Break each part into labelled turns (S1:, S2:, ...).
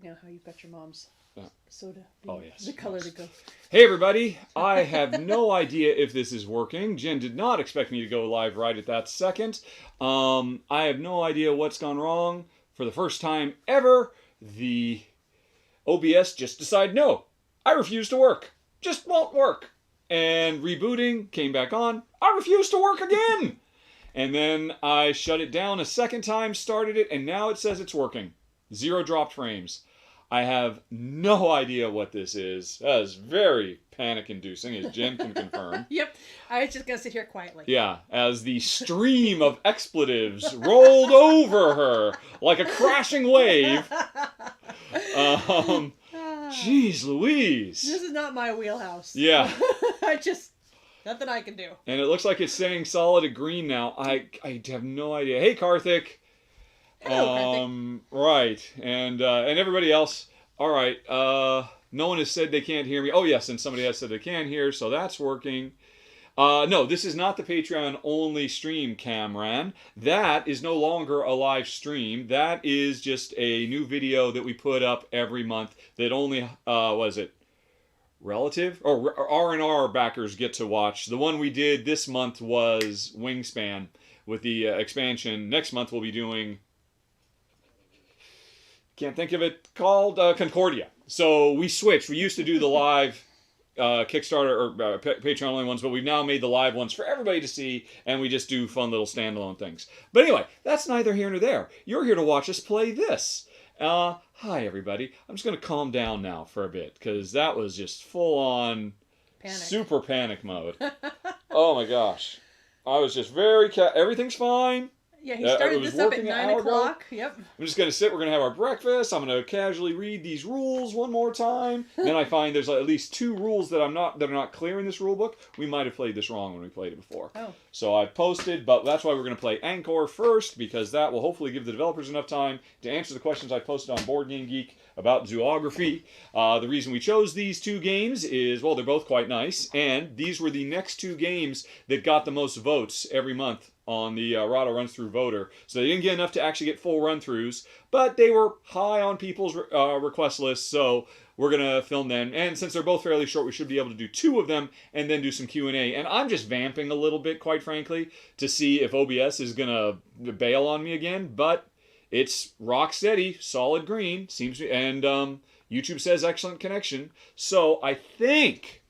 S1: now how you've got your mom's soda.
S2: Oh, yes.
S1: The color to go.
S2: Hey, everybody. I have no idea if this is working. Jen did not expect me to go live right at that second. I have no idea what's gone wrong. For the first time ever, the OBS just decided, no, I refuse to work. Just won't work. And rebooting, came back on. I refuse to work again. And then I shut it down a second time, started it, and now it says it's working. 0 dropped frames. I have no idea what this is. That is very panic-inducing, as Jen can confirm.
S1: Yep. I was just going to sit here quietly.
S2: Yeah, as the stream of expletives rolled over her like a crashing wave. Jeez Louise.
S1: This is not my wheelhouse.
S2: Yeah.
S1: Nothing I can do.
S2: And it looks like it's saying solid at green now. I have no idea. Hey, Karthik.
S1: Hello, Karthik.
S2: Right. And everybody else. All right. No one has said they can't hear me. Oh, yes. And somebody has said they can hear, so that's working. No, this is not the Patreon-only stream, Camran. That is no longer a live stream. That is just a new video that we put up every month that only, relative? Or R&R backers get to watch. The one we did this month was Wingspan with the expansion. Next month we'll be doing, can't think of it, called Concordia. So we switched. We used to do the live Kickstarter or Patreon only ones, but we've now made the live ones for everybody to see, and we just do fun little standalone things. But anyway, that's neither here nor there. You're here to watch us play this. Hi everybody. I'm just going to calm down now for a bit, because that was just full-on super panic mode. Oh my gosh. I was just very... everything's fine.
S1: Yeah, he started this up at 9 o'clock. Yep.
S2: I'm just going to sit. We're going to have our breakfast. I'm going to casually read these rules one more time. Then I find there's at least 2 rules that are not clear in this rule book. We might have played this wrong when we played it before. Oh. So I've posted, but that's why we're going to play Ankh'or first, because that will hopefully give the developers enough time to answer the questions I posted on Board Game Geek about Zoo-ography. The reason we chose these 2 games is, well, they're both quite nice, and these were the next 2 games that got the most votes every month on the Rahdo run-through voter. So they didn't get enough to actually get full run-throughs, but they were high on people's request lists, so we're going to film them. And since they're both fairly short, we should be able to do 2 of them and then do some Q&A. And I'm just vamping a little bit, quite frankly, to see if OBS is going to bail on me again, but it's rock steady, solid green, seems to, and YouTube says excellent connection. So I think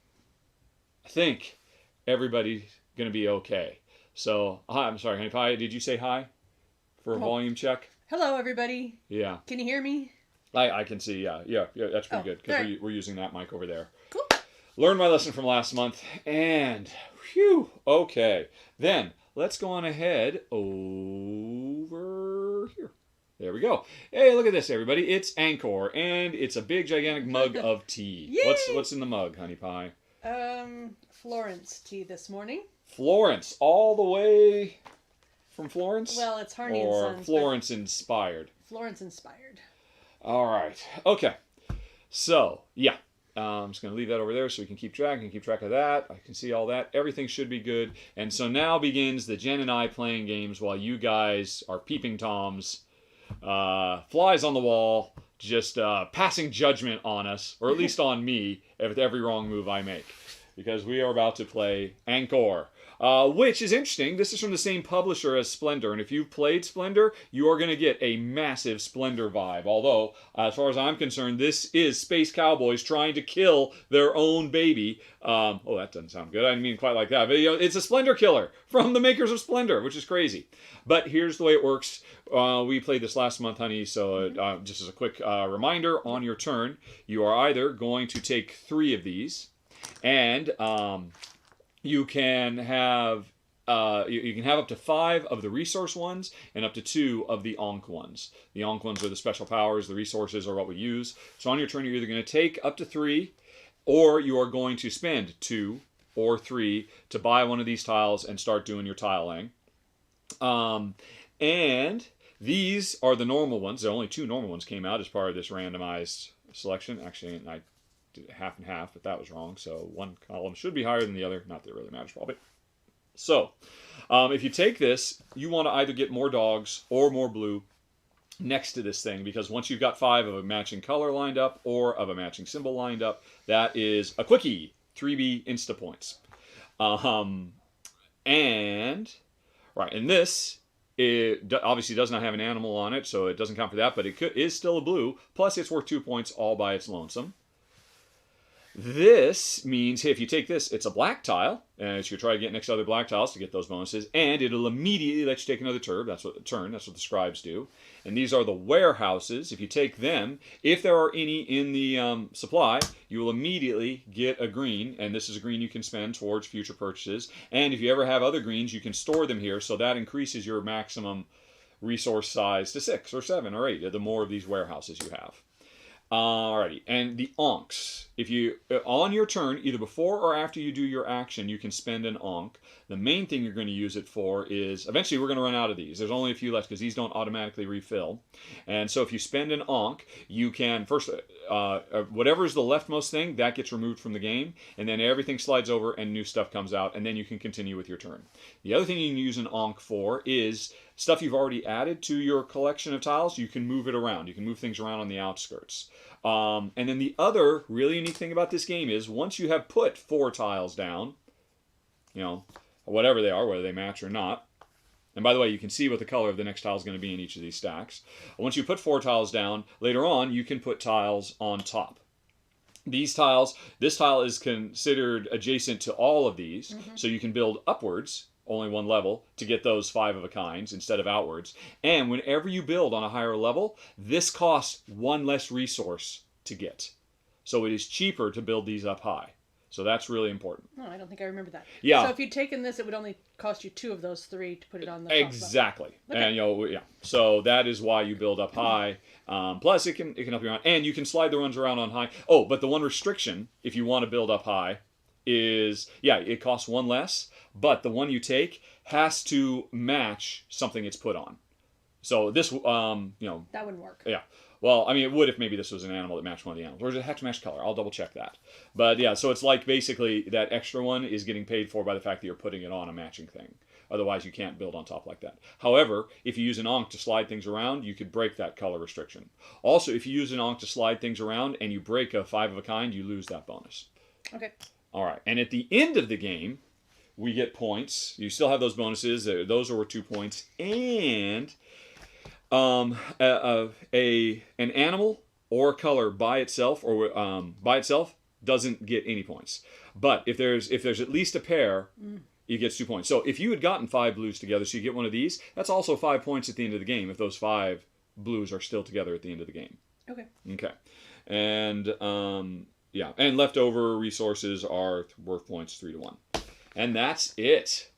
S2: everybody's going to be okay. So, hi, I'm sorry, Honey Pie, did you say hi for a volume check?
S1: Hello, everybody.
S2: Yeah.
S1: Can you hear me?
S2: I can see, yeah, that's pretty good, because we're using that mic over there.
S1: Cool.
S2: Learned my lesson from last month, and, whew, okay. Then, let's go on ahead over here. There we go. Hey, look at this, everybody. It's Ankh'or, and it's a big, gigantic mug of tea.
S1: Yay!
S2: What's in the mug, Honey Pie?
S1: Florence tea this morning.
S2: Florence, all the way from Florence?
S1: Well, it's Harney and Sons.
S2: Or Florence inspired?
S1: Florence inspired.
S2: All right. Okay. So, yeah. I'm just going to leave that over there so we can keep track of that. I can see all that. Everything should be good. And so now begins the Jen and I playing games while you guys are peeping toms, flies on the wall, just passing judgment on us, or at least on me, with every wrong move I make. Because we are about to play Ankh'or. Which is interesting. This is from the same publisher as Splendor, and if you've played Splendor, you are going to get a massive Splendor vibe. Although, as far as I'm concerned, this is space cowboys trying to kill their own baby. Oh, that doesn't sound good. I didn't mean quite like that. But, it's a Splendor killer from the makers of Splendor, which is crazy. But here's the way it works. We played this last month, honey, so just as a quick reminder, on your turn, you are either going to take 3 of these, and you can have you can have up to 5 of the resource ones and up to 2 of the Ankh ones. The Ankh ones are the special powers. The resources are what we use. So on your turn, you're either going to take up to 3, or you are going to spend 2 or 3 to buy one of these tiles and start doing your tiling. And these are the normal ones. There are only 2 normal ones came out as part of this randomized selection. Actually, I did half and half, but that was wrong. So one column should be higher than the other. Not that it really matters, probably. So, if you take this, you want to either get more dogs or more blue. next to this thing, because once you've got 5 of a matching color lined up or of a matching symbol lined up, that is a quickie, 3B insta points. And this, it obviously does not have an animal on it, so it doesn't count for that, but it is still a blue, plus it's worth 2 points all by its lonesome. This means, hey, if you take this, it's a black tile, and so you try to get next to other black tiles to get those bonuses, and it'll immediately let you take another turn. That's what the scribes do. And these are the warehouses. If you take them, if there are any in the supply, you will immediately get a green, and this is a green you can spend towards future purchases. And if you ever have other greens, you can store them here, so that increases your maximum resource size to 6 or 7 or 8, the more of these warehouses you have. Alrighty, and the Ankhs. If you, on your turn, either before or after you do your action, you can spend an Ankh. The main thing you're going to use it for is, eventually we're going to run out of these. There's only a few left because these don't automatically refill. And so if you spend an Ankh, you can, first, whatever is the leftmost thing, that gets removed from the game, and then everything slides over and new stuff comes out, and then you can continue with your turn. The other thing you can use an Ankh for is stuff you've already added to your collection of tiles. You can move it around. You can move things around on the outskirts. And then the other really unique thing about this game is once you have put 4 tiles down, you know, whatever they are, whether they match or not, and by the way, you can see what the color of the next tile is going to be in each of these stacks. Once you put 4 tiles down, later on you can put tiles on top. These tiles, this tile is considered adjacent to all of these, so you can build upwards, only 1 level, to get those 5 of a kinds instead of outwards. And whenever you build on a higher level, this costs 1 less resource to get. So it is cheaper to build these up high. So that's really important.
S1: Oh, I don't think I remember that.
S2: Yeah.
S1: So if you'd taken this, it would only cost you 2 of those 3 to put it on the top.
S2: Exactly.
S1: Okay.
S2: And yeah. So that is why you build up high. Plus, it can help you around, and you can slide the ones around on high. Oh, but the one restriction, if you want to build up high, is it costs 1 less, but the one you take has to match something it's put on. So this,
S1: that wouldn't work.
S2: Yeah. Well, I mean, it would if maybe this was an animal that matched one of the animals. Or does it have to match color? I'll double check that. But yeah, so it's like basically that extra one is getting paid for by the fact that you're putting it on a matching thing. Otherwise, you can't build on top like that. However, if you use an Ankh to slide things around, you could break that color restriction. Also, if you use an Ankh to slide things around and you break a 5 of a kind, you lose that bonus.
S1: Okay.
S2: All right. And at the end of the game, we get points. You still have those bonuses. Those are worth 2 points. And an animal or a color by itself doesn't get any points. But if there's at least a pair, it gets 2 points. So if you had gotten 5 blues together, so you get one of these, that's also 5 points at the end of the game if those 5 blues are still together at the end of the game.
S1: Okay.
S2: Okay. And and leftover resources are worth points 3 to 1. And that's it.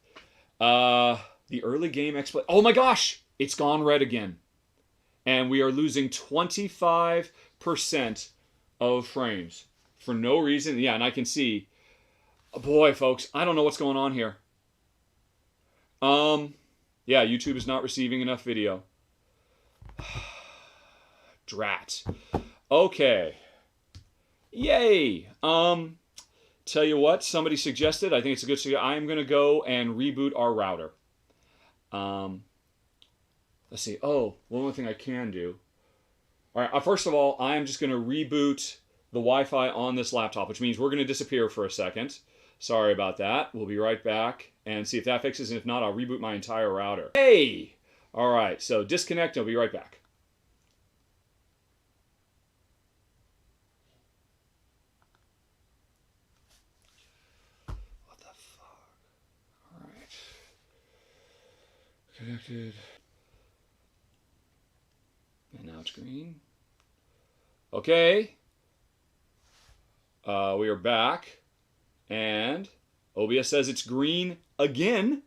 S2: The early game exploit. Oh my gosh! It's gone red again. And we are losing 25% of frames for no reason. Yeah, and I can see. Boy, folks, I don't know what's going on here. Yeah, YouTube is not receiving enough video. Drat. Okay. Yay. Tell you what, somebody suggested, I think it's a good suggestion. I am going to go and reboot our router. Let's see. Oh, one more thing I can do. All right. First of all, I am just going to reboot the Wi-Fi on this laptop, which means we're going to disappear for a second. Sorry about that. We'll be right back and see if that fixes it. If not, I'll reboot my entire router. Hey! All right. So disconnect. I'll be right back. What the fuck? All right. Connected. And now it's green. Okay. We are back. And OBS says it's green again.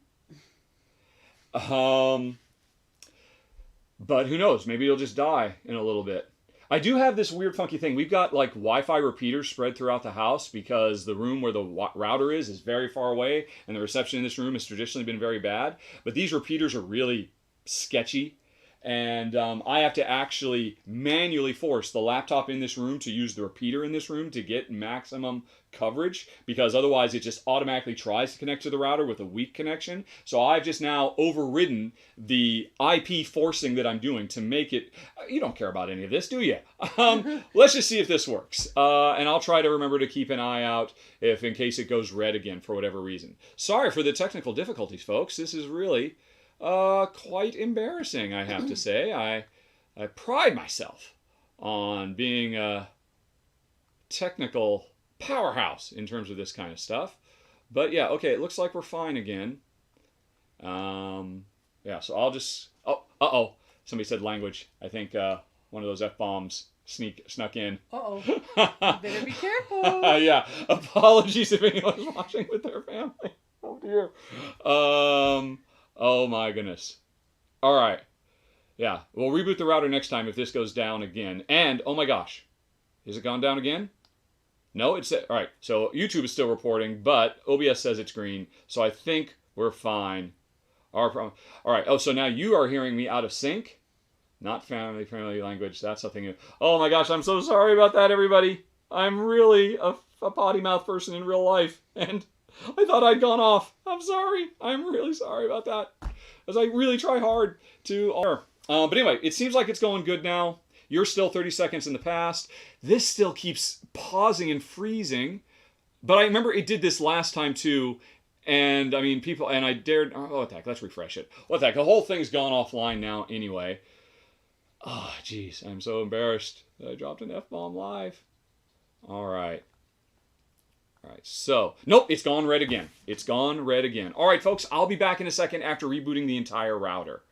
S2: But who knows? Maybe it'll just die in a little bit. I do have this weird funky thing. We've got like Wi-Fi repeaters spread throughout the house because the room where the router is very far away and the reception in this room has traditionally been very bad. But these repeaters are really sketchy. and I have to actually manually force the laptop in this room to use the repeater in this room to get maximum coverage, because otherwise it just automatically tries to connect to the router with a weak connection. So I've just now overridden the IP forcing that I'm doing to make it. You don't care about any of this, do you? Let's just see if this works, and I'll try to remember to keep an eye out if in case it goes red again for whatever reason. Sorry for the technical difficulties, folks. This is really quite embarrassing, I have to say. I pride myself on being a technical powerhouse in terms of this kind of stuff. But yeah, okay, it looks like we're fine again. Yeah, so I'll just... Oh, uh-oh. Somebody said language. I think one of those F-bombs snuck in.
S1: Uh-oh. Better be careful.
S2: Yeah, apologies if anyone's watching with their family. Oh, dear. Oh, my goodness. All right. Yeah, we'll reboot the router next time if this goes down again. And, oh my gosh, has it gone down again? No, it's... All right, so YouTube is still reporting, but OBS says it's green, so I think we're fine. All right, oh, so now you are hearing me out of sync. Not family language, that's something new. Oh my gosh, I'm so sorry about that, everybody. I'm really a potty mouth person in real life, and I thought I'd gone off. I'm sorry. I'm really sorry about that, as I really try hard to... but anyway, it seems like it's going good now. You're still 30 seconds in the past. This still keeps pausing and freezing. But I remember it did this last time too. And I mean, people, and I dared, oh, what the heck, let's refresh it. What the heck, the whole thing's gone offline now anyway. Oh, geez, I'm so embarrassed that I dropped an F-bomb live. All right. All right, so, nope, it's gone red again. It's gone red again. All right, folks, I'll be back in a second after rebooting the entire router.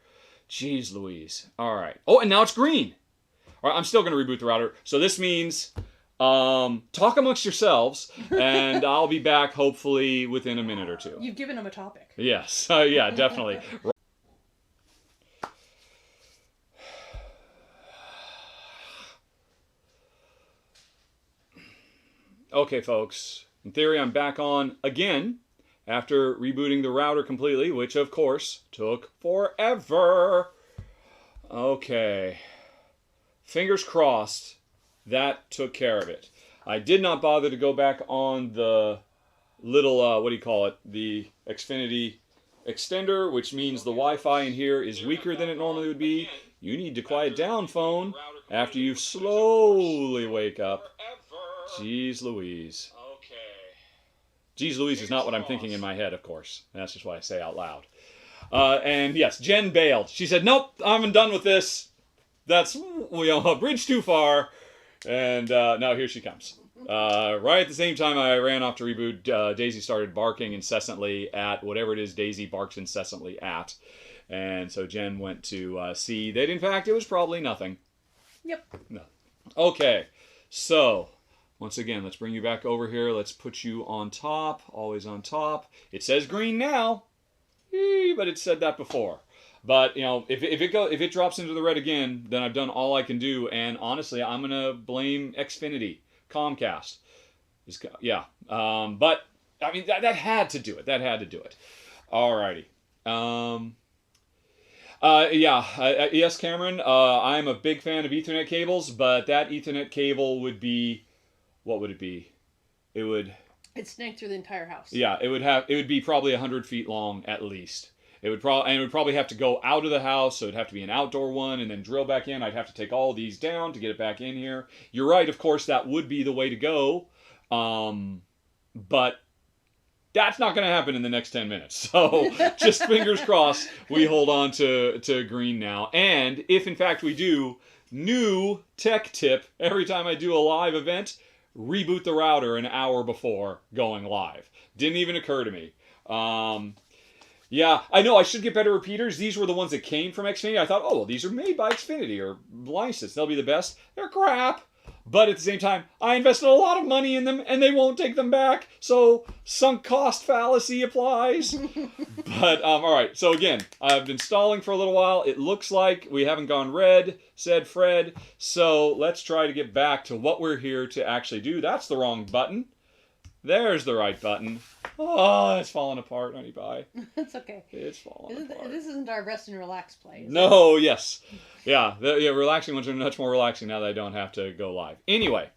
S2: Jeez Louise. All right. Oh, and now it's green. All right, I'm still going to reboot the router. So this means talk amongst yourselves, and I'll be back hopefully within a minute or two.
S1: You've given them a topic.
S2: Yes. Yeah, definitely. Okay, folks. In theory, I'm back on again after rebooting the router completely, which, of course, took forever. Okay. Fingers crossed that took care of it. I did not bother to go back on the little, what do you call it, the Xfinity extender, which means the Wi-Fi in here is weaker than it normally would be. You need to quiet down, phone, after you slowly wake up. Jeez Louise. Jeez Louise is not what I'm thinking in my head, of course. That's just what I say out loud. And yes, Jen bailed. She said, nope, I'm done with this. That's, a bridge too far. And now here she comes. Right at the same time I ran off to reboot, Daisy started barking incessantly at whatever it is Daisy barks incessantly at. And so Jen went to see that, in fact, it was probably nothing.
S1: Yep.
S2: No. Okay, so... Once again, let's bring you back over here. Let's put you on top, always on top. It says green now, but it said that before. But if it drops into the red again, then I've done all I can do. And honestly, I'm gonna blame Xfinity, Comcast. Yeah, but I mean that had to do it. That had to do it. Alrighty. Yes, Cameron. I'm a big fan of Ethernet cables, but that Ethernet cable would be. What would it be? It'd
S1: snake through the entire house.
S2: Yeah, it would be probably 100 feet long at least. It would probably have to go out of the house, so it'd have to be an outdoor one, and then drill back in. I'd have to take all these down to get it back in here. You're right, of course, that would be the way to go, but that's not going to happen in the next 10 minutes. So just fingers crossed we hold on to green now. And if in fact we do, new tech tip, every time I do a live event, reboot the router an hour before going live. Didn't even occur to me. Yeah, I know I should get better repeaters. These were the ones that came from Xfinity. I thought, oh, well, these are made by Xfinity or licensed. They'll be the best. They're crap. But at the same time, I invested a lot of money in them, and they won't take them back. So sunk cost fallacy applies. But, all right. So again, I've been stalling for a little while. It looks like we haven't gone red, said Fred. So let's try to get back to what we're here to actually do. That's the wrong button. There's the right button. Oh, it's falling apart, honey pie.
S1: It's okay.
S2: It's falling apart.
S1: This isn't our rest and relax play. Is
S2: No, yes. Yeah, the relaxing ones are much more relaxing now that I don't have to go live. Anyway,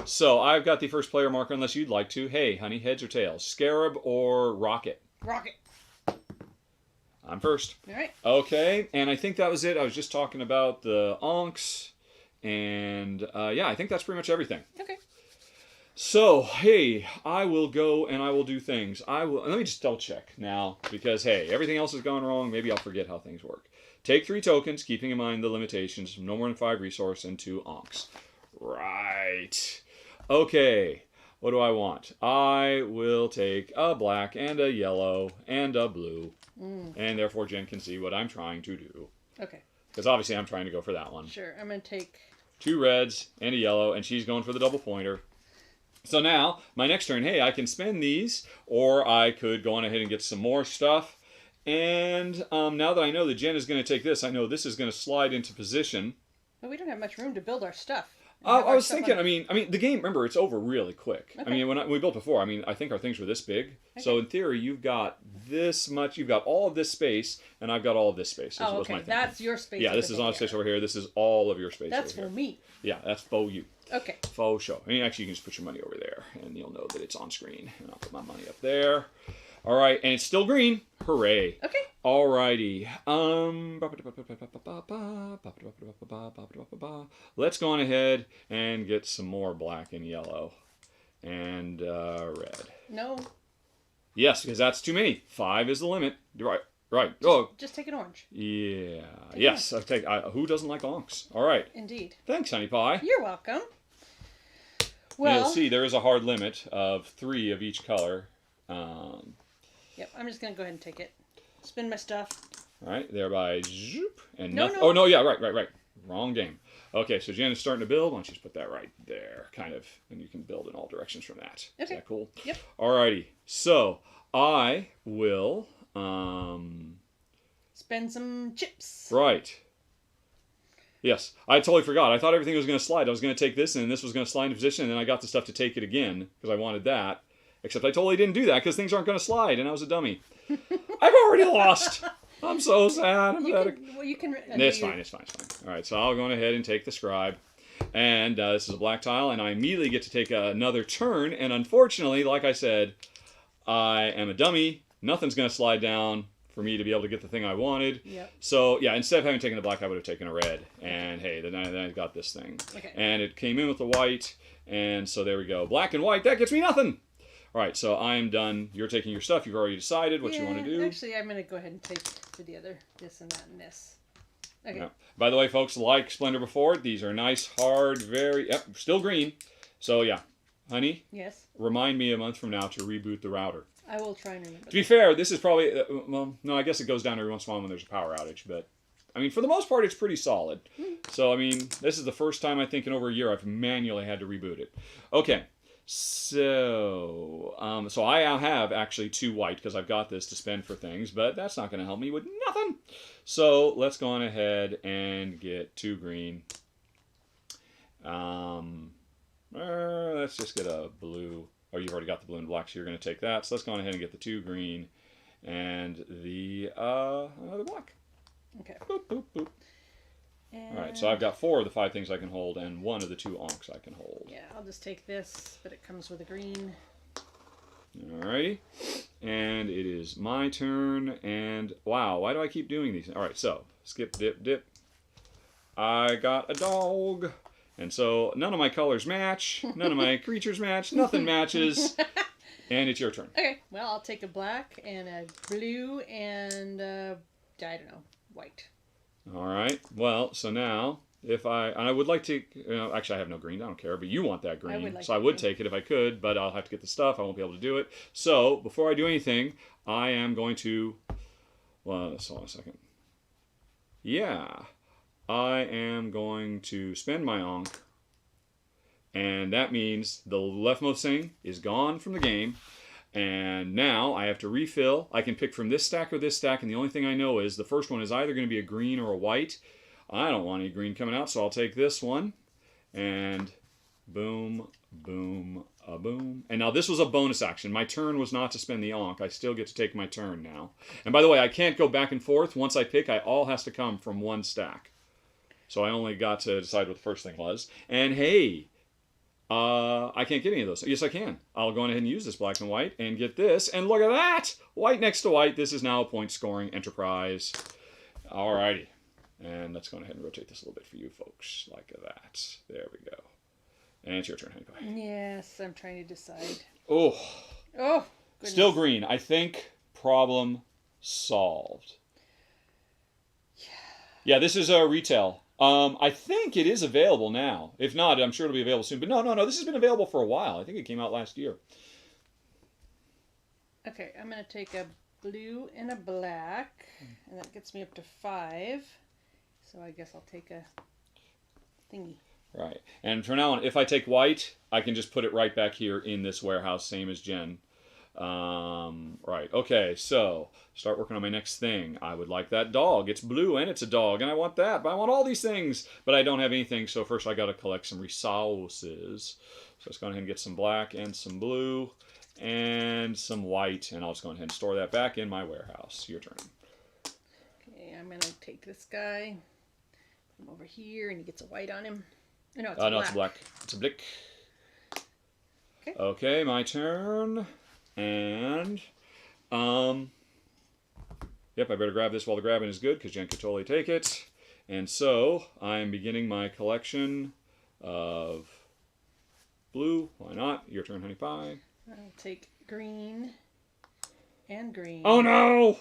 S2: so I've got the first player marker unless you'd like to. Hey, honey, heads or tails? Scarab or rocket?
S1: Rocket.
S2: I'm first.
S1: All right.
S2: Okay, and I think that was it. I was just talking about the Ankhs, and yeah, I think that's pretty much everything.
S1: Okay.
S2: So, hey, I will go and I will do things. Let me just double check now, because, hey, everything else is going wrong. Maybe I'll forget how things work. Take 3 tokens, keeping in mind the limitations, no more than 5 resource, and 2 Ankhs. Right. Okay, what do I want? I will take a black and a yellow and a blue, and therefore Jen can see what I'm trying to do.
S1: Okay.
S2: Because obviously I'm trying to go for that one.
S1: Sure, I'm going to take...
S2: 2 reds and a yellow, and she's going for the double pointer. So now, my next turn, hey, I can spend these, or I could go on ahead and get some more stuff. And now that I know that Jen is going to take this, I know this is going to slide into position.
S1: But we don't have much room to build our stuff.
S2: I was thinking, I mean, the game, remember, it's over really quick.
S1: Okay.
S2: I mean, when we built before, I think our things were this big. Okay. So in theory, you've got this much, you've got all of this space, and I've got all of this space.
S1: Oh, okay, that's your space.
S2: Yeah, this is on space over here. This is all of your space
S1: That's
S2: over here.
S1: for me.
S2: Yeah, that's faux you.
S1: Okay.
S2: Faux show. I mean, actually, you can just put your money over there, and you'll know that it's on screen. And I'll put my money up there. All right, and it's still green. Hooray.
S1: Okay.
S2: Alrighty. Let's go on ahead and get some more black and yellow and red.
S1: No.
S2: Yes, because that's too many. 5 is the limit. Right. Right.
S1: Just take an orange.
S2: Yeah. Yes. I take. Who doesn't like Ankhs? All right.
S1: Indeed.
S2: Thanks, honey pie.
S1: You're welcome.
S2: Well, and you'll see there is a hard limit of 3 of each color.
S1: Yep. I'm just gonna go ahead and take it. Spin my stuff.
S2: All right. Thereby, zoop, and
S1: no.
S2: Oh no! Yeah. Right. Wrong game. Okay. So Jen is starting to build. Why don't you just put that right there, kind of, and you can build in all directions from that.
S1: Okay.
S2: Is that cool?
S1: Yep.
S2: Alrighty. So I will.
S1: Spend some chips.
S2: Right. Yes, I totally forgot. I thought everything was going to slide. I was going to take this, and this was going to slide into position, and then I got the stuff to take it again, because I wanted that. Except I totally didn't do that, because things aren't going to slide, and I was a dummy. I've already lost. I'm so sad.
S1: You can...
S2: It's fine. All right, so I'll go on ahead and take the scribe. And this is a black tile, and I immediately get to take another turn, and unfortunately, like I said, I am a dummy. Nothing's going to slide down for me to be able to get the thing I wanted.
S1: Yep.
S2: So, yeah, instead of having taken a black, I would have taken a red. And, hey, then I got this thing.
S1: Okay.
S2: And it came in with the white, and so there we go. Black and white, that gets me nothing! All right, so I'm done. You're taking your stuff. You've already decided what you want to do.
S1: Actually, I'm going to go ahead and take to the other, this and that and this. Okay.
S2: Yeah. By the way, folks, like Splendor before, these are nice, hard, still green. So, yeah. Honey?
S1: Yes?
S2: Remind me a month from now to reboot the router.
S1: I will try and remember.
S2: To be fair, this is probably, well, no, I guess it goes down every once in a while when there's a power outage, but, I mean, for the most part, it's pretty solid. So, I mean, this is the first time, I think, in over a year I've manually had to reboot it. Okay, so I now have, actually, 2 white, because I've got this to spend for things, but that's not going to help me with nothing. So, let's go on ahead and get 2 green. Let's just get a blue. Oh, you've already got the blue and black, so you're going to take that. So let's go on ahead and get the 2 green and the black.
S1: Okay.
S2: Boop, boop, boop.
S1: And...
S2: All right, so I've got 4 of the 5 things I can hold and 1 of the 2 Ankhs I can hold.
S1: Yeah, I'll just take this, but it comes with a green.
S2: Alrighty. And it is my turn. And wow, why do I keep doing these? All right, so skip, dip, dip. I got a dog. And so none of my colors match, none of my creatures match, nothing matches, and it's your turn.
S1: Okay, well, I'll take a black and a blue and, I don't know, white.
S2: All right, well, so now, I would like to, actually I have no green, I don't care, but you want that green, so I would take it if I could, but I'll have to get the stuff, I won't be able to do it. So, before I do anything, I am going to, well, hold on a second. Yeah. I am going to spend my Ankh, and that means the leftmost thing is gone from the game, and now I have to refill. I can pick from this stack or this stack, and the only thing I know is the first one is either going to be a green or a white. I don't want any green coming out, so I'll take this one, and boom, boom, boom. And now this was a bonus action. My turn was not to spend the Ankh. I still get to take my turn now. And by the way, I can't go back and forth. Once I pick, all has to come from one stack. So I only got to decide what the first thing was. And hey, I can't get any of those. Yes, I can. I'll go ahead and use this black and white and get this. And look at that! White next to white. This is now a point scoring enterprise. Alrighty. And let's go ahead and rotate this a little bit for you folks. Like that. There we go. And it's your turn, honey pie.
S1: Yes, I'm trying to decide.
S2: Oh.
S1: Oh, goodness.
S2: Still green. I think problem solved. Yeah, this is a retail. I think it is available now. If not, I'm sure it'll be available soon. But no. This has been available for a while. I think it came out last year.
S1: Okay, I'm going to take a blue and a black. And that gets me up to 5. So I guess I'll take a thingy.
S2: Right. And from now on, if I take white, I can just put it right back here in this warehouse, same as Jen. Right. Okay, so start working on my next thing. I would like that dog. It's blue and it's a dog, and I want that, but I want all these things, but I don't have anything, so first I got to collect some resources. So let's go ahead and get some black and some blue and some white, and I'll just go ahead and store that back in my warehouse. Your turn.
S1: Okay, I'm going to take this guy. Put him over here, and he gets a white on him. No,
S2: it's a black. It's a blick.
S1: Okay.
S2: Okay, my turn. And, yep, I better grab this while the grabbing is good, because Jen could totally take it. And so, I'm beginning my collection of blue. Why not? Your turn, honey pie.
S1: I'll take green and green.
S2: Oh, no!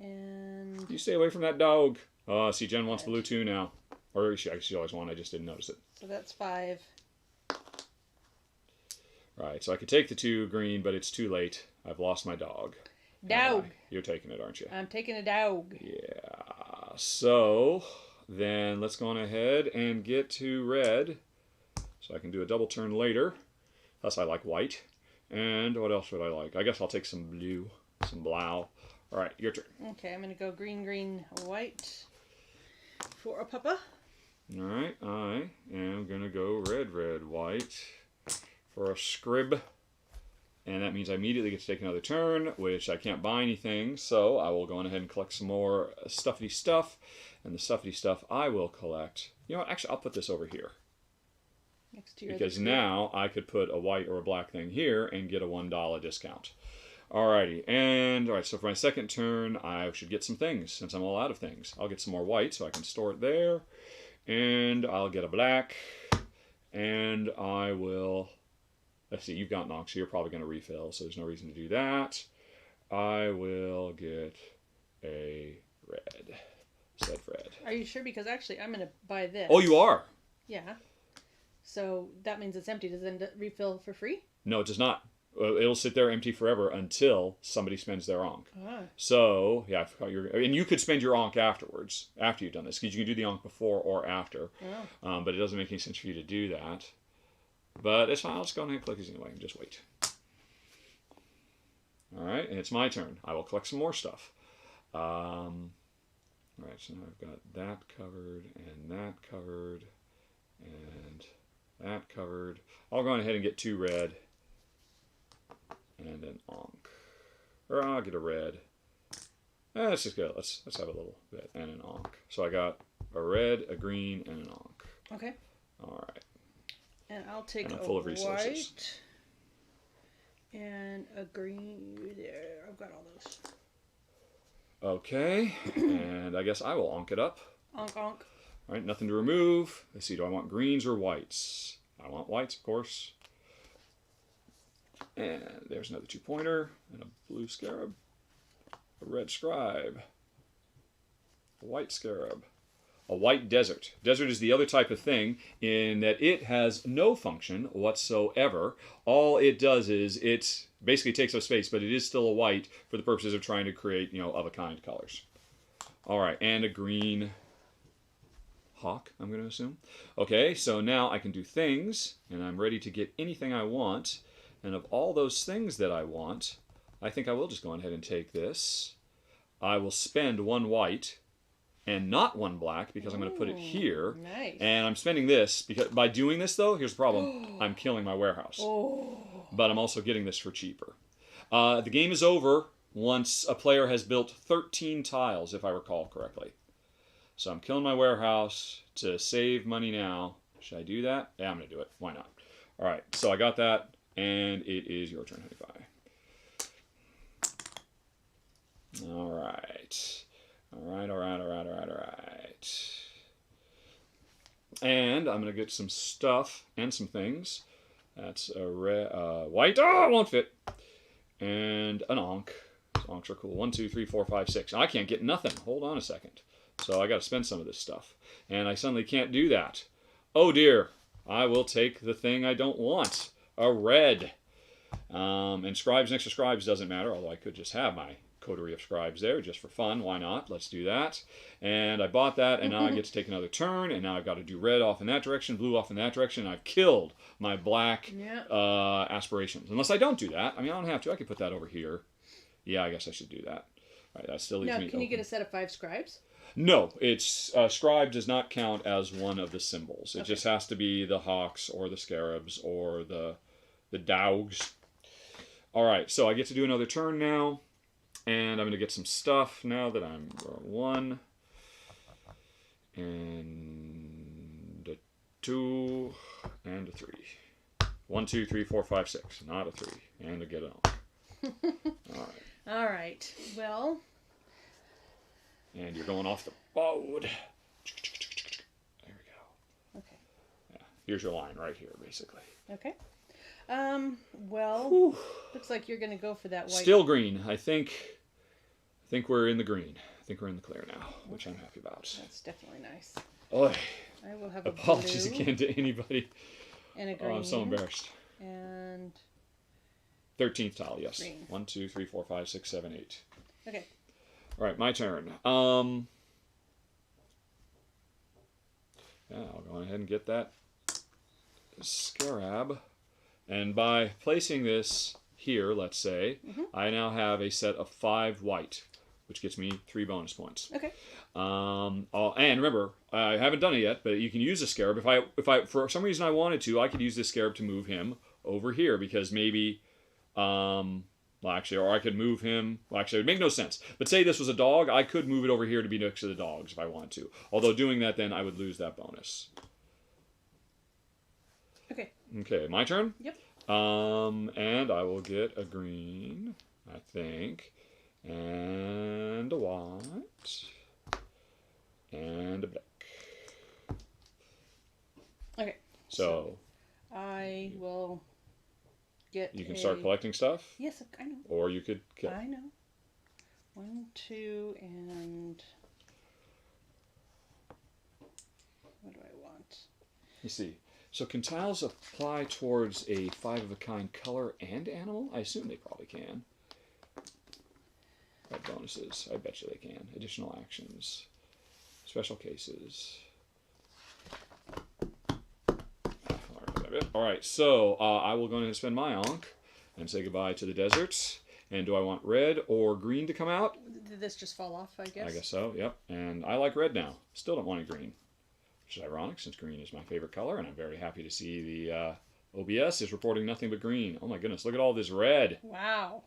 S1: And...
S2: You stay away from that dog. Oh, see, Jen wants blue too now. Or she always wanted, I just didn't notice it.
S1: So that's 5.
S2: Right, so I could take the 2 green, but it's too late. I've lost my dog.
S1: Dog.
S2: You're taking it, aren't you?
S1: I'm taking a dog.
S2: Yeah. So then let's go on ahead and get to red. So I can do a double turn later. Plus I like white. And what else would I like? I guess I'll take some blue, some blau. All right, your turn.
S1: Okay, I'm going to go green, green, white for a papa.
S2: All right, I am going to go red, red, white for a scrib. And that means I immediately get to take another turn, which I can't buy anything. So I will go on ahead and collect some more stuffy stuff. And the stuffy stuff I will collect. You know what? Actually, I'll put this over here.
S1: Next to your
S2: because now I could put a white or a black thing here and get a $1 discount. Alrighty, and alright, so for my second turn, I should get some things, since I'm all out of things. I'll get some more white, so I can store it there. And I'll get a black. And I will... Let's see, you've got Nox, so you're probably going to refill, so there's no reason to do that. I will get a red. Said red.
S1: Are you sure? Because actually, I'm going to buy this.
S2: Oh, you are?
S1: Yeah. So that means it's empty. Does it then refill for free?
S2: No, it does not. It'll sit there empty forever until somebody spends their Ankh.
S1: Ah.
S2: So, yeah, I forgot and you could spend your Ankh afterwards, after you've done this, because you can do the Ankh before or after.
S1: Oh.
S2: But it doesn't make any sense for you to do that. But it's fine. I'll just go ahead and collect these anyway and just wait. Alright, and it's my turn. I will collect some more stuff. Alright, so now I've got that covered, and that covered, and that covered. I'll go ahead and get 2 red. And an Ankh. Or I'll get a red. Let's just go. Let's have a little bit. And an Ankh. So I got a red, a green, and an Ankh.
S1: Okay.
S2: Alright.
S1: And I'll take
S2: I'm
S1: a
S2: full of resources.
S1: white and a green. There, I've got all those.
S2: Okay. And I guess I will Ankh it up.
S1: Ankh, Ankh.
S2: Alright, nothing to remove. Let's see, do I want greens or whites? I want whites, of course. And there's another 2-pointer, and a blue scarab, a red scribe, a white scarab, a white desert. Desert is the other type of thing in that it has no function whatsoever. All it does is it basically takes up space, but it is still a white for the purposes of trying to create, of a kind colors. All right, and a green hawk, I'm going to assume. Okay, so now I can do things, and I'm ready to get anything I want. And of all those things that I want, I think I will just go ahead and take this. I will spend 1 white and not 1 black because I'm going to put it here.
S1: Nice.
S2: And I'm spending this because by doing this though, here's the problem: I'm killing my warehouse.
S1: Oh.
S2: But I'm also getting this for cheaper. The game is over once a player has built 13 tiles, if I recall correctly. So I'm killing my warehouse to save money now. Should I do that? Yeah, I'm going to do it. Why not? All right, so I got that, and it is your turn, Honey Pie. All right. And I'm going to get some stuff and some things. That's a white. Oh, it won't fit. And an Ankh. Ankhs are cool. 1, 2, 3, 4, 5, 6. I can't get nothing. Hold on a second. So I got to spend some of this stuff. And I suddenly can't do that. Oh dear. I will take the thing I don't want. A red. And scribes next to scribes doesn't matter, although I could just have my coterie of scribes there just for fun. Why not? Let's do that. And I bought that, and now I get to take another turn, and now I've got to do red off in that direction, blue off in that direction, and I've killed my black aspirations. Unless I don't do that. I mean, I don't have to. I could put that over here. Yeah, I guess I should do that. All right, that still leaves me
S1: Now, can you get a set of 5 scribes?
S2: No, it's scribe does not count as one of the symbols. It just has to be the hawks or the scarabs or the dogs. All right, so I get to do another turn now, and I'm going to get some stuff now that I'm 1 and a 2 and a 3. 1, 2, 3, 4, 5, 6. Not a 3, and to get it on. All right.
S1: All right. Well.
S2: And you're going off the board. There we go.
S1: Okay.
S2: Yeah. Here's your line right here, basically.
S1: Okay. Well, looks like you're going to go for that white.
S2: Still green. I think we're in the green. I think we're in the clear now, which I'm happy about.
S1: That's definitely nice.
S2: Oy.
S1: I will have a
S2: Apologies
S1: blue
S2: again to anybody.
S1: and a green.
S2: Oh, I'm so embarrassed.
S1: And
S2: 13th tile, yes.
S1: Green.
S2: 1, 2, 3, 4, 5, 6, 7, 8.
S1: Okay.
S2: All right, my turn. Yeah, I'll go ahead and get that scarab. And by placing this here, let's say, I now have a set of 5 white, which gets me 3 bonus points.
S1: Okay.
S2: And remember, I haven't done it yet, but you can use a scarab. If I for some reason I wanted to, I could use this scarab to move him over here because maybe, well, actually, or I could move him. Well, actually, it would make no sense. But say this was a dog, I could move it over here to be next to the dogs if I wanted to. Although doing that, then I would lose that bonus.
S1: Okay.
S2: Okay, my turn?
S1: Yep.
S2: And I will get a green, I think, and a white, and a black.
S1: Okay.
S2: So
S1: I will get.
S2: You can start collecting stuff?
S1: Yes, I know.
S2: Or you could kill.
S1: I know. 1, 2, and what do I want?
S2: You see. So can tiles apply towards a 5-of-a-kind color and animal? I assume they probably can. Right, bonuses. I bet you they can. Additional actions. Special cases. Alright, so I will go ahead and spend my Ankh and say goodbye to the deserts. And do I want red or green to come out?
S1: Did this just fall off, I guess?
S2: I guess so, yep. And I like red now. Still don't want any green. Which is ironic since green is my favorite color, and I'm very happy to see the OBS is reporting nothing but green. Oh my goodness, look at all this red.
S1: Wow.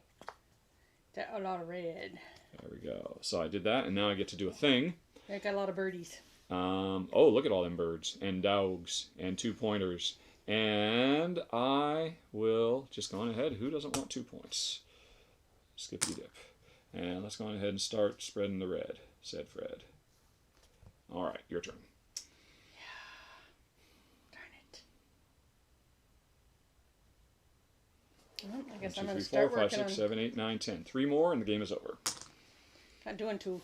S1: That's a lot of red.
S2: There we go. So I did that, and now I get to do a thing.
S1: I got a lot of birdies.
S2: Oh, look at all them birds, and dogs, and 2 pointers. And I will just go on ahead. Who doesn't want 2 points? Skippy dip. And let's go on ahead and start spreading the red, said Fred. All right, your turn.
S1: Well, I guess
S2: 1,
S1: I'm
S2: 2,
S1: going
S2: 3,
S1: to start
S2: 4, 5,
S1: working
S2: 6,
S1: on...
S2: 7, 8, 9, 10. 3 more, and the game is over.
S1: Not doing too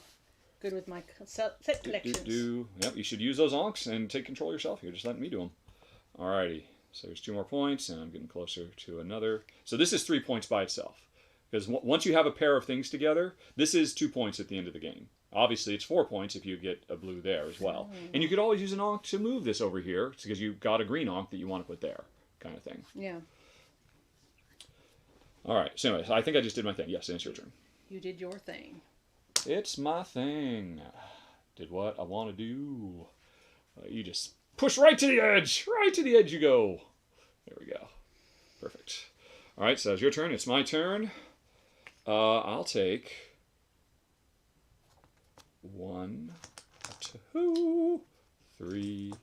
S1: good with my set collections.
S2: Yep, you should use those Ankhs and take control yourself. You're just letting me do them. Alrighty, so there's 2 more points, and I'm getting closer to another. So this is 3 points by itself. Because once you have a pair of things together, this is 2 points at the end of the game. Obviously, it's 4 points if you get a blue there as well. And you could always use an Ankh to move this over here, because you've got a green Ankh that you want to put there, kind of thing.
S1: Yeah.
S2: All right. So anyways, I think I just did my thing. Yes, and it's your turn.
S1: You did your thing.
S2: It's my thing. did what I want to do. You just push right to the edge. Right to the edge you go. There we go. Perfect. All right, so it's your turn. It's my turn. I'll take 1, 2, 3.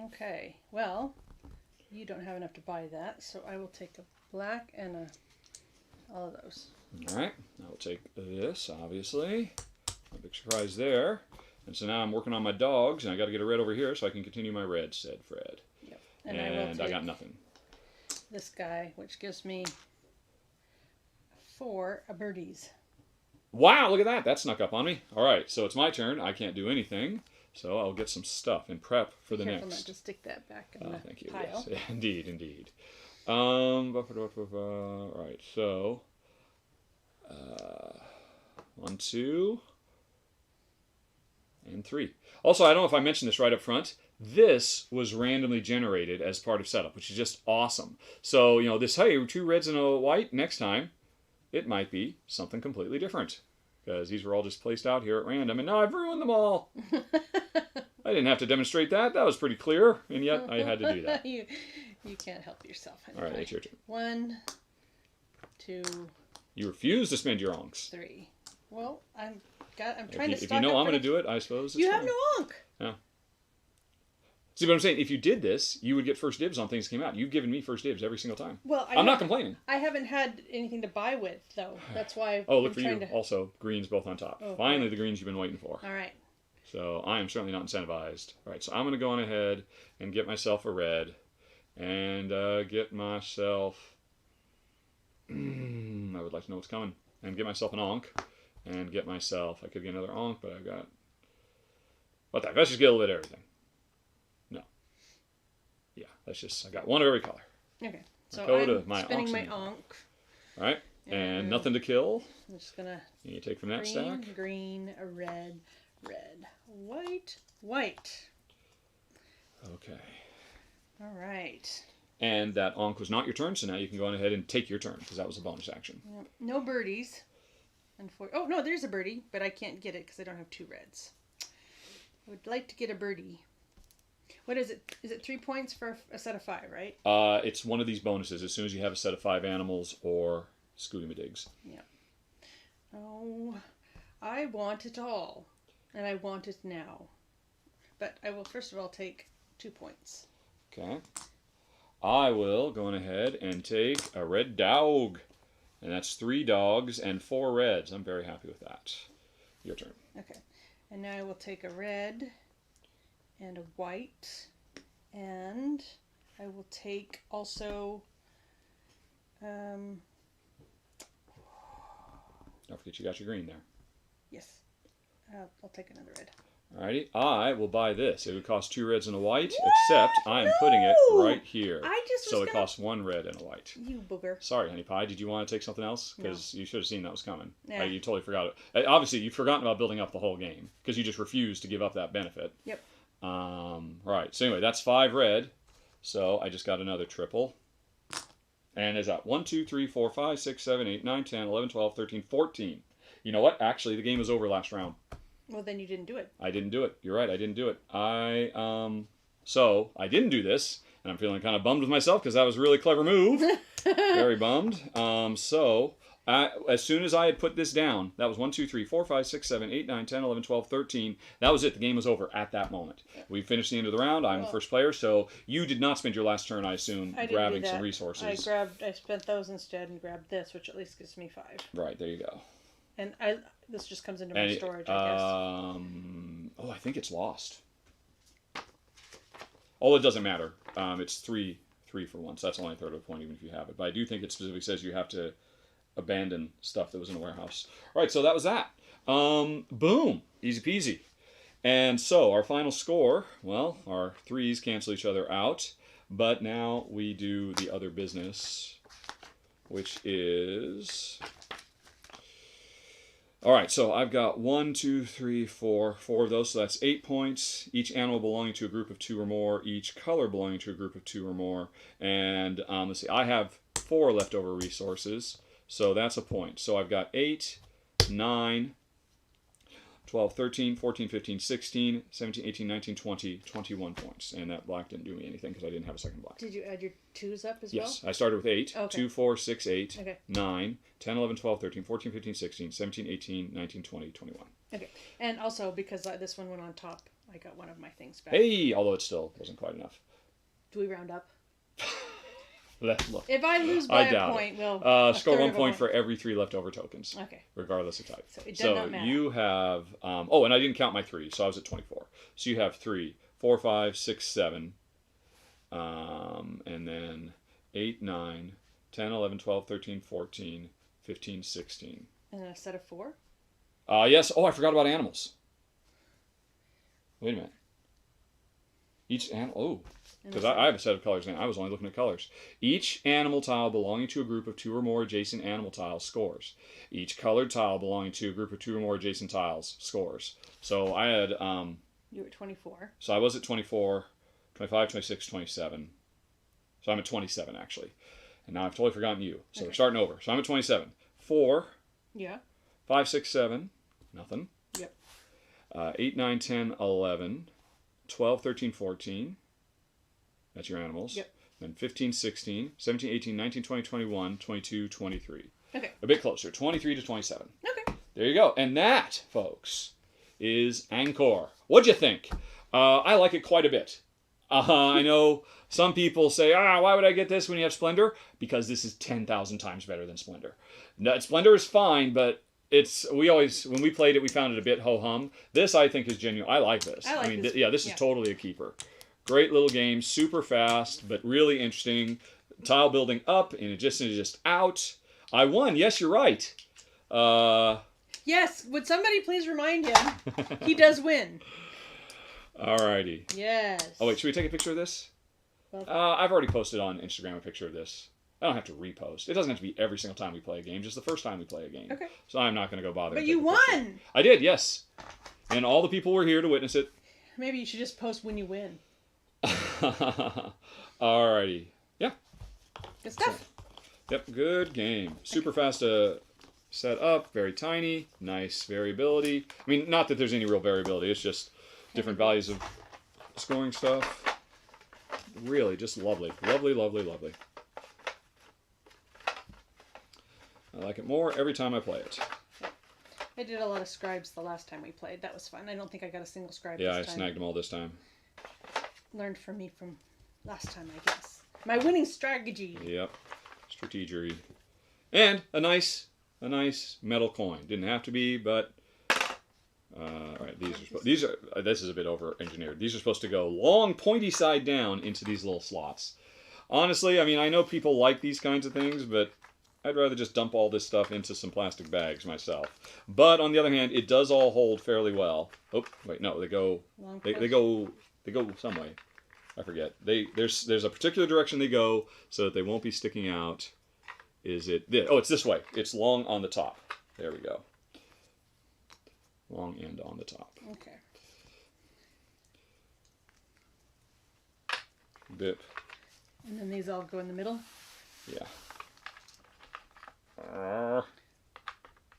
S1: Okay, well, you don't have enough to buy that, so I will take a black and all of those.
S2: All right, I will take this, obviously. No big surprise there. And so now I'm working on my dogs, and I got to get a red over here so I can continue my red, said Fred.
S1: Yep. And
S2: I got nothing.
S1: This guy, which gives me 4 birdies.
S2: Wow, look at that. That snuck up on me. All right, so it's my turn. I can't do anything. So I'll get some stuff and prep for the
S1: Careful
S2: next.
S1: not to stick that back in the
S2: Thank you.
S1: pile.
S2: Yes, indeed, indeed. Right, so 1, 2, and 3. Also, I don't know if I mentioned this right up front. This was randomly generated as part of setup, which is just awesome. So, you know, this, hey, 2 reds and a white, next time, it might be something completely different. Because these were all just placed out here at random, and now I've ruined them all. I didn't have to demonstrate that. That was pretty clear, and yet I had to do that.
S1: you can't help yourself. Anyway.
S2: All right, it's your turn.
S1: 1, 2.
S2: You refuse to spend your onks.
S1: 3. Well, I'm trying to.
S2: If you know I'm going to do it, I suppose.
S1: You have no onk.
S2: Yeah. See, but I'm saying, if you did this, you would get first dibs on things that came out. You've given me first dibs every single time.
S1: Well,
S2: I'm not complaining.
S1: I haven't had anything to buy with, though. That's why.
S2: Oh, look for you. Also, greens both on top.
S1: Oh,
S2: finally, the greens you've been waiting for.
S1: All right.
S2: So I am certainly not incentivized. All right, so I'm going to go on ahead and get myself a red, and get myself. I would like to know what's coming, and get myself an onk, and get myself. I could get another onk, but I've got. What the heck? Let's just get a little bit of everything. No. Yeah, that's just. I got one of every color.
S1: Okay. So
S2: I'm
S1: spinning my onk.
S2: All right, and nothing to kill.
S1: I'm just gonna.
S2: You take from that stack.
S1: Green, a red, red, white, white.
S2: Okay.
S1: All right.
S2: And that onk was not your turn, so now you can go on ahead and take your turn, because that was a bonus action.
S1: No birdies. Oh, no, there's a birdie, but I can't get it because I don't have 2 reds. I would like to get a birdie. What is it? Is it 3 points for a set of 5, right?
S2: It's one of these bonuses as soon as you have a set of 5 animals or Scooty-Madigs.
S1: Yeah. Oh, I want it all. And I want it now. But I will first of all take 2 points.
S2: Okay. I will go on ahead and take a red dog. And that's 3 dogs and 4 reds. I'm very happy with that. Your turn.
S1: Okay. And now I will take a red and a white. And I will take also...
S2: Don't forget you got your green there.
S1: Yes. I'll take another red.
S2: Alrighty, I will buy this. It would cost 2 reds and a white, except I am putting it right here. So it costs 1 red and a white.
S1: You booger.
S2: Sorry, honey pie. Did you want to take something else? Because you should have seen that was coming.
S1: Yeah.
S2: You totally forgot it. Obviously, you've forgotten about building up the whole game because you just refused to give up that benefit.
S1: Yep.
S2: Right. So anyway, that's 5 red. So I just got another triple. And is that 1, 2, 3, 4, 5, 6, 7, 8, 9, 10, 11, 12, 13, 14. You know what? Actually, the game was over last round.
S1: Well, then you didn't do it.
S2: I didn't do it. You're right. I didn't do it. So I didn't do this, and I'm feeling kind of bummed with myself because that was a really clever move. Very bummed. As soon as I had put this down, that was 1, 2, 3, 4, 5, 6, 7, 8, 9, 10, 11, 12, 13. That was it. The game was over at that moment. We finished the end of the round. I'm the first player, so you did not spend your last turn, I assume, grabbing some resources.
S1: I spent those instead and grabbed this, which at least gives me 5.
S2: Right, there you go.
S1: And this just comes into my storage, I guess.
S2: Oh, I think it's lost. Oh, it doesn't matter. It's 3 for 1, so that's only a third of a point even if you have it. But I do think it specifically says you have to abandon stuff that was in a warehouse. All right, so that was that. Boom. Easy peasy. And so our final score, well, our 3s cancel each other out. But now we do the other business, which is... All right, so I've got 1, 2, 3, 4 of those, so that's 8 points. Each animal belonging to a group of 2 or more. Each color belonging to a group of 2 or more. And let's see, I have 4 leftover resources. So that's a point. So I've got 8, 9, 12, 13, 14, 15, 16, 17, 18, 19, 20, 21 points. And that black didn't do me anything because I didn't have a second black.
S1: Did you add your 2s up as
S2: Yes,
S1: well?
S2: I started with 8,
S1: Okay.
S2: 2, 4, 6, 8,
S1: Okay.
S2: 9, 10, 11, 12, 13, 14, 15, 16, 17, 18, 19, 20, 21.
S1: Okay. And also, because this one went on top, I got one of my things back.
S2: Hey, although it still wasn't quite enough.
S1: Do we round up?
S2: Let's look.
S1: If I lose by
S2: I
S1: a
S2: doubt
S1: point,
S2: it.
S1: well,
S2: Score 1 point for every 3 leftover tokens.
S1: Okay.
S2: Regardless of type.
S1: So it does not matter.
S2: You have, oh, and I didn't count my 3, so I was at 24. So you have 3, 4, 5, 6, 7, and then 8, 9, 10, 11, 12, 13, 14, 15, 16.
S1: And then a set of 4?
S2: Yes. Oh, I forgot about animals. Wait a minute. Each animal. Oh, because I have a set of colors now. I was only looking at colors. Each animal tile belonging to a group of 2 or more adjacent animal tiles scores. Each colored tile belonging to a group of 2 or more adjacent tiles scores. So I had.
S1: You were at 24.
S2: So I was at 24, 25, 26, 27. So I'm at 27 actually. And now I've totally forgotten you. So we're starting over. So I'm at 27. 4.
S1: Yeah.
S2: 5, 6, 7. Nothing.
S1: Yep.
S2: 8, 9, 10, 11. 12, 13, 14. That's your animals.
S1: Yep.
S2: Then 15, 16, 17, 18, 19, 20, 21, 22, 23.
S1: Okay.
S2: A bit closer. 23 to 27.
S1: Okay.
S2: There you go. And that, folks, is Ankh'or. What'd you think? I like it quite a bit. I know some people say, why would I get this when you have Splendor? Because this is 10,000 times better than Splendor. No, Splendor is fine, but when we played it, we found it a bit ho-hum. This, I think, is genuine. I like this.
S1: I mean, this
S2: is totally a keeper. Great little game, super fast, but really interesting. Tile building up and just out. I won. Yes, you're right.
S1: Yes. Would somebody please remind him? He does win.
S2: Alrighty.
S1: Yes.
S2: Oh, wait. Should we take a picture of this? I've already posted on Instagram a picture of this. I don't have to repost. It doesn't have to be every single time we play a game, just the first time we play a game.
S1: Okay.
S2: So I'm not going to go bother.
S1: But
S2: and
S1: you
S2: take a picture.
S1: won!
S2: I did, yes. And all the people were here to witness it.
S1: Maybe you should just post when you win.
S2: Alrighty. Yeah.
S1: Good stuff.
S2: Yep, good game. Super fast to set up, very tiny, nice variability. I mean, not that there's any real variability, it's just different values of scoring stuff. Really, just lovely. Lovely, lovely, lovely. I like it more every time I play it.
S1: I did a lot of scribes the last time we played. That was fun. I don't think I got a single scribe
S2: Yeah,
S1: this
S2: I
S1: time.
S2: snagged them all this time.
S1: Learned from me from last time, I guess. My winning strategy.
S2: Yep. Strategery. And a nice metal coin. Didn't have to be, but all right, this is a bit over engineered. These are supposed to go long, pointy side down into these little slots. Honestly, I mean, I know people like these kinds of things, but I'd rather just dump all this stuff into some plastic bags myself. But on the other hand, it does all hold fairly well. Oh, wait, no, they go some way. I forget. There's a particular direction they go so that they won't be sticking out. Is it this? Oh, it's this way. It's long on the top. There we go. Long end on the top.
S1: Okay.
S2: Bip.
S1: And then these all go in the middle.
S2: Yeah.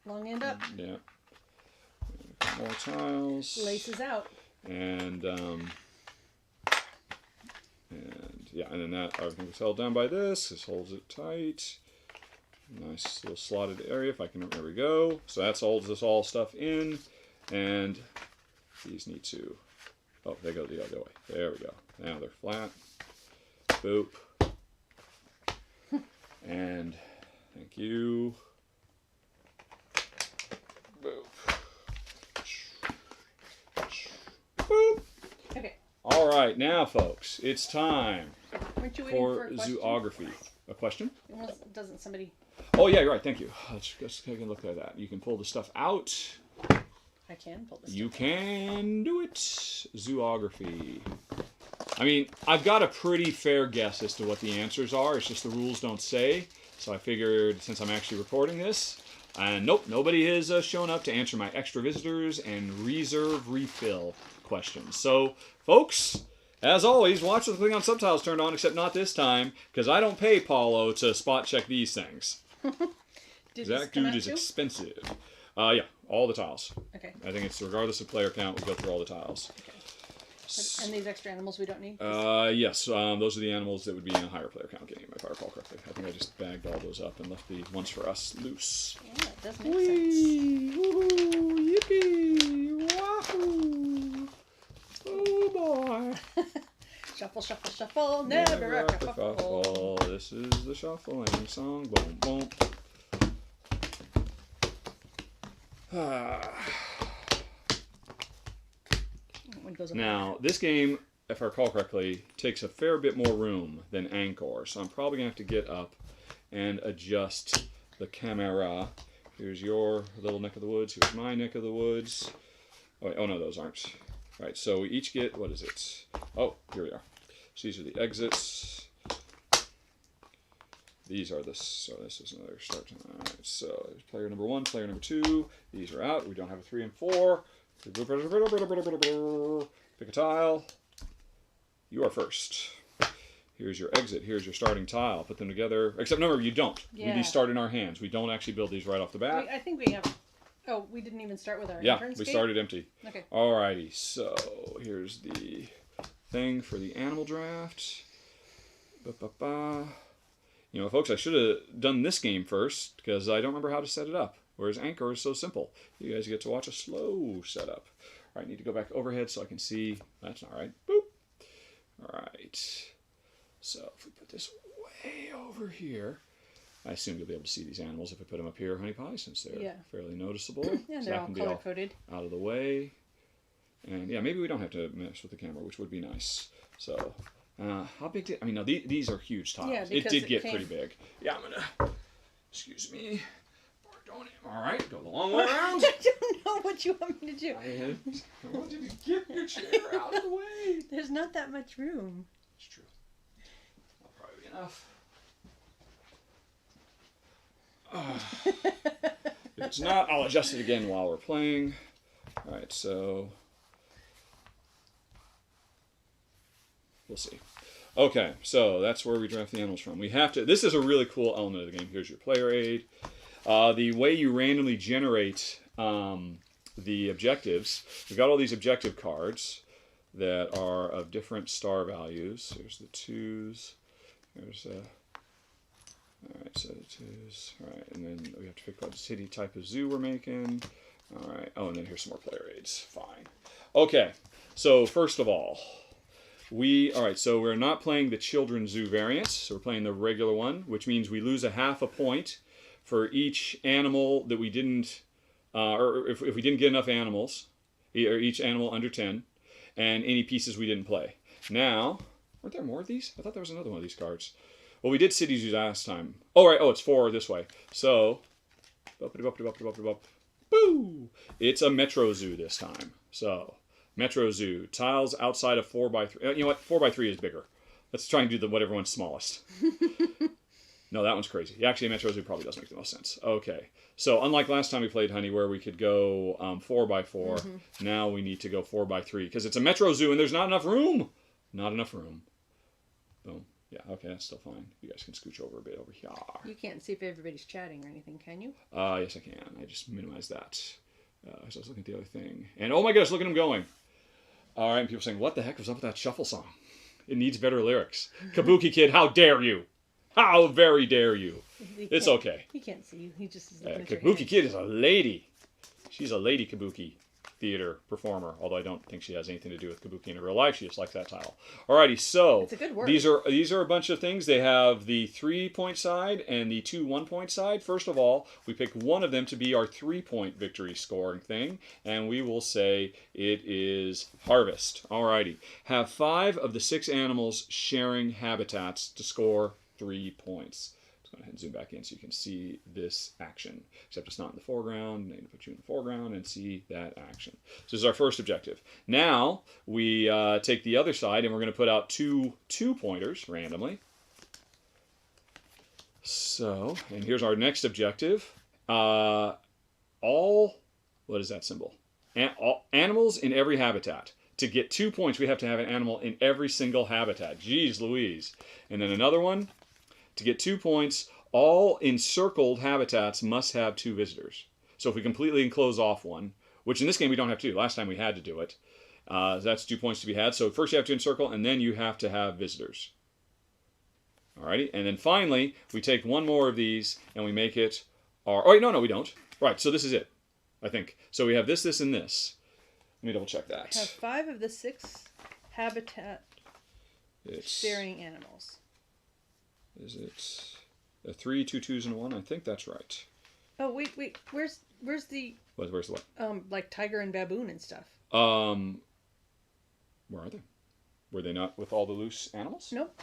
S1: Long end up.
S2: Yeah. A couple more tiles.
S1: Laces out.
S2: And yeah, and then that everything is held down by this. This holds it tight. Nice little slotted area. If I can, there we go. So that holds this all stuff in, and these need to. Oh, they go the other way. There we go. Now they're flat. Boop. And thank you. Boop. Boop.
S1: Okay.
S2: All right, now, folks, it's time
S1: Weren't you waiting
S2: for
S1: a question?
S2: Zoo-ography. A question?
S1: Doesn't somebody...
S2: Oh, yeah, you're right. Thank you. Let's take a look at that. You can pull the stuff out.
S1: I can pull this.
S2: You can do it. Zoo-ography. I mean, I've got a pretty fair guess as to what the answers are. It's just the rules don't say. So I figured, since I'm actually recording this, and nope, nobody has shown up to answer my extra visitors and reserve refill questions. So, folks, as always, watch with the Klingon subtitles turned on, except not this time, because I don't pay Paulo to spot check these things.
S1: Did
S2: That
S1: come
S2: dude
S1: out
S2: is
S1: too?
S2: expensive. Yeah, all the tiles.
S1: Okay.
S2: I think it's regardless of player count, we go through all the tiles.
S1: Okay. And these extra animals we don't need?
S2: Yes, those are the animals that would be in a higher player count game, if I recall correctly. I think I just bagged all those up and left the ones for us loose.
S1: Yeah, it does make
S2: Whee!
S1: sense.
S2: Woohoo! Yippee! Wahoo! Oh boy!
S1: Shuffle, shuffle, shuffle, never a kerfuffle.
S2: This is the shuffling song. Boom, boom. Now, this game, if I recall correctly, takes a fair bit more room than Ankh'or, so I'm probably going to have to get up and adjust the camera. Here's your little neck of the woods. Here's my neck of the woods. Oh, wait, oh no, those aren't. All right, so we each get, what is it? Oh, here we are. So these are the exits. These are so this is another start. All right, so there's player number 1, player number 2. These are out. We don't have a 3 and 4. Pick a tile. You are first. Here's your exit. Here's your starting tile. Put them together. Except, remember, you don't.
S1: Yeah.
S2: These start in our hands. We don't actually build these right off the bat.
S1: I think we have... Oh, we didn't even start with our entrance
S2: we
S1: gate?
S2: started empty.
S1: Okay.
S2: Alrighty, so here's the thing for the animal draft. You know, folks, I should have done this game first because I don't remember how to set it up. Whereas Ankh'or is so simple. You guys get to watch a slow setup. All right, need to go back overhead so I can see. That's not right. Boop. All right. So if we put this way over here, I assume you'll be able to see these animals if I put them up here, honey pie, since they're fairly noticeable.
S1: Yeah,
S2: so
S1: they're
S2: that
S1: all
S2: can be
S1: color-coded.
S2: out of the way. And yeah, maybe we don't have to mess with the camera, which would be nice. So how big did... I mean, now these are huge tiles.
S1: Yeah,
S2: it did get pretty big. Yeah, I'm going to... Excuse me. All right, go the long way around.
S1: I don't know what you want me to do.
S2: I want you to get your chair out of the way.
S1: There's not that much room.
S2: It's true. That'll probably be enough. If it's not, I'll adjust it again while we're playing. All right, so we'll see. Okay, so that's where we draft the animals from. We have to. This is a really cool element of the game. Here's your player aid. The way you randomly generate the objectives, we've got all these objective cards that are of different star values. Here's the 2s. There's all right, so the 2s. All right, and then we have to pick what city type of zoo we're making. All right. Oh, and then here's some more player aids. Fine. Okay. So first of all, so we're not playing the children's zoo variants. So we're playing the regular one, which means we lose a half a point for each animal that we didn't, or if we didn't get enough animals, or each animal under 10, and any pieces we didn't play. Now, weren't there more of these? I thought there was another one of these cards. Well, we did city zoos last time. Oh, right. Oh, it's 4 this way. So, boo! It's a Metro Zoo this time. So, Metro Zoo. Tiles outside of 4x3. You know what? 4x3 is bigger. Let's try and do whatever one's smallest. No, that one's crazy. Actually, Metro Zoo probably does make the most sense. Okay. So, unlike last time we played, honey, where we could go 4x4, now we need to go 4x3 because it's a Metro Zoo and there's not enough room. Not enough room. Boom. Yeah, okay, that's still fine. You guys can scooch over a bit over here.
S1: You can't see if everybody's chatting or anything, can you?
S2: Yes, I can. I just minimized that. So I was looking at the other thing. And oh my gosh, look at him going. All right, and people saying, what the heck was up with that shuffle song? It needs better lyrics. Kabuki Kid, how dare you? How very dare you? It's okay.
S1: He can't see you. He just is looking at your
S2: Kabuki
S1: hands.
S2: Kid is a lady. She's a lady Kabuki theater performer, although I don't think she has anything to do with Kabuki in real life. She just likes that title. Alrighty, so
S1: it's a good word.
S2: these are a bunch of things. They have the 3-point side and the 2 1-point side. First of all, we pick one of them to be our 3-point victory scoring thing, and we will say it is harvest. Alrighty, have 5 of the 6 animals sharing habitats to score 3 points. Let's go ahead and zoom back in so you can see this action. Except it's not in the foreground. I need to put you in the foreground and see that action. So this is our first objective. Now we take the other side and we're going to put out 2 2-pointers randomly. So, and here's our next objective. What is that symbol? Animals in every habitat. To get 2 points, we have to have an animal in every single habitat. Jeez Louise. And then another one. To get 2 points, all encircled habitats must have 2 visitors. So if we completely enclose off one, which in this game we don't have to. Last time we had to do it. That's 2 points to be had. So first you have to encircle, and then you have to have visitors. Alrighty, and then finally, we take one more of these, and we make it our... Oh, wait, no, we don't. Right, so this is it, I think. So we have this, this, and this. Let me double check that.
S1: Have 5 of the 6 habitat-sharing animals.
S2: Is it a 3, 2 twos, and a 1? I think that's right.
S1: Oh, wait. Where's the...
S2: Where's the what?
S1: Like tiger and baboon and stuff.
S2: Where are they? Were they not with all the loose animals?
S1: Nope.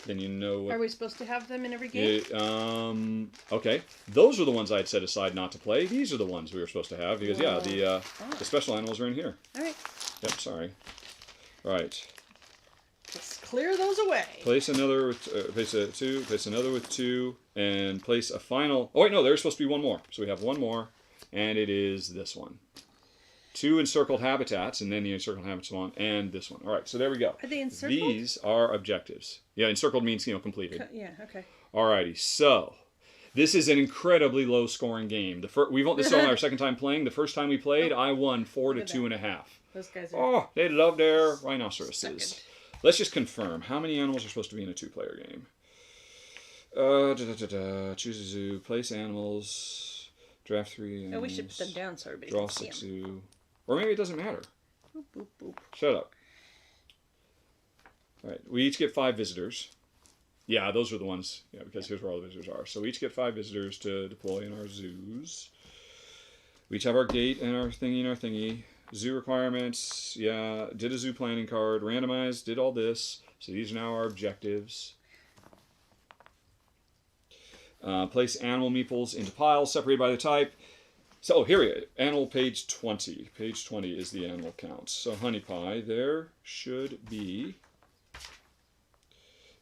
S2: Then you know what...
S1: Are we supposed to have them in every game?
S2: Okay. Those are the ones I had set aside not to play. These are the ones we were supposed to have because, yeah, the special animals are in here.
S1: All right.
S2: Yep, sorry. Right.
S1: Let's clear those away.
S2: Place another with... place a 2, place another with 2, and place a final... Oh, wait, no, there's supposed to be one more. So we have one more, and it is this one. 2 encircled habitats, and then the encircled habitats one, and this one. All right, so there we go.
S1: Are they encircled?
S2: These are objectives. Yeah, encircled means, completed.
S1: Yeah, okay.
S2: All righty, so this is an incredibly low-scoring game. This is only our second time playing. The first time we played, I won 4 to 2.5.
S1: Those guys are...
S2: Oh, they love their rhinoceroses.
S1: Second.
S2: Let's just confirm. How many animals are supposed to be in a 2-player game? Choose a zoo, place animals, draft 3 animals.
S1: Oh, we should put them down so everybody
S2: draw
S1: can see
S2: 6
S1: them.
S2: zoo. Or maybe it doesn't matter.
S1: Boop, boop, boop.
S2: Shut up. All right, we each get 5 visitors. Yeah, those are the ones. Yeah, because here's where all the visitors are. So we each get 5 visitors to deploy in our zoos. We each have our gate and our thingy. Zoo requirements. Yeah, did a zoo planning card. Randomized, did all this. So these are now our objectives. Place animal meeples into piles separated by the type. So here we go. Animal page 20. Page 20 is the animal count. So honey pie, there should be,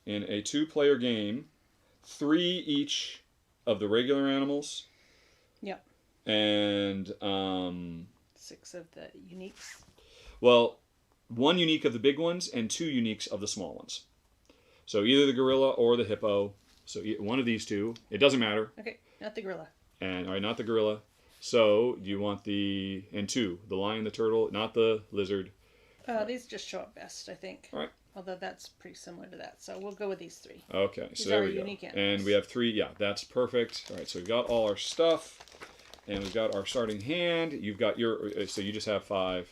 S2: in a 2-player game, 3 each of the regular animals.
S1: Yep.
S2: And
S1: 6 of the uniques.
S2: Well, 1 unique of the big ones and 2 uniques of the small ones. So either the gorilla or the hippo. So one of these 2. It doesn't matter.
S1: Okay, not the gorilla.
S2: And all right, not the gorilla. So do you want the 2, the lion, the turtle, not the lizard?
S1: These just show up best, I think.
S2: All right.
S1: Although that's pretty similar to that, so we'll go with these 3.
S2: Okay,
S1: These
S2: so there
S1: are
S2: we go.
S1: unique animals.
S2: And we have 3. Yeah, that's perfect. All right, so we've got all our stuff, and we've got our starting hand. You've got your, so you just have 5.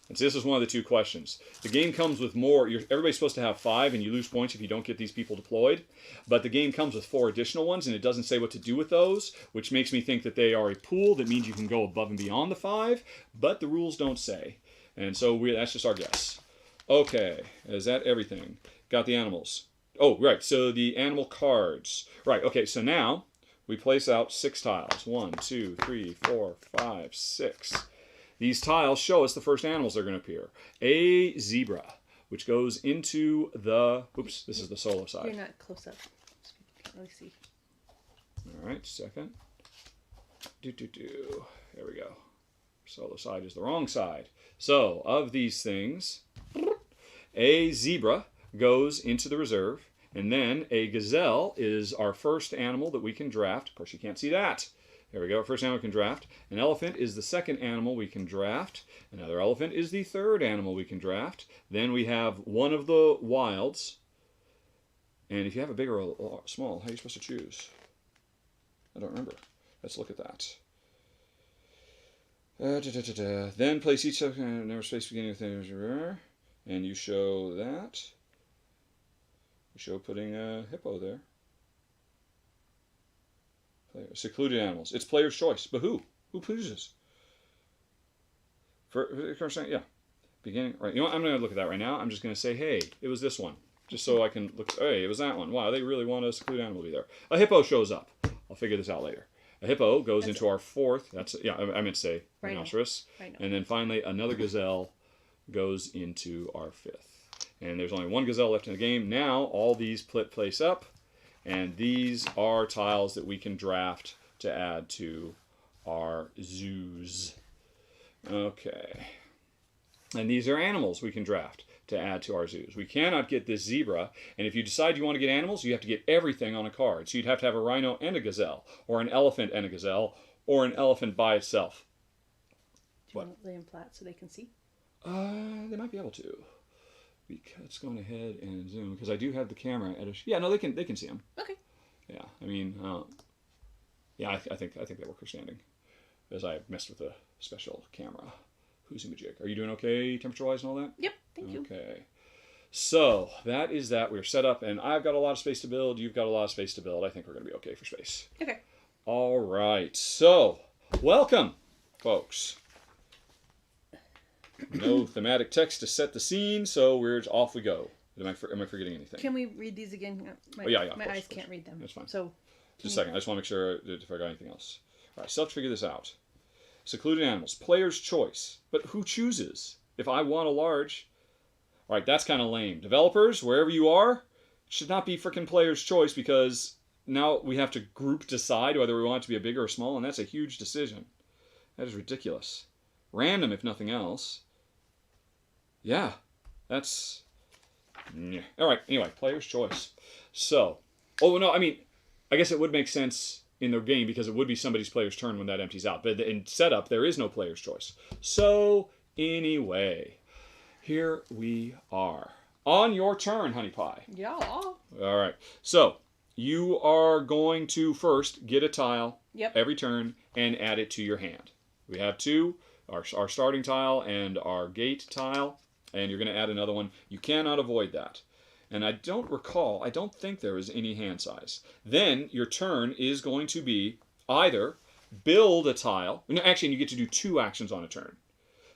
S2: And so this is one of the 2 questions. The game comes with more. Everybody's supposed to have 5, and you lose points if you don't get these people deployed. But the game comes with 4 additional ones, and it doesn't say what to do with those, which makes me think that they are a pool. That means you can go above and beyond the 5, but the rules don't say. And so that's just our guess. Okay, is that everything? Got the animals. Oh, right, so the animal cards. Right, okay, so now we place out 6 tiles. 1, 2, 3, 4, 5, 6. These tiles show us the first animals that are going to appear. A zebra, which goes into the... Oops, this is the solo side.
S1: You're not close up. Can't really see.
S2: All right, second. There we go. Solo side is the wrong side. So, of these things, a zebra goes into the reserve, and then a gazelle is our first animal that we can draft. Of course, you can't see that. There we go. First animal we can draft. An elephant is the second animal we can draft. Another elephant is the third animal we can draft. Then we have one of the wilds. And if you have a big or a small, how are you supposed to choose? I don't remember. Let's look at that. Then place each number space beginning with and you show that. You show putting a hippo there. Secluded animals. It's player's choice. But who? Who chooses? Yeah. Beginning. Right. You know what? I'm going to look at that right now. I'm just going to say, hey, it was this one. Just so I can look. Hey, it was that one. Wow, they really want a secluded animal to be there. A hippo shows up. I'll figure this out later. A hippo goes into our 4th. That's yeah. I meant to say rhinoceros. And then finally, another gazelle goes into our 5th. And there's only 1 gazelle left in the game. Now all these place up. And these are tiles that we can draft to add to our zoos. Okay. And these are animals we can draft to add to our zoos. We cannot get this zebra, and if you decide you want to get animals, you have to get everything on a card. So you'd have to have a rhino and a gazelle, or an elephant and a gazelle, or an elephant by itself.
S1: Do you want to lay them flat so they can see?
S2: They might be able to. Let's go ahead and zoom, because I do have the camera at a... Yeah, no, they can see them.
S1: Okay.
S2: Yeah, I mean, yeah, I think they work for standing, as I messed with a special camera. Who's in Are you doing okay temperature-wise and all that?
S1: Yep, thank you.
S2: Okay. So, that is that. We're set up, and I've got a lot of space to build. You've got a lot of space to build. I think we're going to be okay for space.
S1: Okay.
S2: All right. So, welcome, folks. No thematic text to set the scene, so we're off we go. Am I forgetting anything?
S1: Can we read these again? My eyes can't read them.
S2: That's fine.
S1: So,
S2: just a second. I just want to make sure if I got anything else. All right, so let's figure this out. Secluded animals. Player's choice. But who chooses? If I want a large... All right, that's kind of lame. Developers, wherever you are, it should not be freaking player's choice, because now we have to group decide whether we want it to be a big or a small, and that's a huge decision. That is ridiculous. Random, if nothing else. Yeah, that's... Yeah. All right, anyway, player's choice. So, oh, no, I mean, I guess it would make sense in the game, because it would be somebody's player's turn when that empties out. But in setup, there is no player's choice. So, anyway, here we are. On your turn, Honey Pie.
S1: Yeah.
S2: All right. So, you are going to first get a tile every turn and add it to your hand. We have two, our starting tile and our gate tile, and you're going to add another one. You cannot avoid that. And I don't think there is any hand size. Then your turn is going to be either build a tile. No, actually, you get to do two actions on a turn.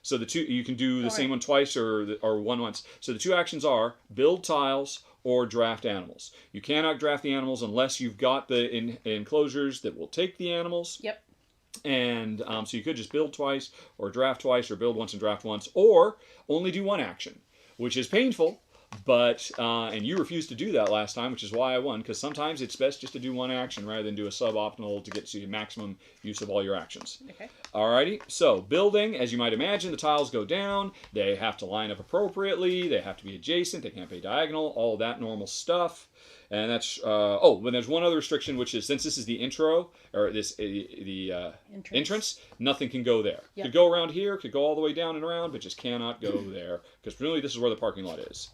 S2: So you can do the same one twice or one once. So the two actions are build tiles or draft animals. You cannot draft the animals unless you've got the enclosures that will take the animals.
S1: Yep.
S2: And so you could just build twice or draft twice or build once and draft once, or only do one action, which is painful. But, and you refused to do that last time, which is why I won, because sometimes it's best just to do one action rather than do a suboptimal to get to maximum use of all your actions.
S1: Okay.
S2: Alrighty, so building, as you might imagine, the tiles go down, they have to line up appropriately, they have to be adjacent, they can't be diagonal, all that normal stuff. And that's, but there's one other restriction, which is, since this is the intro, or the entrance, nothing can go there.
S1: Yep.
S2: Could go around here, could go all the way down and around, but just cannot go there, because presumably this is where the parking lot is.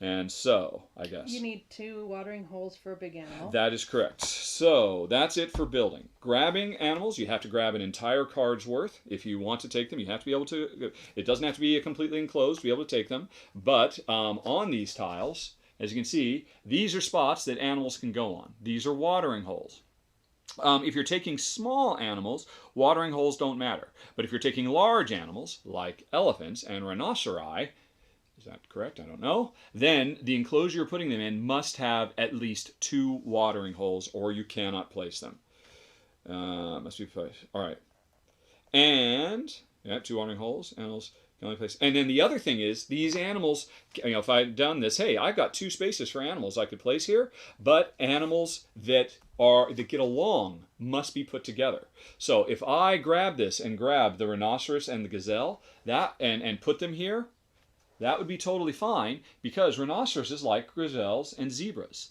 S2: And so, I guess.
S1: You need 2 watering holes for a big animal.
S2: That is correct. So, that's it for building. Grabbing animals, you have to grab an entire card's worth. If you want to take them, you have to be able to, it doesn't have to be completely enclosed to be able to take them. But on these tiles, as you can see, these are spots that animals can go on. These are watering holes. If you're taking small animals, watering holes don't matter. But if you're taking large animals, like elephants and rhinoceri, is that correct? I don't know. Then the enclosure you're putting them in must have at least 2 watering holes, or you cannot place them. Must be placed. All right. And, 2 watering holes. Animals can only place. And then the other thing is, these animals, if I'd done this, hey, I've got 2 spaces for animals I could place here, but animals that get along must be put together. So if I grab this and grab the rhinoceros and the gazelle, and put them here, that would be totally fine, because rhinoceroses like gazelles and zebras.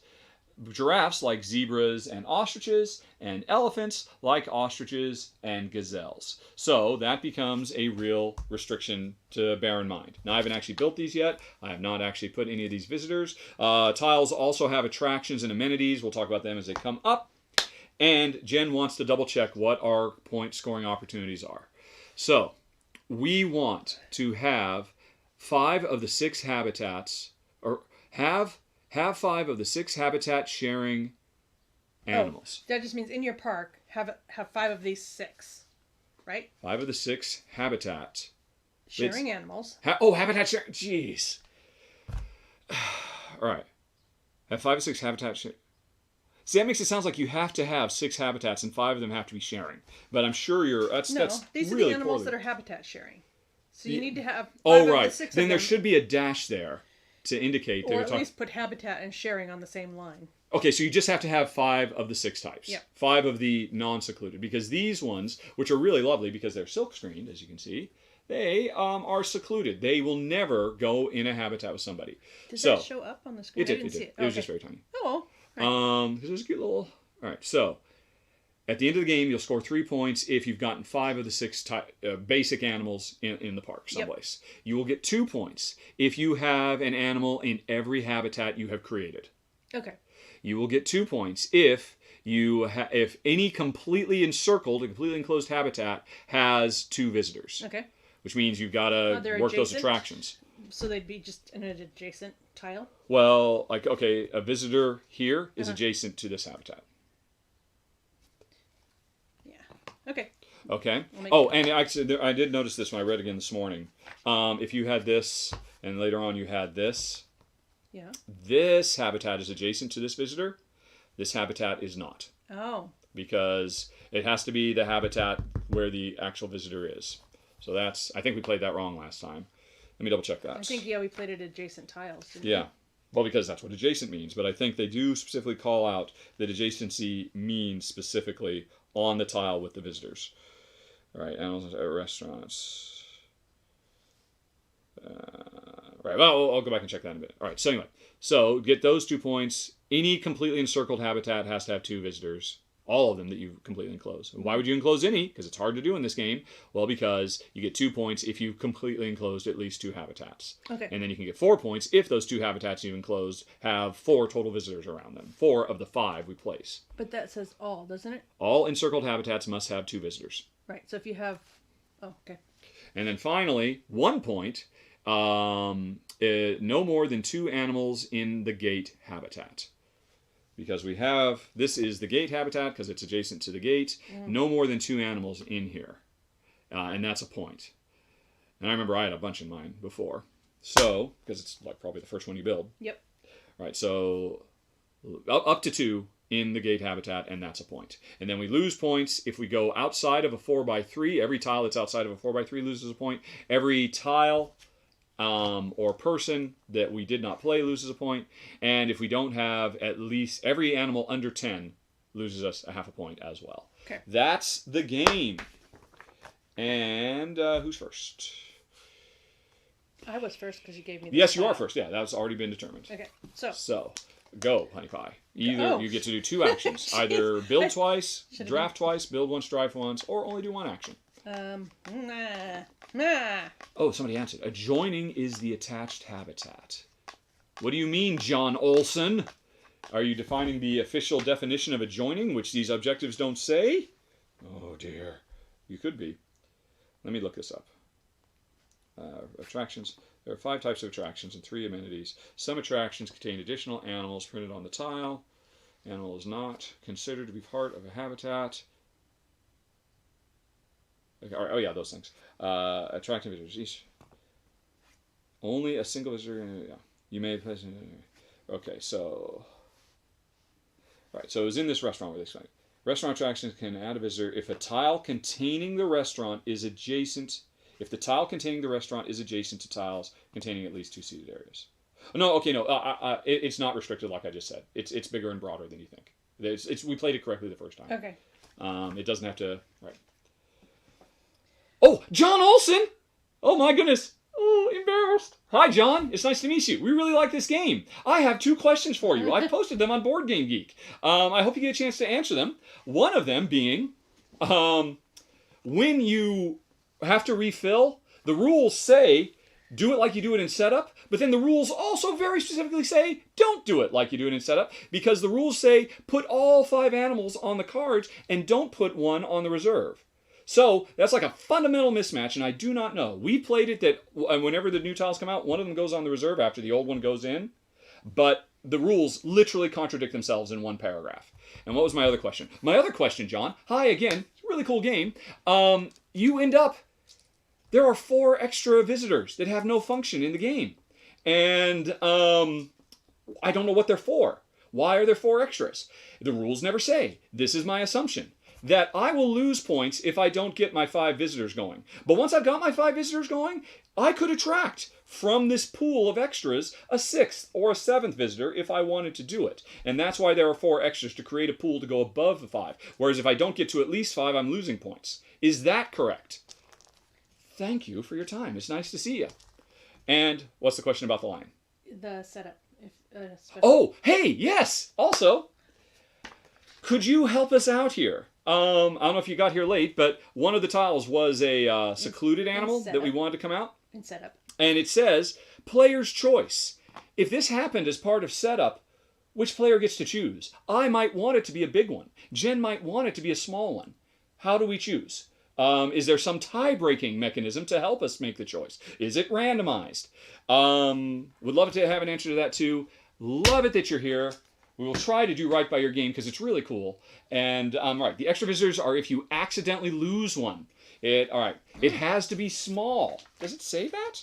S2: Giraffes like zebras and ostriches, and elephants like ostriches and gazelles. So that becomes a real restriction to bear in mind. Now, I haven't actually built these yet. I have not actually put any of these visitors. Tiles also have attractions and amenities. We'll talk about them as they come up. And Jen wants to double check what our point scoring opportunities are. So we want to have 5 of the 6 habitats, or have 5 of the 6 habitat sharing animals.
S1: Oh, that just means in your park, have 5 of these 6, right?
S2: 5 of the 6 habitat.
S1: Sharing animals.
S2: Habitat sharing. Jeez. All right. Have 5 of 6 habitat sharing. See, that makes it sound like you have to have 6 habitats and 5 of them have to be sharing. But I'm sure that's
S1: these
S2: really
S1: are the animals
S2: poorly.
S1: that are habitat sharing. So you need to have 5 of the 6 of
S2: then there
S1: them,
S2: should be a dash there to indicate that
S1: or at least put habitat and sharing on the same line.
S2: Okay, so you just have to have 5 of the 6 types.
S1: Yeah.
S2: 5 of the non-secluded. Because these ones, which are really lovely because they're silk screened, as you can see, they are secluded. They will never go in a habitat with somebody.
S1: Did
S2: So,
S1: that show up on the screen?
S2: it did.
S1: I didn't
S2: It did.
S1: see it.
S2: It was just very tiny.
S1: Oh, well.
S2: Because there's a cute little. All right. So, at the end of the game, you'll score 3 points if you've gotten 5 of the 6 basic animals in the park someplace. Yep. You will get 2 points if you have an animal in every habitat you have created.
S1: Okay.
S2: You will get 2 points if if any completely encircled, a completely enclosed habitat has 2 visitors.
S1: Okay.
S2: Which means you've got to work
S1: adjacent?
S2: those attractions.
S1: So they'd be just in an adjacent tile?
S2: Well, like, okay, a visitor here is adjacent to this habitat.
S1: Yeah. Okay.
S2: Okay. Oh, and actually, I did notice this when I read again this morning. If you had this, and later on you had this,
S1: yeah, this
S2: habitat is adjacent to this visitor. This habitat is not.
S1: Oh.
S2: Because it has to be the habitat where the actual visitor is. So that's, I think we played that wrong last time. Let me double check that.
S1: I think, yeah, we played it adjacent tiles.
S2: Yeah. Well, because that's what adjacent means. But I think they do specifically call out that adjacency means specifically on the tile with the visitors. All right, animals at restaurants. Right, well, I'll go back and check that in a bit. All right, so anyway. So get those 2 points. Any completely encircled habitat has to have 2 visitors. All of them that you completely enclose. And why would you enclose any? Because it's hard to do in this game. Well, because you get 2 points if you completely enclosed at least 2 habitats.
S1: Okay.
S2: And then you can get 4 points if those 2 habitats you enclosed have 4 total visitors around them. 4 of the 5 we place.
S1: But that says all, doesn't it?
S2: All encircled habitats must have 2 visitors.
S1: Right. So if you have... Oh, okay.
S2: And then finally, 1 point, no more than 2 animals in the gate habitat. Because we have, this is the gate habitat because it's adjacent to the gate. No more than 2 animals in here. And that's a point. And I remember I had a bunch in mine before. So, because it's like probably the first one you build.
S1: Yep.
S2: Right, so up to 2 in the gate habitat, and that's a point. And then we lose points if we go outside of a 4x3. Every tile that's outside of a 4x3 loses a point. Every tile or person that we did not play loses a point. And if we don't have at least every animal under 10 loses us a half a point as well.
S1: Okay.
S2: That's the game. And who's first?
S1: I was first because you gave me the
S2: Yes, you are first. Yeah, that's already been determined.
S1: Okay.
S2: So, go, Honey Pie. Either you get to do 2 actions. Either build twice, draft twice, build once, drive once, or only do 1 action. Oh, somebody answered. Adjoining is the attached habitat. What do you mean, John Olson? Are you defining the official definition of adjoining, which these objectives don't say? Oh, dear. You could be. Let me look this up. Attractions. There are 5 types of attractions and 3 amenities. Some attractions contain additional animals printed on the tile. Animal is not considered to be part of a habitat. Okay, oh yeah, those things. Attracting visitors. Only a single visitor. Yeah. You may place. Okay, so. Right, so it was in this restaurant where they explained. Restaurant attractions can add a visitor if a tile containing the restaurant is adjacent. If the tile containing the restaurant is adjacent to tiles containing at least 2 seated areas. No, okay, no. It's not restricted like I just said. It's bigger and broader than you think. We played it correctly the first time.
S1: Okay.
S2: It doesn't have to. Right. Oh, John Olson! Oh my goodness. Oh, embarrassed. Hi, John. It's nice to meet you. We really like this game. I have 2 questions for you. I've posted them on Board Game Geek. I hope you get a chance to answer them. One of them being, when you have to refill, the rules say do it like you do it in setup, but then the rules also very specifically say don't do it like you do it in setup, because the rules say put all 5 animals on the cards and don't put 1 on the reserve. So that's like a fundamental mismatch, and I do not know. We played it that whenever the new tiles come out, one of them goes on the reserve after the old one goes in, but the rules literally contradict themselves in 1 paragraph. And what was my other question? My other question, John, hi again, it's a really cool game. You end up, there are 4 extra visitors that have no function in the game. And I don't know what they're for. Why are there 4 extras? The rules never say. This is my assumption. That I will lose points if I don't get my 5 visitors going. But once I've got my 5 visitors going, I could attract from this pool of extras a 6th or a 7th visitor if I wanted to do it. And that's why there are 4 extras to create a pool to go above the 5. Whereas if I don't get to at least 5, I'm losing points. Is that correct? Thank you for your time. It's nice to see you. And what's the question about the line?
S1: The setup.
S2: Oh, hey, yes. Also, could you help us out here? I don't know if you got here late, but one of the tiles was a secluded animal that we wanted to come out.
S1: In setup.
S2: And it says, player's choice. If this happened as part of setup, which player gets to choose? I might want it to be a big one. Jen might want it to be a small one. How do we choose? Is there some tie-breaking mechanism to help us make the choice? Is it randomized? Would love to have an answer to that too. Love it that you're here. We will try to do right by your game because it's really cool. And right, the extra visitors are if you accidentally lose one. All right, it has to be small. Does it say that?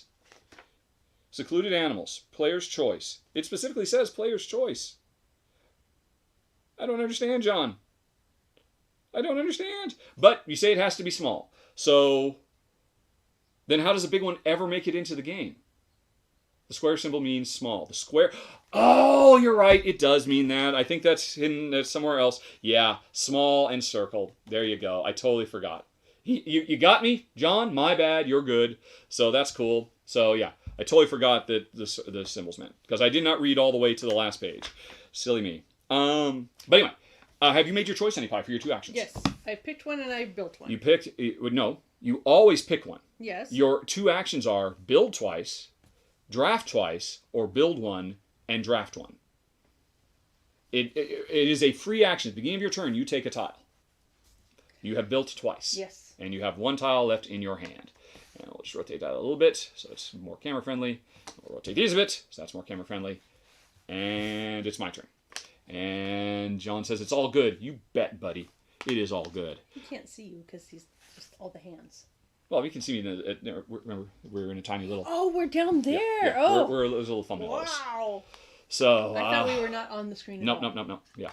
S2: Secluded animals, player's choice. It specifically says player's choice. I don't understand, John. I don't understand. But you say it has to be small. So then how does a big one ever make it into the game? The square symbol means small. The square... Oh, you're right. It does mean that. I think that's hidden somewhere else. Yeah, small and circled. There you go. I totally forgot. You got me, John? My bad. You're good. So that's cool. So yeah, I totally forgot that the symbols meant. Because I did not read all the way to the last page. Silly me. But anyway, have you made your choice, Annie Pie, for your 2 actions?
S1: Yes. I picked one and I built one.
S2: You picked... No, you always pick one.
S1: Yes.
S2: Your 2 actions are build twice, draft twice, or build one and draft one. It is a free action. At the beginning of your turn, you take a tile. You have built twice.
S1: Yes.
S2: And you have 1 tile left in your hand. And we'll just rotate that a little bit so it's more camera friendly. We'll rotate these a bit so that's more camera friendly. And it's my turn. And John says it's all good. You bet, buddy. It is all good.
S1: He can't see you because he's just all the hands.
S2: Well, you can see me. Remember, we're in a tiny little...
S1: Oh, we're down there.
S2: Yeah.
S1: Oh.
S2: We're a little thumbnail.
S1: Wow.
S2: So...
S1: I thought we were not on the screen at all.
S2: Nope. Yeah.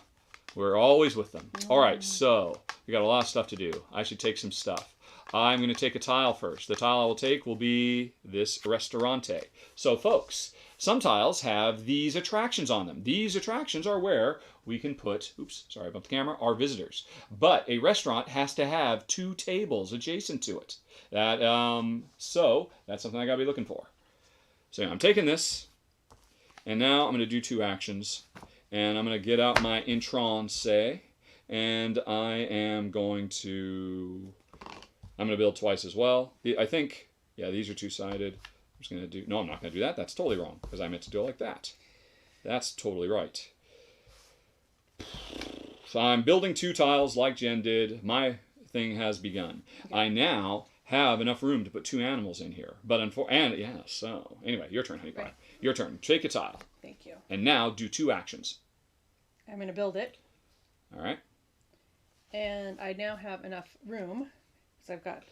S2: We're always with them. All right, so we got a lot of stuff to do. I should take some stuff. I'm going to take a tile first. The tile I will take will be this restaurante. So, folks, some tiles have these attractions on them. These attractions are where we can put, oops, sorry about the camera, our visitors. But a restaurant has to have 2 tables adjacent to it. So that's something I got to be looking for. So I'm taking this, and now I'm going to do 2 actions. And I'm going to get out my entrance, and I am going to... I'm going to build twice as well. I think, yeah, these are 2-sided. I'm just going to do... No, I'm not going to do that. That's totally wrong, because I meant to do it like that. That's totally right. So I'm building 2 tiles like Jen did. My thing has begun. Okay. I now have enough room to put 2 animals in here. So anyway, your turn, Honey Pie. Right. Your turn. Take a tile.
S1: Thank you.
S2: And now do 2 actions.
S1: I'm going to build it.
S2: All right.
S1: And I now have enough room because I've got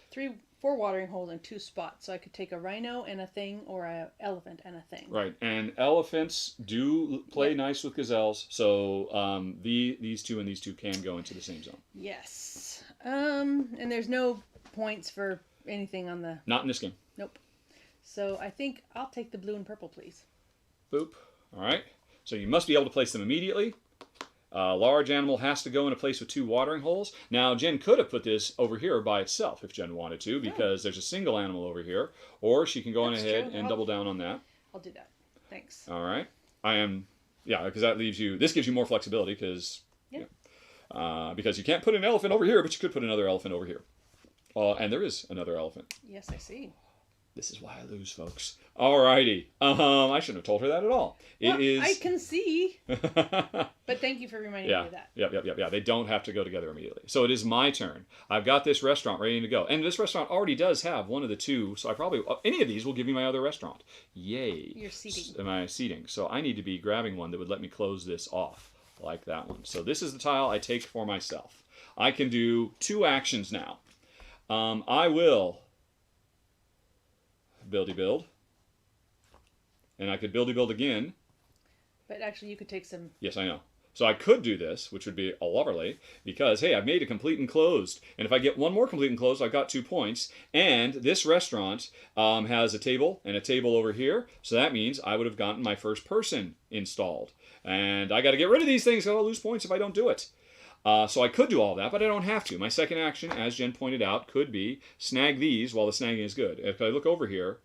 S1: 4 watering holes and 2 spots. So I could take a rhino and a thing, or an elephant and a thing.
S2: Right. And elephants do play nice with gazelles. So these 2 and these 2 can go into the same zone.
S1: Yes. And there's no points for anything on the...
S2: Not in this game.
S1: Nope. So I think I'll take the blue and purple, please.
S2: Boop. All right. So you must be able to place them immediately. A large animal has to go in a place with 2 watering holes. Now, Jen could have put this over here by itself if Jen wanted to, because there's a single animal over here. Or she can go on ahead and double down on that.
S1: I'll do that. Thanks.
S2: All right. Because that leaves you... This gives you more flexibility because... Yeah. Because you can't put an elephant over here, but you could put another elephant over here. And there is another elephant.
S1: Yes, I see.
S2: This is why I lose, folks. Alrighty. I shouldn't have told her that at all.
S1: I can see. But thank you for reminding me of that.
S2: Yeah. They don't have to go together immediately. So it is my turn. I've got this restaurant ready to go. And this restaurant already does have one of the 2. So I probably... Any of these will give me my other restaurant. Yay.
S1: Your seating.
S2: My seating. So I need to be grabbing one that would let me close this off. Like that one. So this is the tile I take for myself. I can do 2 actions now. I will... build. And I could build again.
S1: But actually you could take some...
S2: Yes, I know. So I could do this, which would be a lovely, because, hey, I've made a complete enclosed. And if I get one more complete enclosed, I've got 2 points. And this restaurant has a table and a table over here. So that means I would have gotten my first person installed. And I got to get rid of these things, because I'll lose points if I don't do it. So I could do all that, but I don't have to. My second action, as Jen pointed out, could be snag these while the snagging is good. If I look over here,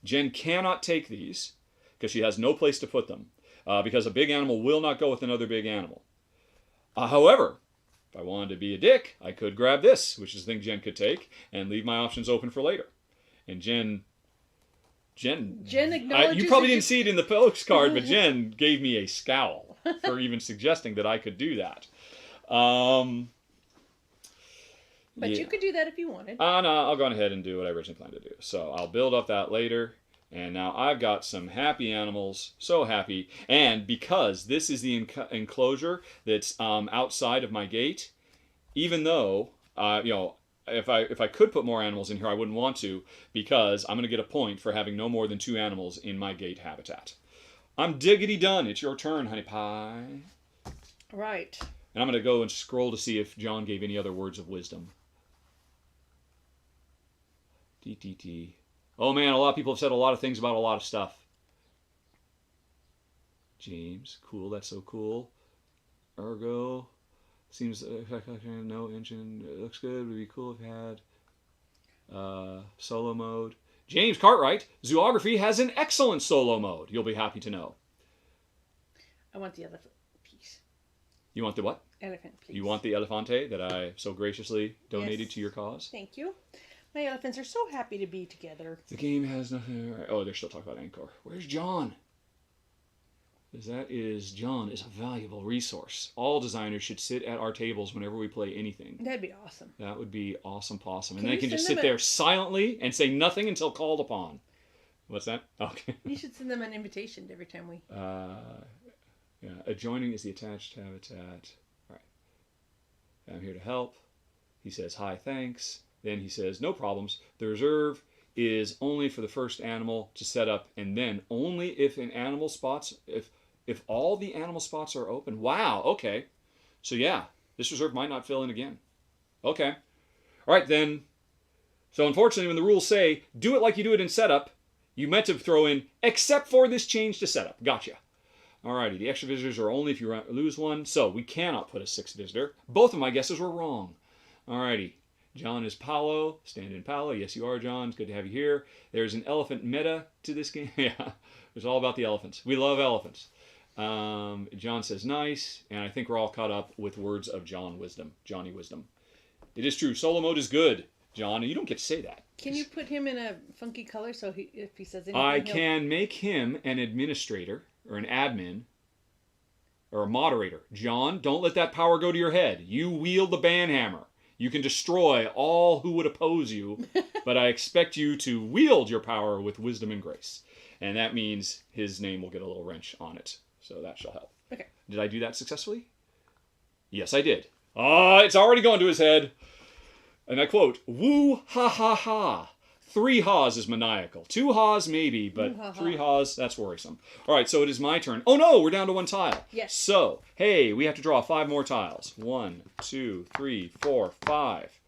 S2: Jen cannot take these because she has no place to put them because a big animal will not go with another big animal. However, if I wanted to be a dick, I could grab this, which is the thing Jen could take, and leave my options open for later. And Jen
S1: acknowledges
S2: you probably didn't see it in the postcard, but Jen gave me a scowl for even suggesting that I could do that.
S1: But you could do that if you wanted.
S2: No, I'll go ahead and do what I originally planned to do. So I'll build up that later. And now I've got some happy animals. So happy. And because this is the enclosure that's outside of my gate, even though, if I could put more animals in here, I wouldn't want to, because I'm going to get a point for having no more than 2 animals in my gate habitat. I'm diggity done. It's your turn, honey pie.
S1: Right.
S2: And I'm going to go and scroll to see if John gave any other words of wisdom. DTT. Oh man, a lot of people have said a lot of things about a lot of stuff. James, cool, that's so cool. Ergo, seems no engine, it looks good, would be cool if it had solo mode. James Cartwright, Zoo-ography has an excellent solo mode, you'll be happy to know.
S1: I want the elephant piece.
S2: You want the what?
S1: Elephant, please.
S2: You want the elefante that I so graciously donated to your cause?
S1: Thank you. My elephants are so happy to be together.
S2: The game has nothing... Oh, they're still talking about Ankh'or. Where's John? Because John is a valuable resource. All designers should sit at our tables whenever we play anything.
S1: That'd be awesome.
S2: That would be awesome possum. And they can just sit there silently and say nothing until called upon. What's that? Okay.
S1: You should send them an invitation every time we...
S2: Yeah, adjoining is the attached habitat. All right. I'm here to help. He says, hi, thanks. Then he says, no problems. The reserve is only for the first animal to set up, and then only if an animal spots, if all the animal spots are open. Wow, okay. So yeah, this reserve might not fill in again. Okay. All right, then. So unfortunately, when the rules say, do it like you do it in setup, you meant to throw in, except for this change to setup. Gotcha. Alrighty, the extra visitors are only if you lose one, so we cannot put a 6th visitor. Both of my guesses were wrong. Alrighty. John is Paolo. Stand in Paolo. Yes, you are, John. It's good to have you here. There's an elephant meta to this game. Yeah, it's all about the elephants. We love elephants. John says nice, and I think we're all caught up with words of Johnny Wisdom. It is true. Solo mode is good, John, and you don't get to say that.
S1: Can you put him in a funky color so if he says anything...
S2: I can make him an administrator, or an admin, or a moderator. John, don't let that power go to your head. You wield the banhammer. You can destroy all who would oppose you, but I expect you to wield your power with wisdom and grace. And that means his name will get a little wrench on it. So that shall help.
S1: Okay.
S2: Did I do that successfully? Yes, I did. It's already gone to his head. And I quote, woo ha ha ha. 3 haws is maniacal. 2 haws maybe, but 3 haws, that's worrisome. All right, so it is my turn. Oh no, we're down to 1 tile.
S1: Yes.
S2: So, hey, we have to draw 5 more tiles. 1, 2, 3, 4, 5.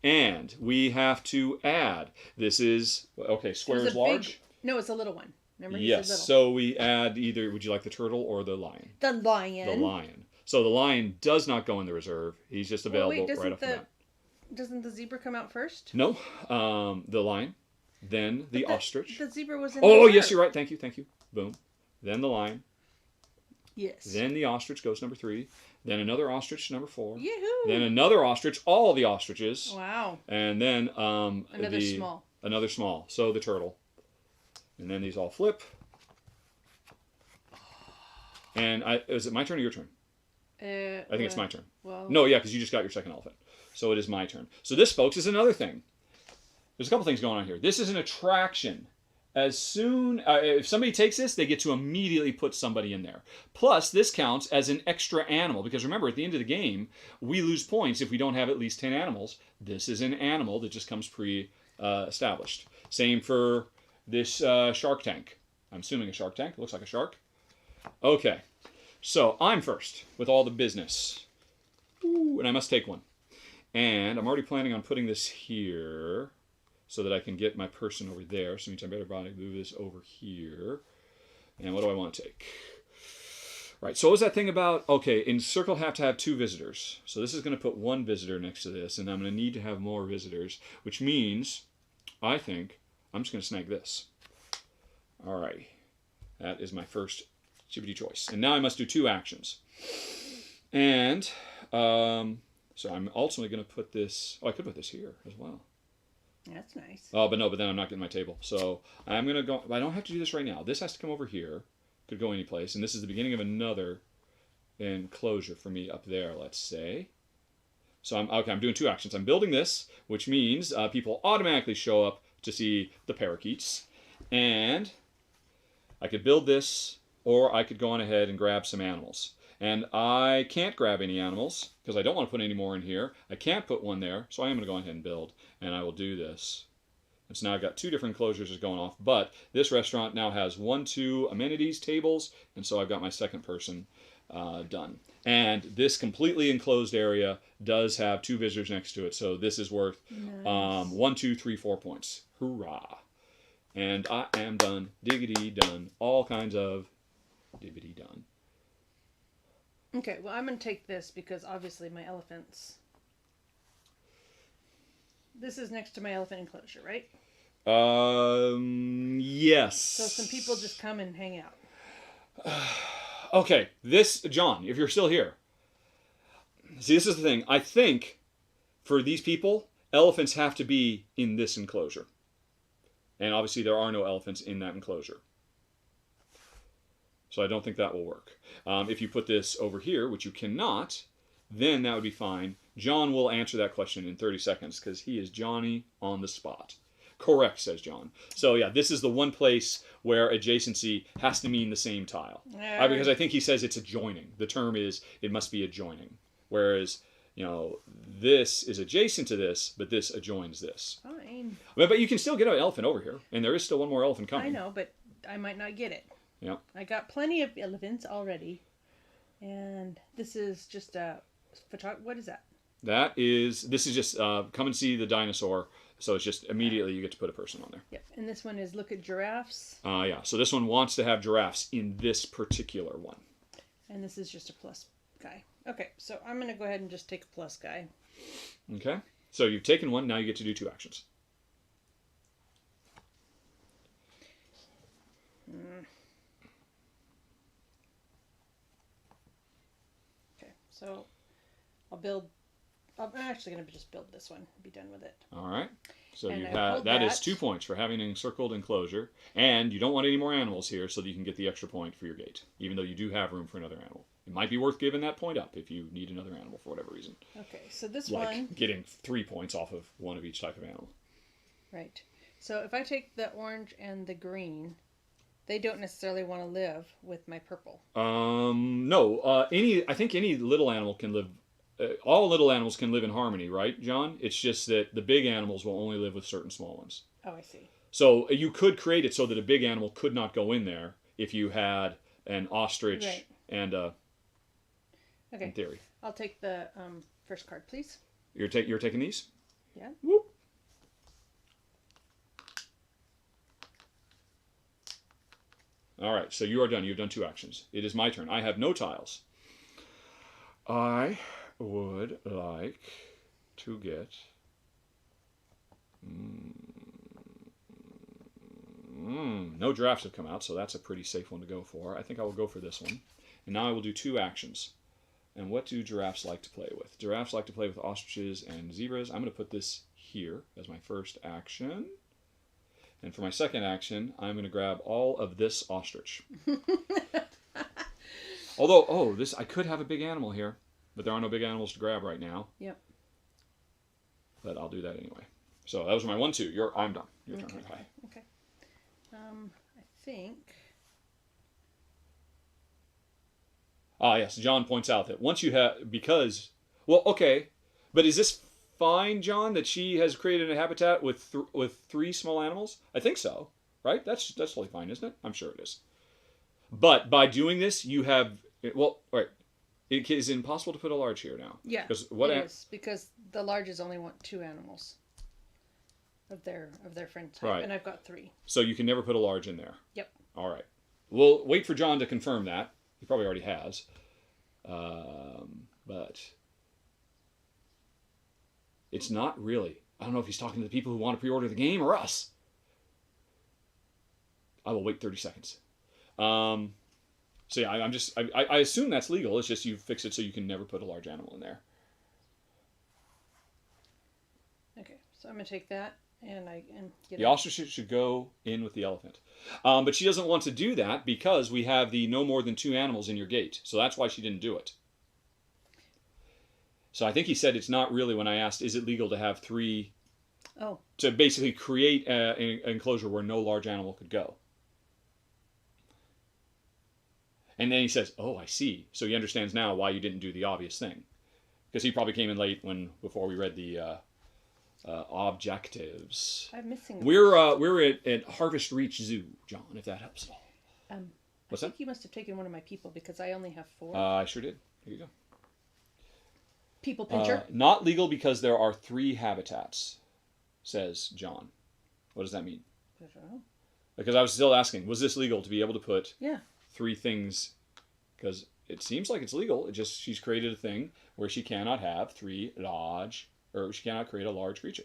S2: And we have to add. This is, okay, square is large?
S1: No, it's a little one. Remember,
S2: yes, so we add either, would you like the turtle or the lion?
S1: The lion.
S2: The lion. So the lion does not go in the reserve. He's just available right off the bat.
S1: Doesn't the zebra come out first?
S2: No, the lion, then the ostrich.
S1: The zebra was in
S2: the reserve. Yes, you're right. Thank you. Boom. Then the lion.
S1: Yes.
S2: Then the ostrich goes number 3. Then another ostrich, number 4.
S1: Yahoo!
S2: Then another ostrich, all the ostriches.
S1: Wow.
S2: And then
S1: another small.
S2: So the turtle. And then these all flip. And is it my turn or your turn? I think it's my turn.
S1: Well,
S2: no, yeah, because you just got your second elephant. So it is my turn. So this, folks, is another thing. There's a couple things going on here. This is an attraction. As soon, if somebody takes this, they get to immediately put somebody in there. Plus, this counts as an extra animal. Because remember, at the end of the game, we lose points if we don't have at least 10 animals. This is an animal that just comes pre-established. Same for this shark tank. I'm assuming a shark tank. It looks like a shark. Okay. So, I'm first with all the business. Ooh, and I must take one. And I'm already planning on putting this here so that I can get my person over there. So it means I better probably move this over here. And what do I want to take? Right. So what was that thing about? Okay, in circle have to have 2 visitors. So this is going to put 1 visitor next to this, and I'm going to need to have more visitors, which means I think I'm just going to snag this. All right. That is my first chippity choice. And now I must do 2 actions. And so I'm ultimately going to put this. Oh, I could put this here as well.
S1: That's nice.
S2: Oh, but no, but then I'm not getting my table. So I'm going to go. I don't have to do this right now. This has to come over here. Could go any place. And this is the beginning of another enclosure for me up there, let's say. So I'm doing 2 actions. I'm building this, which means people automatically show up to see the parakeets. And I could build this, or I could go on ahead and grab some animals. And I can't grab any animals because I don't want to put any more in here. I can't put one there, so I am going to go ahead and build. And I will do this. And so now I've got 2 different enclosures going off. But this restaurant now has 1, 2 amenities tables. And so I've got my second person done. And this completely enclosed area does have 2 visitors next to it. So this is worth
S1: Nice.
S2: 1, 2, 3, 4 points. Hoorah. And I am done. Diggity done. All kinds of dibbity done.
S1: Okay, well, I'm going to take this because obviously my elephants. This is next to my elephant enclosure, right?
S2: Yes.
S1: So some people just come and hang out.
S2: Okay, John, if you're still here. See, this is the thing. I think for these people, elephants have to be in this enclosure. And obviously there are no elephants in that enclosure. So I don't think that will work. If you put this over here, which you cannot, then that would be fine. John will answer that question in 30 seconds because he is Johnny on the spot. Correct, says John. So yeah, this is the one place where adjacency has to mean the same tile. Because I think he says it's adjoining. The term is it must be adjoining. Whereas, this is adjacent to this, but this adjoins this.
S1: Fine.
S2: But you can still get an elephant over here, and there is still one more elephant coming.
S1: I know, but I might not get it.
S2: Yeah.
S1: I got plenty of elephants already. And this is just a what is that?
S2: This is just come and see the dinosaur. So it's just immediately you get to put a person on there.
S1: Yep. And this one is look at giraffes.
S2: Yeah. So this one wants to have giraffes in this particular one.
S1: And this is just a plus guy. Okay. So I'm going to go ahead and just take a plus guy.
S2: Okay. So you've taken one. Now you get to do 2 actions.
S1: Okay. So I'm actually going to just build this one and be done with it.
S2: All right. So
S1: And
S2: you
S1: I
S2: have
S1: pulled
S2: that is
S1: that.
S2: 2 points for having an encircled enclosure, and you don't want any more animals here, so that you can get the extra point for your gate, even though you do have room for another animal. It might be worth giving that point up if you need another animal for whatever reason,
S1: Okay. So this
S2: like
S1: one.
S2: getting 3 points off of one of each type of animal.
S1: Right. So if I take the orange and the green, they don't necessarily want to live with my purple.
S2: No. I think any little animal can live. All little animals can live in harmony, right, John? It's just that the big animals will only live with certain small ones.
S1: Oh, I see.
S2: So you could create it so that a big animal could not go in there if you had an ostrich
S1: Right.
S2: and
S1: Okay.
S2: in theory.
S1: I'll take the first card, please.
S2: You're taking these?
S1: Yeah.
S2: Whoop. All right, so you are done. You've done 2 actions. It is my turn. I have no tiles. I would like to get no giraffes have come out, so that's a pretty safe one to go for. I think I will go for this one. And now I will do 2 actions. And what do giraffes like to play with? Giraffes like to play with ostriches and zebras. I'm going to put this here as my first action. And for my second action, I'm going to grab all of this ostrich. Although, I could have a big animal here, but there are no big animals to grab right now.
S1: Yep.
S2: But I'll do that anyway. So that was my 1, 2. I'm done. Your turn.
S1: Okay. Okay. I think.
S2: Yes. John points out that once you have, but is this fine, John, that she has created a habitat with 3 small animals? I think so, right? That's totally fine, isn't it? I'm sure it is. But by doing this, you have right. It is impossible to put a large here now.
S1: Yeah.
S2: Because
S1: because the larges only want 2 animals of their friend type,
S2: Right.
S1: and I've got 3.
S2: So you can never put a large in there.
S1: Yep.
S2: All right. We'll wait for John to confirm that. He probably already has. But it's not really. I don't know if he's talking to the people who want to pre-order the game or us. I will wait 30 seconds. So yeah, I assume that's legal. It's just you fix it so you can never put a large animal in there.
S1: Okay, so I'm gonna take that and get
S2: the ostrich should go in with the elephant. But she doesn't want to do that because we have the no more than 2 animals in your gate. So that's why she didn't do it. So I think he said it's not really, when I asked, is it legal to have 3, to basically create an enclosure where no large animal could go. And then he says, oh, I see. So he understands now why you didn't do the obvious thing. Because he probably came in late before we read the objectives.
S1: I'm missing.
S2: We're at Harvest Reach Zoo, John, if that helps at all. What's
S1: I think you must have taken one of my people because I only have 4.
S2: I sure did. Here you go.
S1: People pincher.
S2: Not legal because there are 3 habitats, says John. What does that mean?
S1: I don't know.
S2: Because I was still asking, was this legal to be able to put 3 things? Because it seems like it's legal. It just, she's created a thing where she cannot have 3 large, or she cannot create a large creature.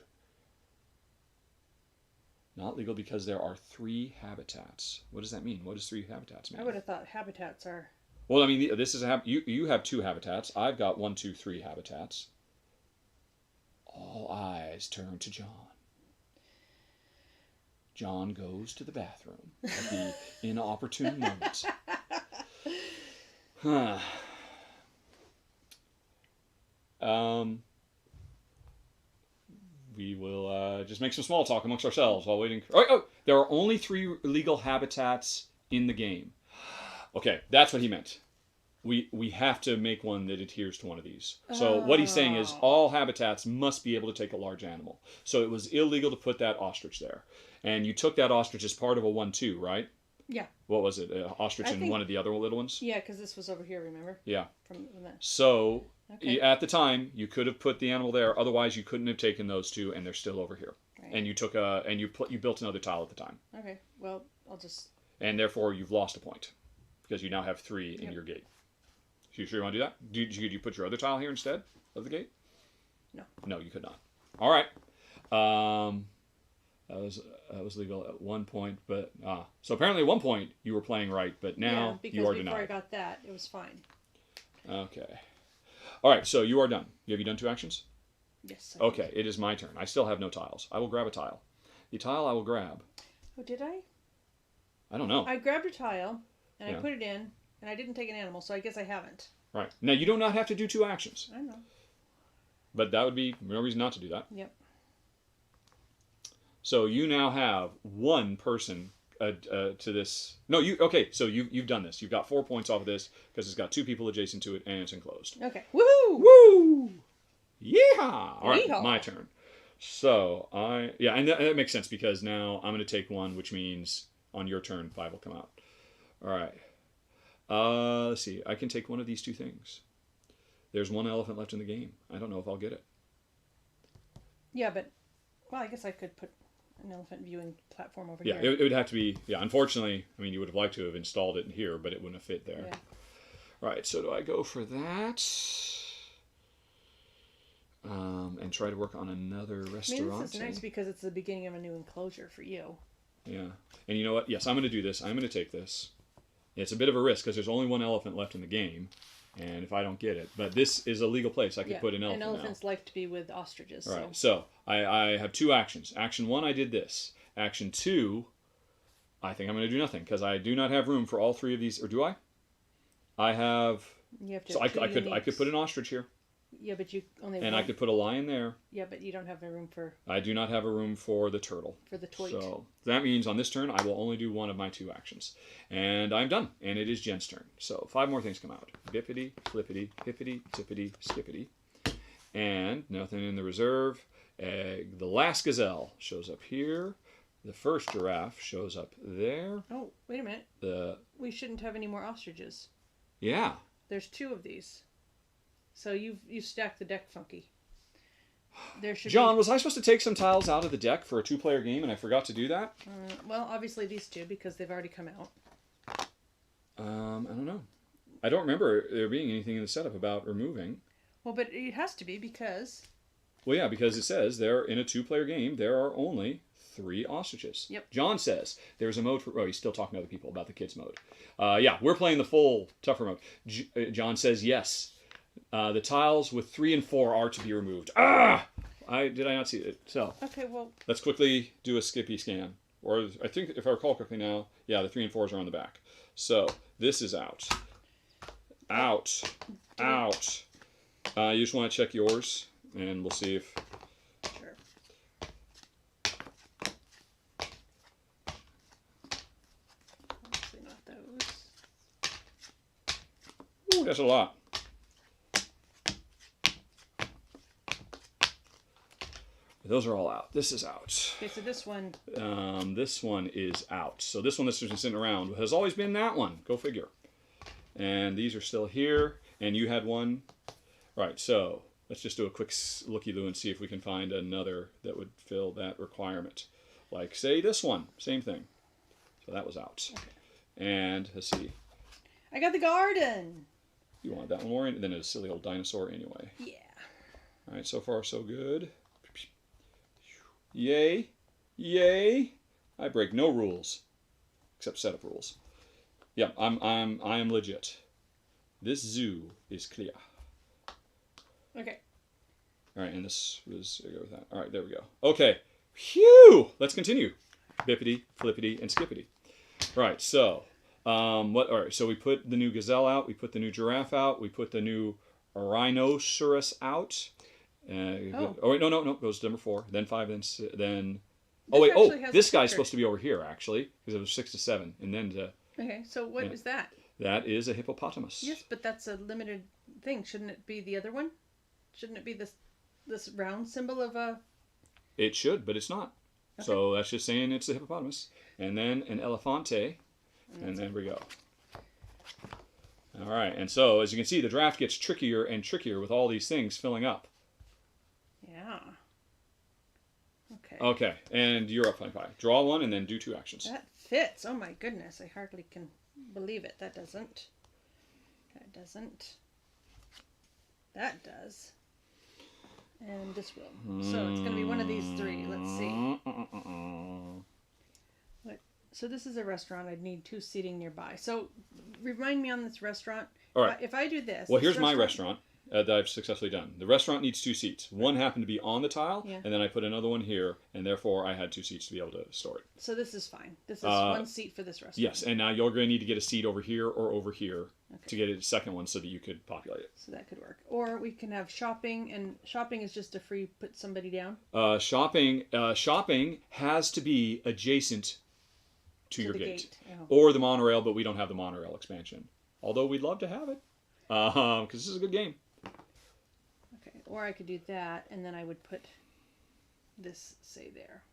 S2: Not legal because there are 3 habitats. What does that mean? What does 3 habitats mean?
S1: I would have thought habitats are...
S2: Well, I mean, this is you have 2 habitats. I've got 1, 2, 3 habitats. All eyes turn to John. John goes to the bathroom at the inopportune moment. We will just make some small talk amongst ourselves while waiting. Oh, there are only 3 legal habitats in the game. Okay, that's what he meant. We have to make one that adheres to one of these. So what he's saying is all habitats must be able to take a large animal. So it was illegal to put that ostrich there. And you took that ostrich as part of a 1-2, right?
S1: Yeah.
S2: What was it? Ostrich and one of the other little ones?
S1: Yeah, because this was over here, remember?
S2: Yeah.
S1: From that.
S2: So at the time, you could have put the animal there. Otherwise, you couldn't have taken those 2, and they're still over here. Right. And you took you built another tile at the time.
S1: Okay. Well, I'll just.
S2: And therefore, you've lost a point because you now have 3 in your gate. So you sure you want to do that? Did you put your other tile here instead of the gate?
S1: No. No,
S2: you could not. All right. That was legal at one point, but so apparently at one point you were playing right, but now you are denied.
S1: Before I got that, it was fine.
S2: Okay. All right. So you are done. Have you done 2 actions?
S1: Yes.
S2: Okay. It is my turn. I still have no tiles. I will grab a tile. The tile I will grab.
S1: Oh, did I?
S2: I don't know.
S1: I grabbed a tile and I put it in, and I didn't take an animal, so I guess I haven't.
S2: Right. Now you do not have to do 2 actions.
S1: I know.
S2: But that would be no reason not to do that.
S1: Yep.
S2: So you now have 1 person to this. No, okay. So you've done this. You've got 4 points off of this because it's got 2 people adjacent to it and it's enclosed.
S1: Okay. Woohoo!
S2: Woo! Yeehaw! All right,
S1: Yeehaw.
S2: My turn. So and that makes sense because now I'm going to take 1, which means on your turn 5 will come out. All right. Let's see. I can take one of these 2 things. There's 1 elephant left in the game. I don't know if I'll get it.
S1: Yeah, but I guess I could put an elephant viewing platform over here.
S2: Yeah, it would have to be. Yeah, unfortunately, I mean, you would have liked to have installed it in here, but it wouldn't have fit there.
S1: Yeah.
S2: Right. So do I go for that? And try to work on another restaurant.
S1: I mean, this is nice because it's the beginning of a new enclosure for you.
S2: Yeah. And you know what? Yes, I'm going to do this. I'm going to take this. It's a bit of a risk because there's only 1 elephant left in the game. And if I don't get it. But this is a legal place. I could put an elephant now.
S1: And elephants like to be with ostriches.
S2: All right. So I have 2 actions. Action 1, I did this. Action 2, I think I'm going to do nothing because I do not have room for all 3 of these. Or do I? I have...
S1: You have to
S2: so
S1: have
S2: I could put an ostrich here.
S1: Yeah, but you only...
S2: And I could put a lion there.
S1: Yeah, but you don't have the room for...
S2: I do not have a room for the turtle.
S1: For the toit.
S2: So that means on this turn, I will only do 1 of my 2 actions. And I'm done. And it is Jen's turn. So 5 more things come out. Bippity, flippity, hippity, tippity, skippity. And nothing in the reserve. The last gazelle shows up here. The first giraffe shows up there.
S1: Oh, wait a minute. We shouldn't have any more ostriches.
S2: Yeah.
S1: There's 2 of these. So you stacked the deck funky.
S2: John, was I supposed to take some tiles out of the deck for a 2-player game and I forgot to do that?
S1: Well, obviously these 2 because they've already come out.
S2: I don't know. I don't remember there being anything in the setup about removing.
S1: Well, but it has to be because...
S2: Well, yeah, because it says there in a 2-player game, there are only 3 ostriches.
S1: Yep.
S2: John says there's a mode for... Oh, he's still talking to other people about the kids mode. Yeah, we're playing the full tougher mode. John says yes. The tiles with 3 and 4 are to be removed. Did I not see it? So
S1: Okay, well...
S2: let's quickly do a skippy scan. Or I think, if I recall correctly now, yeah, the 3 and 4s are on the back. So this is out. Out. Out. You just want to check yours, and we'll see if...
S1: Sure. Obviously not those.
S2: Ooh, that's a lot. Those are all out. This is out.
S1: Okay, so this one...
S2: This one is out. So this one that's just been sitting around has always been that one. Go figure. And these are still here. And you had one. Right, so let's just do a quick looky-loo and see if we can find another that would fill that requirement. Like, say, this one. Same thing. So that was out.
S1: Okay.
S2: And, let's see.
S1: I got the garden!
S2: You wanted that one more? And then a silly old dinosaur anyway.
S1: Yeah.
S2: All right, so far so good. Yay. Yay. I break no rules. Except setup rules. Yeah, I am legit. This zoo is clear.
S1: Okay.
S2: All right, and this was go with that. All right, there we go. Okay. Phew! Let's continue. Bippity, flippity, and skippity. Right, so what? All right, so we put the new gazelle out. We put the new giraffe out. We put the new rhinoceros out. Oh wait, no. Goes to number 4, then 5, then. Oh wait, this guy's supposed to be over here actually because it was 6 to 7, and then to.
S1: Okay, so what is that?
S2: That is a hippopotamus.
S1: Yes, but that's a limited thing. Shouldn't it be the other one? Shouldn't it be this round symbol of a...
S2: It should, but it's not. Okay. So that's just saying it's a hippopotamus. And then an elefante. And there we go. All right, and so as you can see, the draft gets trickier and trickier with all these things filling up.
S1: Yeah. Okay.
S2: Okay, and you're up, Fine Pie. Draw one and then do 2 actions.
S1: That fits. Oh my goodness, I hardly can believe it. That doesn't. That doesn't. That does. And this will. So it's going to be one of these 3. Let's see. What? So this is a restaurant. I'd need 2 seating nearby. So remind me on this restaurant.
S2: All right.
S1: If I do this.
S2: Well, here's my restaurant that I've successfully done. The restaurant needs 2 seats. One happened to be on the tile, and then I put another one here, and therefore I had 2 seats to be able to store it.
S1: So this is fine. This is 1 seat for this restaurant.
S2: Yes, and now you're going to need to get a seat over here or over here to get a second one so that you could populate it.
S1: So that could work. Or we can have shopping, and shopping is just a free put somebody down.
S2: Shopping has to be adjacent to your gate.
S1: Oh.
S2: Or the monorail, but we don't have the monorail expansion. Although we'd love to have it, because this is a good game.
S1: Okay, or I could do that, and then I would put this, say, there.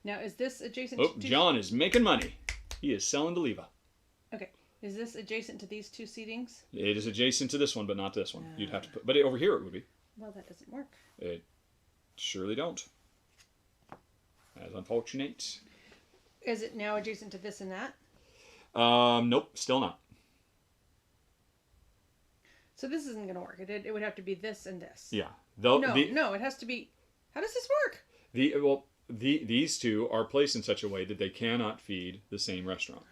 S1: Now, is this adjacent to...
S2: John is making money. He is selling to Leva.
S1: Okay. Is this adjacent to these 2 seatings?
S2: It is adjacent to this one, but not this one. You'd have to put... But over here it would be.
S1: Well, that doesn't work.
S2: It surely don't. That's unfortunate.
S1: Is it now adjacent to this and that?
S2: Nope, still not.
S1: So this isn't going to work. It would have to be this and this.
S2: Yeah.
S1: No, it has to be... How does this work?
S2: These 2 are placed in such a way that they cannot feed the same restaurant.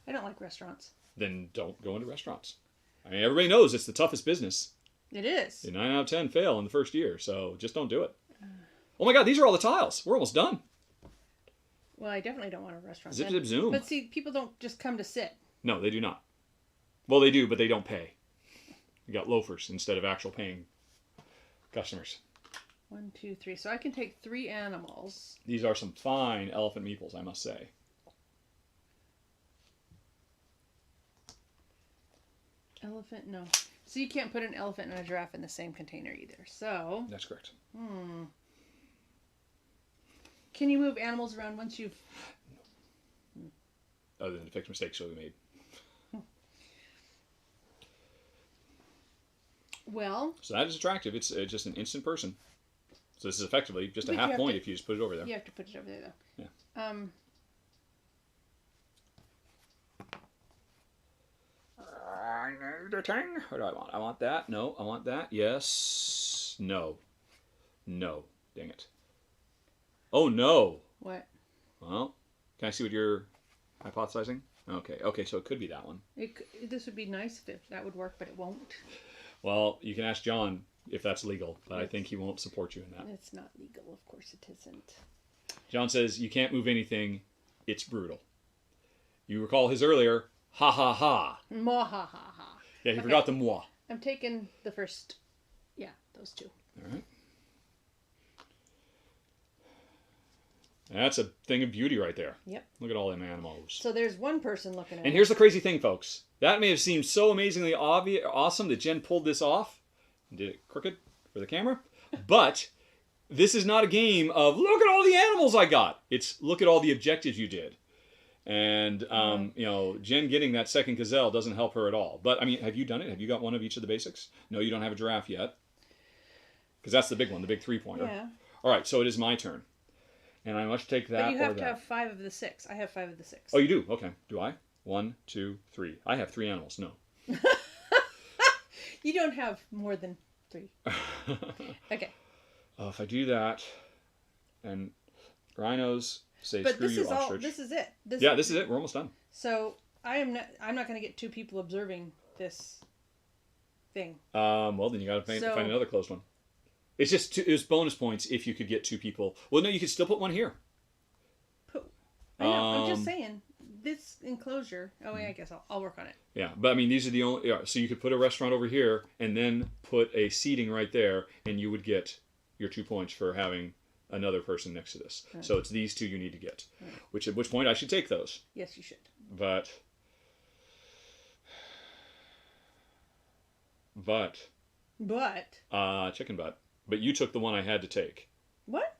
S1: I don't like restaurants.
S2: Then don't go into restaurants. I mean, everybody knows it's the toughest business.
S1: It is.
S2: 9 out of 10 fail in the first year, so just don't do it. Oh my God, these are all the tiles. We're almost done.
S1: Well, I definitely don't want a restaurant.
S2: Zip, zip, zoom.
S1: But see, people don't just come to sit.
S2: No, they do not. Well, they do, but they don't pay. You got loafers instead of actual paying customers.
S1: 1, 2, 3. So I can take 3 animals.
S2: These are some fine elephant meeples, I must say.
S1: Elephant, no. So you can't put an elephant and a giraffe in the same container either. So...
S2: That's correct.
S1: Can you move animals around once you've...
S2: Other than to fix mistakes that we made.
S1: Well...
S2: So that is attractive. It's just an instant person. So this is effectively just a half point if you just put it over there.
S1: You have to put it over there, though.
S2: Yeah. I need a thing. What do I want? I want that. No, I want that. Yes. No. No. Dang it. Oh, no.
S1: What?
S2: Well, can I see what you're hypothesizing? Okay. Okay, so it could be that one.
S1: This would be nice if that would work, but it won't.
S2: Well, you can ask John if that's legal, but I think he won't support you in that.
S1: It's not legal. Of course it isn't.
S2: John says, you can't move anything. It's brutal. You recall his earlier, ha ha ha.
S1: Mwah ha ha ha.
S2: Yeah, he forgot the moi.
S1: I'm taking the first, those two.
S2: All right. That's a thing of beauty right there.
S1: Yep.
S2: Look at all them animals.
S1: So there's one person looking at it.
S2: And here's the crazy thing, folks. That may have seemed so amazingly awesome that Jen pulled this off and did it crooked for the camera. But this is not a game of, look at all the animals I got. It's, look at all the objectives you did. And, Jen getting that second gazelle doesn't help her at all. But, I mean, have you done it? Have you got one of each of the basics? No, you don't have a giraffe yet. Because that's the big one, the big three-pointer.
S1: Yeah.
S2: All right, so it is my turn. And I must take that.
S1: But you have to have 5 of the 6. I have 5 of the 6.
S2: Oh, you do? Okay. Do I? 1, 2, 3. I have 3 animals. No.
S1: You don't have more than 3. Okay.
S2: If I do that, and rhinos say
S1: but
S2: screw
S1: this
S2: you,
S1: is
S2: ostrich.
S1: this is it.
S2: This is it. We're almost done.
S1: So I'm not going to get 2 people observing this thing.
S2: Well, then you got to find another close one. It's just it's bonus points if you could get 2 people. Well, no, you could still put one here.
S1: I know. I'm just saying this enclosure. Oh, yeah, I guess I'll work on it.
S2: Yeah, but I mean these are the only. Yeah, so you could put a restaurant over here and then put a seating right there, and you would get your 2 points for having another person next to this. Right. So it's these 2 you need to get. Right. At which point I should take those.
S1: Yes, you should.
S2: But chicken butt. But you took the one I had to take.
S1: What?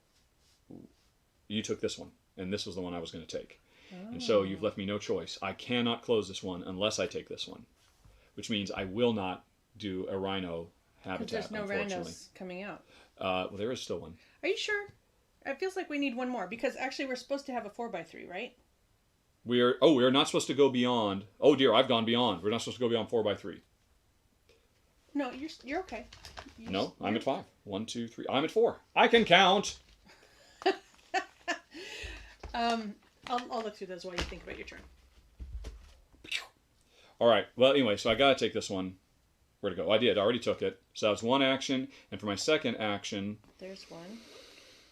S2: You took this one, and this was the one I was going to take. Oh. And so you've left me no choice. I cannot close this one unless I take this one, which means I will not do a rhino habitat.
S1: There's no rhinos coming out.
S2: Well, there is still one.
S1: Are you sure? It feels like we need one more because actually we're supposed to have a 4x3, right?
S2: We are not supposed to go beyond. Oh dear, I've gone beyond. We're not supposed to go beyond 4x3.
S1: No, you're okay.
S2: I'm at 5. 1, 2, 3. I'm at 4. I can count.
S1: I'll look through those while you think about your turn.
S2: All right. Well, anyway, so I gotta take this one. Where'd it go? I did. I already took it. So that's one action, and for my second action.
S1: There's one.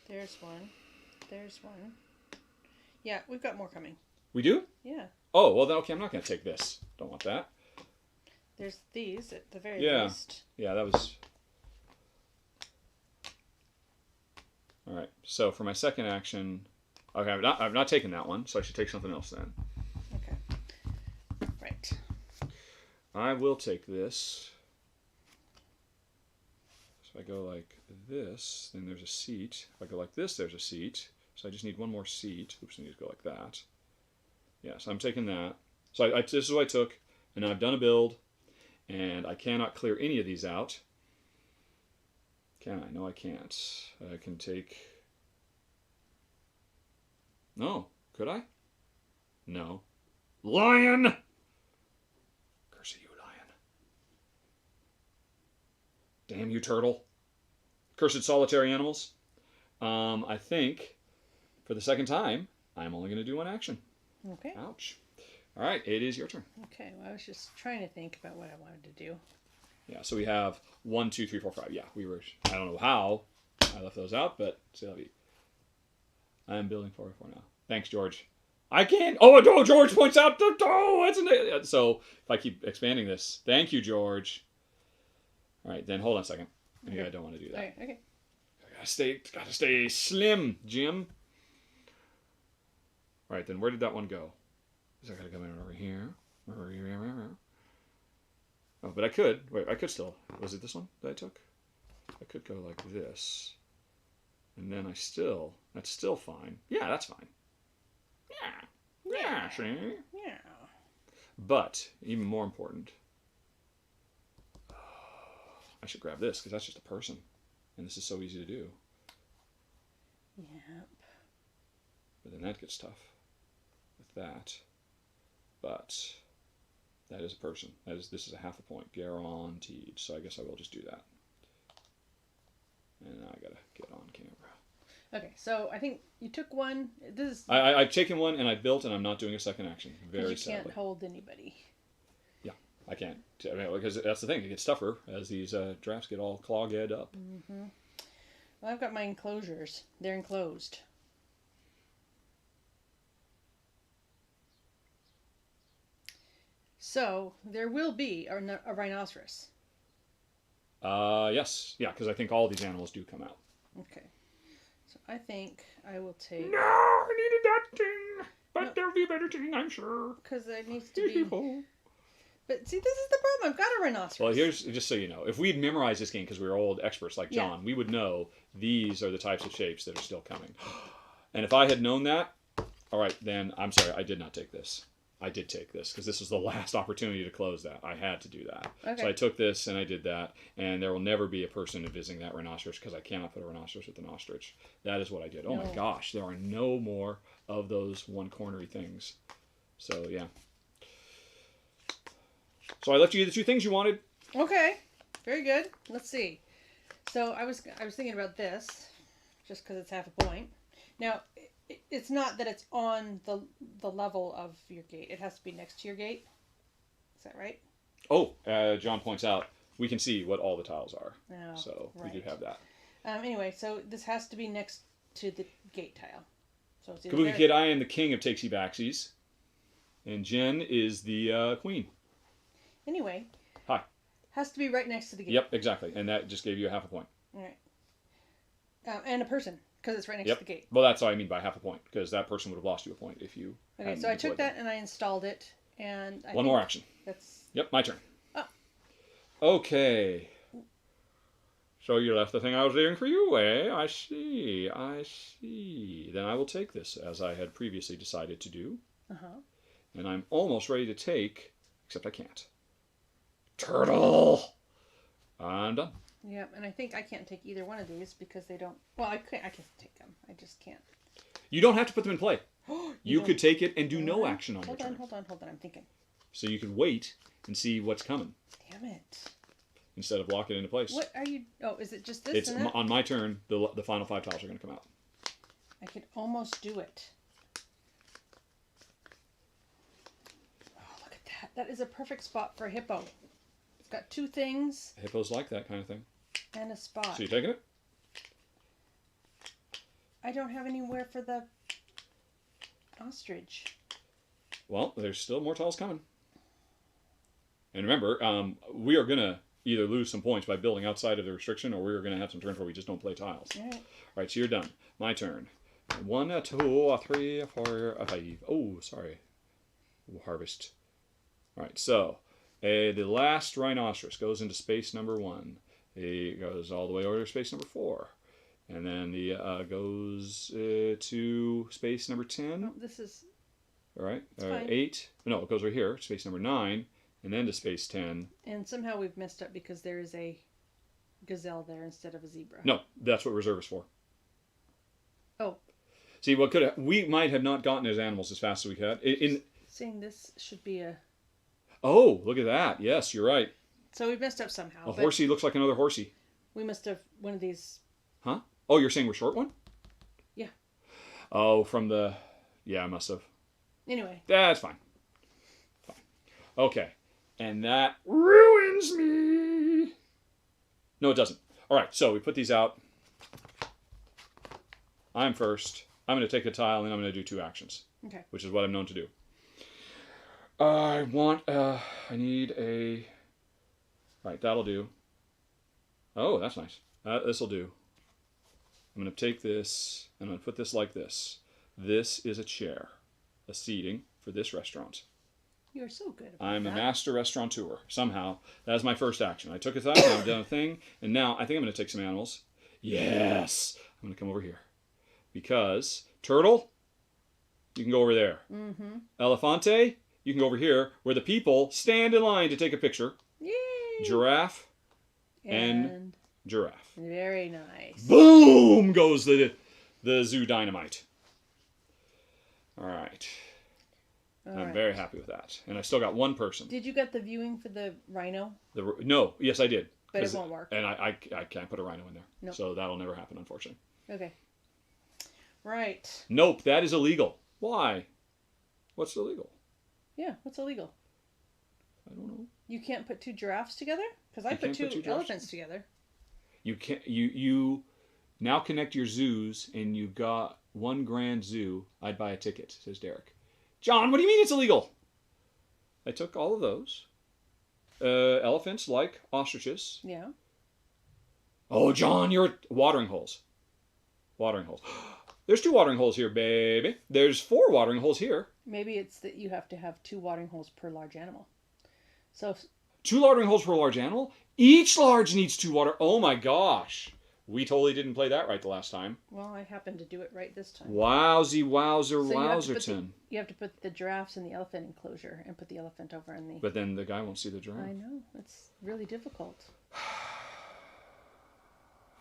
S1: There's one. There's one. Yeah, we've got more coming.
S2: We do?
S1: Yeah.
S2: Oh well, then okay. I'm not gonna take this. Don't want that.
S1: There's these at the very least.
S2: Yeah, that was... All right, so for my second action... Okay, I've not taken that one, so I should take something else then.
S1: Okay. Right.
S2: I will take this. So I go like this, then there's a seat. If I go like this, there's a seat. So I just need one more seat. Oops, I need to go like that. Yeah, so I'm taking that. So this is what I took, and then I've done a build. And I cannot clear any of these out. Can I? No, I can't. I can take... No. Could I? No. Lion! Curse you, lion. Damn you, turtle. Cursed solitary animals. I think, for the second time, I'm only going to do one action.
S1: Okay.
S2: Ouch. All right, it is your turn.
S1: Okay, well, I was just trying to think about what I wanted to do.
S2: Yeah, so we have 1, 2, 3, 4, 5. Yeah, we were... I don't know how I left those out, but still, I'm building 4 now. Thanks, George. I can't... Oh, no, George points out the... Oh, so if I keep expanding this... Thank you, George. All right, then hold on a second. Maybe I don't want to do that.
S1: All right, okay.
S2: I gotta stay slim, Jim. All right, then where did that one go? So I gotta come in over here. Oh, but I could. Wait, I could still. Was it this one that I took? I could go like this. And then that's still fine. Yeah, that's fine. Yeah, see?
S1: Yeah.
S2: But, even more important, I should grab this, because that's just a person. And this is so easy to do.
S1: Yep.
S2: But then that gets tough with that. But That is a person. This is a half a point, guaranteed. So I guess I will just do that. And now I gotta get on camera.
S1: Okay, so I think you took one. This is
S2: I've taken one and I built, and I'm not doing a second action. Very
S1: you
S2: sadly.
S1: can't hold anybody.
S2: Yeah, I can't. I mean, because that's the thing. It gets tougher as these drafts get all clogged up.
S1: Mm-hmm. Well, I've got my enclosures. They're enclosed. So there will be a rhinoceros.
S2: Yes. Yeah, because I think all these animals do come out.
S1: Okay. So I think I will take...
S2: No, I needed that thing. But
S1: No.
S2: there'll be a better thing, I'm sure.
S1: Because there needs to be... But see, this is the problem. I've got a rhinoceros.
S2: Well, here's, just so you know, if we'd memorized this game because we were old experts like John,
S1: Yeah.
S2: we would know these are the types of shapes that are still coming. And if I had known that, all right, then I'm sorry, I did not take this. I did take this because this was the last opportunity to close that. I had to do that.
S1: Okay.
S2: So I took this and I did that. And there will never be a person visiting that rhinoceros because I cannot put a rhinoceros with an ostrich. That is what I did. Oh
S1: No.
S2: my gosh, there are no more of those one-cornery things. So, yeah. So I left you the two things you wanted.
S1: Okay. Very good. Let's see. So I was thinking about this just because it's half a point. Now, it's not that it's on the level of your gate. It has to be next to your gate. Is that right?
S2: Oh, John points out, we can see what all the tiles are.
S1: Oh,
S2: So
S1: right.
S2: we do have that.
S1: Anyway, so this has to be next to the gate tile. So it's
S2: Kabuki Kid, I am the king of takesy backsies. And Jen is the queen.
S1: Anyway.
S2: Hi.
S1: Has to be right next to the gate.
S2: Yep, exactly. And that just gave you a half a point.
S1: All right. And a person, because it's right next
S2: Yep.
S1: to the gate.
S2: Well, that's what I mean by half a point, because that person would have lost you a point if you.
S1: Okay,
S2: hadn't
S1: so I took
S2: deployed
S1: that
S2: them.
S1: and I installed it, and I
S2: One
S1: think
S2: more action.
S1: That's
S2: Yep, my turn.
S1: Oh.
S2: Okay. So you left the thing I was doing for you, eh? I see. I see. Then I will take this, as I had previously decided to do.
S1: Uh-huh.
S2: And I'm almost ready to take, except I can't. Turtle! I'm done.
S1: Yeah, and I think I can't take either one of these because they don't... Well, I can take them. I just can't.
S2: You don't have to put them in play. You
S1: don't-
S2: could take it and do no action on your
S1: Hold
S2: turn.
S1: on. I'm thinking.
S2: So you could wait and see what's coming
S1: Damn it.
S2: instead of lock it into place.
S1: What are you... Oh, is it just this
S2: It's
S1: and that?
S2: on my turn. The final 5 tiles are going to come out.
S1: I could almost do it. Oh, look at that. That is a perfect spot for a hippo. It's got 2 things
S2: Hippos like that kind of thing.
S1: and a spot.
S2: So you taking it?
S1: I don't have anywhere for the ostrich.
S2: Well, there's still more tiles coming. And remember, we are going to either lose some points by building outside of the restriction, or we're going to have some turns where we just don't play tiles.
S1: All right.
S2: All right, so you're done. My turn. 1, 2, 3, 4, 5. Oh, sorry. We'll harvest. All right, so the last rhinoceros goes into space number 1. It goes all the way over to space number 4. And then the goes to space number 10.
S1: Oh, this is...
S2: All right,
S1: fine.
S2: 8. No, it goes right here, space number 9, and then to space 10.
S1: And somehow we've messed up because there is a gazelle there instead of a zebra.
S2: No, that's what reserve is for.
S1: Oh.
S2: See, we might have not gotten as animals as fast as we could.
S1: Saying this should be a...
S2: Oh, look at that. Yes, you're right.
S1: So we've messed up somehow.
S2: A horsey looks like another horsey.
S1: We must have one of these...
S2: Huh? Oh, you're saying we're short one?
S1: Yeah.
S2: Oh, from the... Yeah, I must have.
S1: Anyway.
S2: That's fine. Fine. Okay. And that ruins me. No, it doesn't. All right, so we put these out. I'm first. I'm going to take a tile, and I'm going to do 2 actions.
S1: Okay.
S2: Which is what I'm known to do. I need a... Right, that'll do. Oh, that's nice. This'll do. I'm going to take this, and I'm going to put this like this. This is a chair. A seating for this restaurant.
S1: You're so good about
S2: I'm
S1: that.
S2: a master restaurateur. Somehow, that is my first action. I took a thing, I've done a thing, and now I think I'm going to take some animals. Yes! I'm going to come over here. Because, turtle, you can go over there.
S1: Mm-hmm.
S2: Elefante, you can go over here, where the people stand in line to take a picture.
S1: Yay!
S2: Giraffe and giraffe.
S1: Very nice.
S2: Boom goes the zoo dynamite. All right. I'm
S1: right.
S2: very happy with that. And I still got one person.
S1: Did you get the viewing for the rhino?
S2: No, yes, I did.
S1: But it won't work.
S2: And I can't put a rhino in there.
S1: Nope.
S2: So that'll never happen, unfortunately.
S1: Okay. Right.
S2: Nope, that is illegal. Why? What's illegal?
S1: Yeah, what's illegal?
S2: I don't know.
S1: You can't put two giraffes together? Because I put two elephants together.
S2: You can't. You now connect your zoos, and you got one grand zoo. I'd buy a ticket, says Derek. John, what do you mean it's illegal? I took all of those. Elephants like ostriches.
S1: Yeah.
S2: Oh, John, you're watering holes. Watering holes. There's 2 watering holes here, baby. There's 4 watering holes here.
S1: Maybe it's that you have to have 2 watering holes per large animal. So
S2: 2 watering holes per large animal? Each large needs 2 water. Oh my gosh. We totally didn't play that right the last time.
S1: Well, I happened to do it right this time.
S2: Wowsy, wowzer,
S1: so
S2: wowzerton.
S1: You have to put the giraffes in the elephant enclosure and put the elephant over in the...
S2: But then the guy won't see the giraffe.
S1: I know. It's really difficult.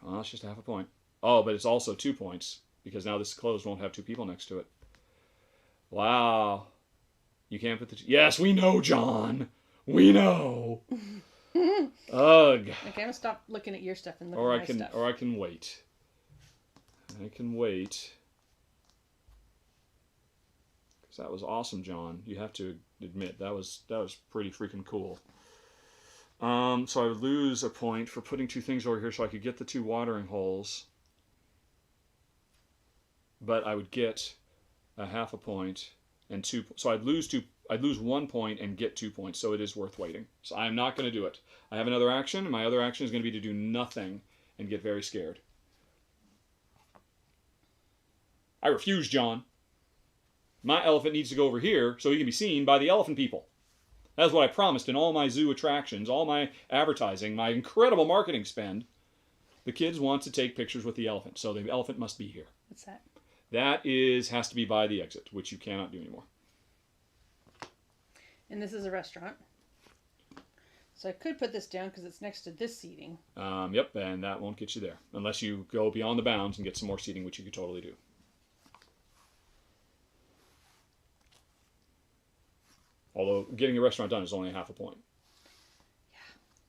S2: Well, that's just half a point. Oh, but it's also 2 points. Because now this closed won't have 2 people next to it. Wow. You can't put the... Yes, we know, John. We know. Ugh.
S1: Okay, I'm going to stop looking at your stuff and look at my stuff.
S2: Or I can wait. I can wait. Because that was awesome, John. You have to admit, that was pretty freaking cool. So I would lose a point for putting 2 things over here so I could get the 2 watering holes. But I would get a half a point and 2. So I'd lose 1 point and get 2 points. So it is worth waiting. So I'm not going to do it. I have another action, and my other action is going to be to do nothing and get very scared. I refuse, John. My elephant needs to go over here so he can be seen by the elephant people. That's what I promised in all my zoo attractions, all my advertising, my incredible marketing spend. The kids want to take pictures with the elephant, so the elephant must be here.
S1: What's that?
S2: That has to be by the exit, which you cannot do anymore.
S1: And this is a restaurant. So I could put this down because it's next to this seating.
S2: Yep, and that won't get you there. Unless you go beyond the bounds and get some more seating, which you could totally do. Although getting a restaurant done is only a half a point.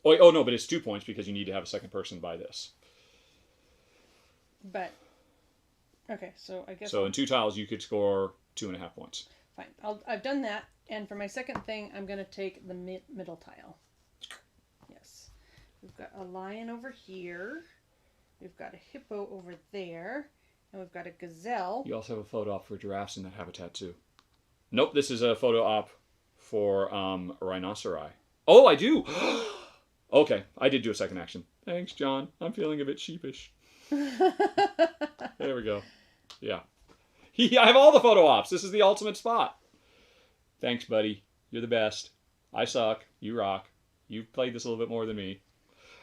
S2: Yeah. Oh no, but it's 2 points because you need to have a second person by this.
S1: But... Okay, so I guess...
S2: So in 2 tiles, you could score 2.5 points.
S1: Fine. I've done that. And for my second thing, I'm going to take the middle tile. Yes. We've got a lion over here. We've got a hippo over there. And we've got a gazelle.
S2: You also have a photo op for giraffes in that habitat, too. Nope, this is a photo op for rhinoceri. Oh, I do! Okay, I did do a second action. Thanks, John. I'm feeling a bit sheepish. There we go. Yeah. I have all the photo ops. This is the ultimate spot. Thanks, buddy. You're the best. I suck. You rock. You've played this a little bit more than me.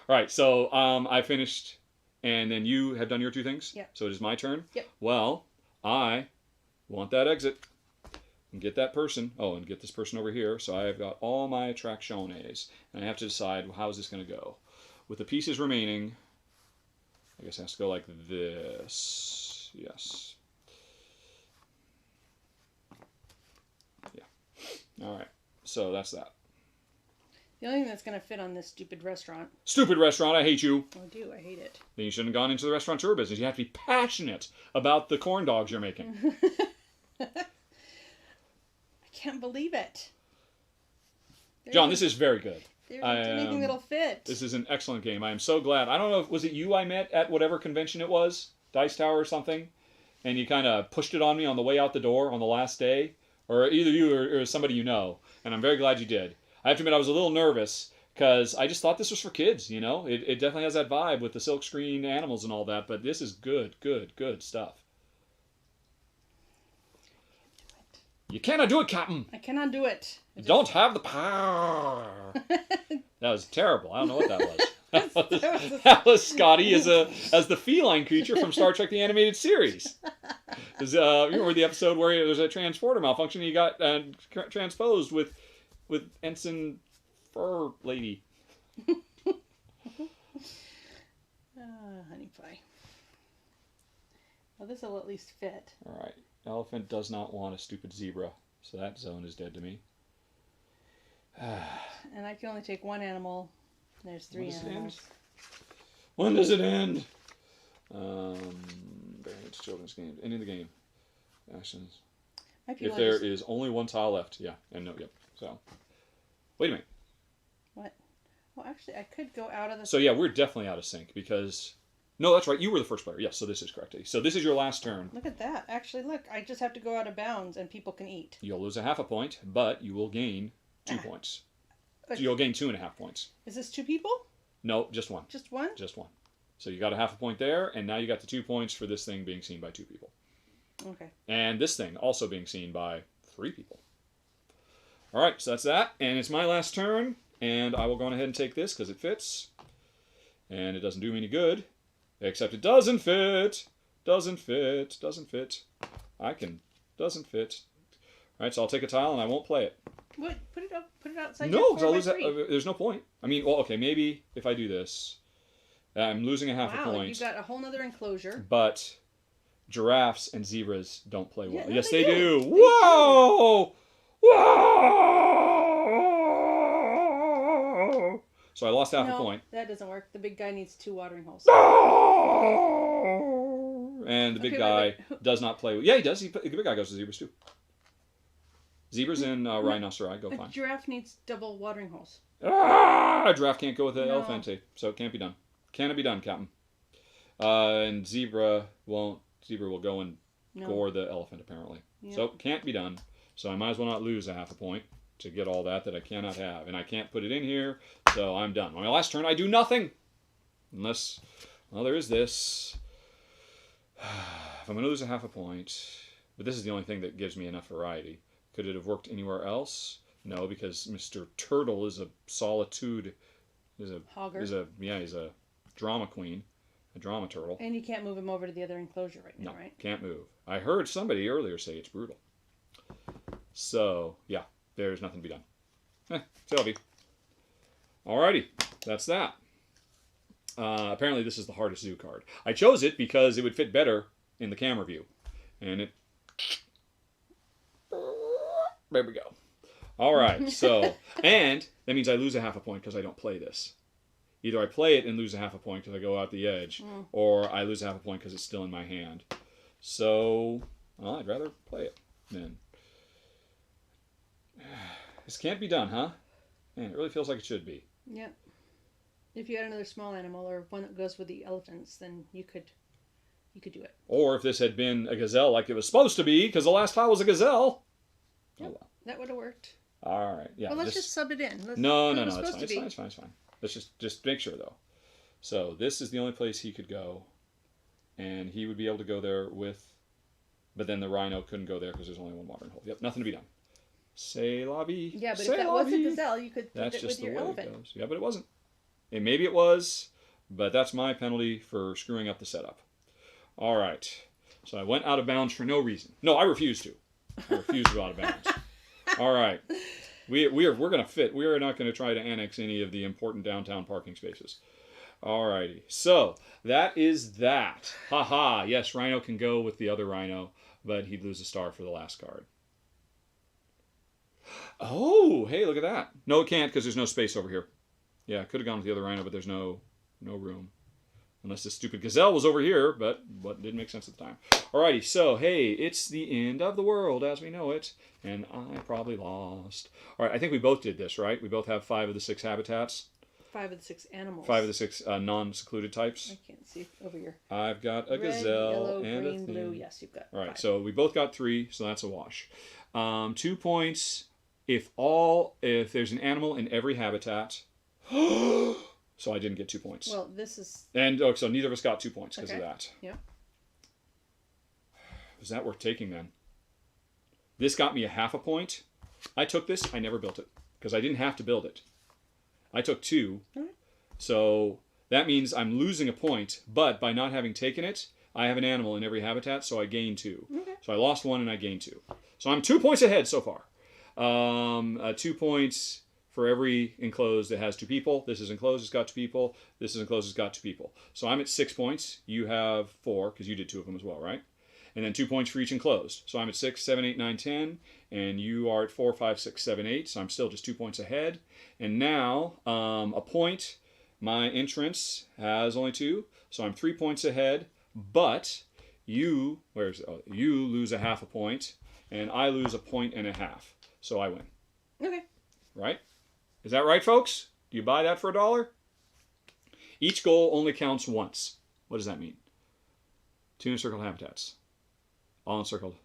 S2: All right, so I finished, and then you have done your 2 things?
S1: Yep.
S2: So it is my turn?
S1: Yep.
S2: Well, I want that exit and get that person. Oh, and get this person over here. So I've got all my attracciones, and I have to decide how is this going to go. With the pieces remaining... I guess it has to go like this. Yes. Yeah. All right. So that's that.
S1: The only thing that's going to fit on this stupid restaurant...
S2: Stupid restaurant. I hate you.
S1: I do. I hate it.
S2: Then you shouldn't have gone into the restaurateur business. You have to be passionate about the corn dogs you're making.
S1: I can't believe it.
S2: John, this is very good.
S1: There's anything that'll fit.
S2: This is an excellent game. I am so glad. I don't know, was it you I met at whatever convention it was? Dice Tower or something? And you kind of pushed it on me on the way out the door on the last day? Or either you or somebody you know. And I'm very glad you did. I have to admit I was a little nervous because I just thought this was for kids, you know? It definitely has that vibe with the silk screen animals and all that. But this is good, good, good stuff. You cannot do it, Captain.
S1: I cannot do it.
S2: You don't have the power. That was terrible. I don't know what that was. That was Scotty as the feline creature from Star Trek: The Animated Series. You remember the episode where there's a transporter malfunction? He got transposed with Ensign Fur Lady.
S1: Honey pie. Well, this will at least fit.
S2: All right. Elephant does not want a stupid zebra. So that zone is dead to me.
S1: And I can only take one animal. There's 3 animals.
S2: When does it end? It's children's game. Ending the game. Actions. If there is only 1 tile left. Yeah. And no, yep. So, wait a minute.
S1: What? Well, actually, I could go out of the...
S2: So, yeah, we're definitely out of sync because... No, that's right. You were the first player. Yes, so this is correct. So this is your last turn.
S1: Look at that. Actually, look. I just have to go out of bounds and people can eat.
S2: You'll lose a half a point, but you will gain 2 points. So you'll gain 2.5 points.
S1: Is this 2 people?
S2: No, just 1.
S1: Just 1?
S2: Just 1. So you got a half a point there, and now you got the 2 points for this thing being seen by 2 people.
S1: Okay.
S2: And this thing also being seen by 3 people. All right, so that's that. And it's my last turn, and I will go on ahead and take this because it fits. And it doesn't do me any good. Except it doesn't fit. Doesn't fit. Doesn't fit. Doesn't fit. All right, so I'll take a tile and I won't play it.
S1: What? Put it up. Put it outside.
S2: No, because I'll lose that. There's no point. I mean, well, okay, maybe if I do this, I'm losing a half a point.
S1: You got a whole nother enclosure.
S2: But giraffes and zebras don't play well.
S1: Yeah, no,
S2: yes, they do.
S1: They
S2: Whoa!
S1: do.
S2: Whoa! So I lost half a point.
S1: That doesn't work. The big guy needs 2 watering holes.
S2: And the big guy does not play. Yeah, he does. The big guy goes to zebras too. Zebras and rhinoceri go fine.
S1: A giraffe needs double watering holes.
S2: A giraffe can't go with the elephant, so it can't be done. Can it be done, Captain? And zebra won't. Zebra will go and gore the elephant, apparently. Yep. So can't be done. So I might as well not lose a half a point to get all that I cannot have. And I can't put it in here, so I'm done. On my last turn, I do nothing. Unless, well, there is this. If I'm going to lose a half a point, but this is the only thing that gives me enough variety. Could it have worked anywhere else? No, because Mr. Turtle is a solitude, he's a drama queen, a drama turtle.
S1: And you can't move him over to the other enclosure right now, right?
S2: Can't move. I heard somebody earlier say it's brutal. So, yeah, there's nothing to be done. C'est la vie. Alrighty, that's that. Apparently this is the hardest zoo card. I chose it because it would fit better in the camera view. And it... There we go. Alright, so... And that means I lose a half a point because I don't play this. Either I play it and lose a half a point because I go out the edge, or I lose a half a point because it's still in my hand. So, well, I'd rather play it then. This can't be done, huh? Man, it really feels like it should be.
S1: Yep. If you had another small animal or one that goes with the elephants, then you could do it.
S2: Or if this had been a gazelle like it was supposed to be, because the last tile was a gazelle.
S1: Yep. Oh, well. That would have worked.
S2: All right. Yeah.
S1: Well, let's just sub it in.
S2: No. It's fine. Let's just make sure, though. So this is the only place he could go. And he would be able to go there with... But then the rhino couldn't go there because there's only 1 watering hole. Yep, nothing to be done. C'est la vie.
S1: Yeah, but if that was a gazelle, you could put it with your elephant.
S2: It goes. Yeah, but it wasn't. And maybe it was, but that's my penalty for screwing up the setup. All right. So I went out of bounds for no reason. No, I refuse to. I refuse to go out of bounds. All right. We're going to fit. We are not going to try to annex any of the important downtown parking spaces. All righty. So that is that. Ha. Yes, Rhino can go with the other Rhino, but he'd lose a star for the last card. Oh, hey, look at that. No, it can't because there's no space over here. Yeah, it could have gone with the other Rhino, but there's no room. Unless this stupid gazelle was over here, but what didn't make sense at the time. Alrighty, so, hey, it's the end of the world as we know it, and I probably lost. Alright, I think we both did this, right? We both have 5 of the 6 habitats.
S1: 5 of the 6 animals.
S2: 5 of the 6 non-secluded types.
S1: I can't see over here.
S2: I've got a
S1: Red,
S2: gazelle
S1: yellow,
S2: and
S1: green,
S2: a thing.
S1: blue. Yes, you've got
S2: 5.
S1: 5.
S2: So we both got 3, so that's a wash. 2 points if there's an animal in every habitat. So I didn't get 2 points.
S1: Well, this is...
S2: And so neither of us got 2 points because of that.
S1: Yeah.
S2: Was that worth taking then? This got me a half a point. I took this. I never built it because I didn't have to build it. I took 2. So that means I'm losing a point, but by not having taken it, I have an animal in every habitat, so I gained 2.
S1: Okay.
S2: So I lost 1 and I gained 2. So I'm 2 points ahead so far. 2 points for every enclosed that has 2 people. This is enclosed, it's got 2 people. This is enclosed, it's got 2 people. So I'm at 6 points. You have 4, because you did 2 of them as well, right? and then 2 points for each enclosed. So I'm at 6, 7, 8, 9, 10, and you are at 4, 5, 6, 7, 8. So I'm still just 2 points ahead. And now a point. My entrance has only 2, so I'm 3 points ahead. But you lose a half a point, and I lose a point and a half. So I win.
S1: Okay.
S2: Right? Is that right, folks? Do you buy that for $1? Each goal only counts once. What does that mean? 2 encircled habitats. All encircled.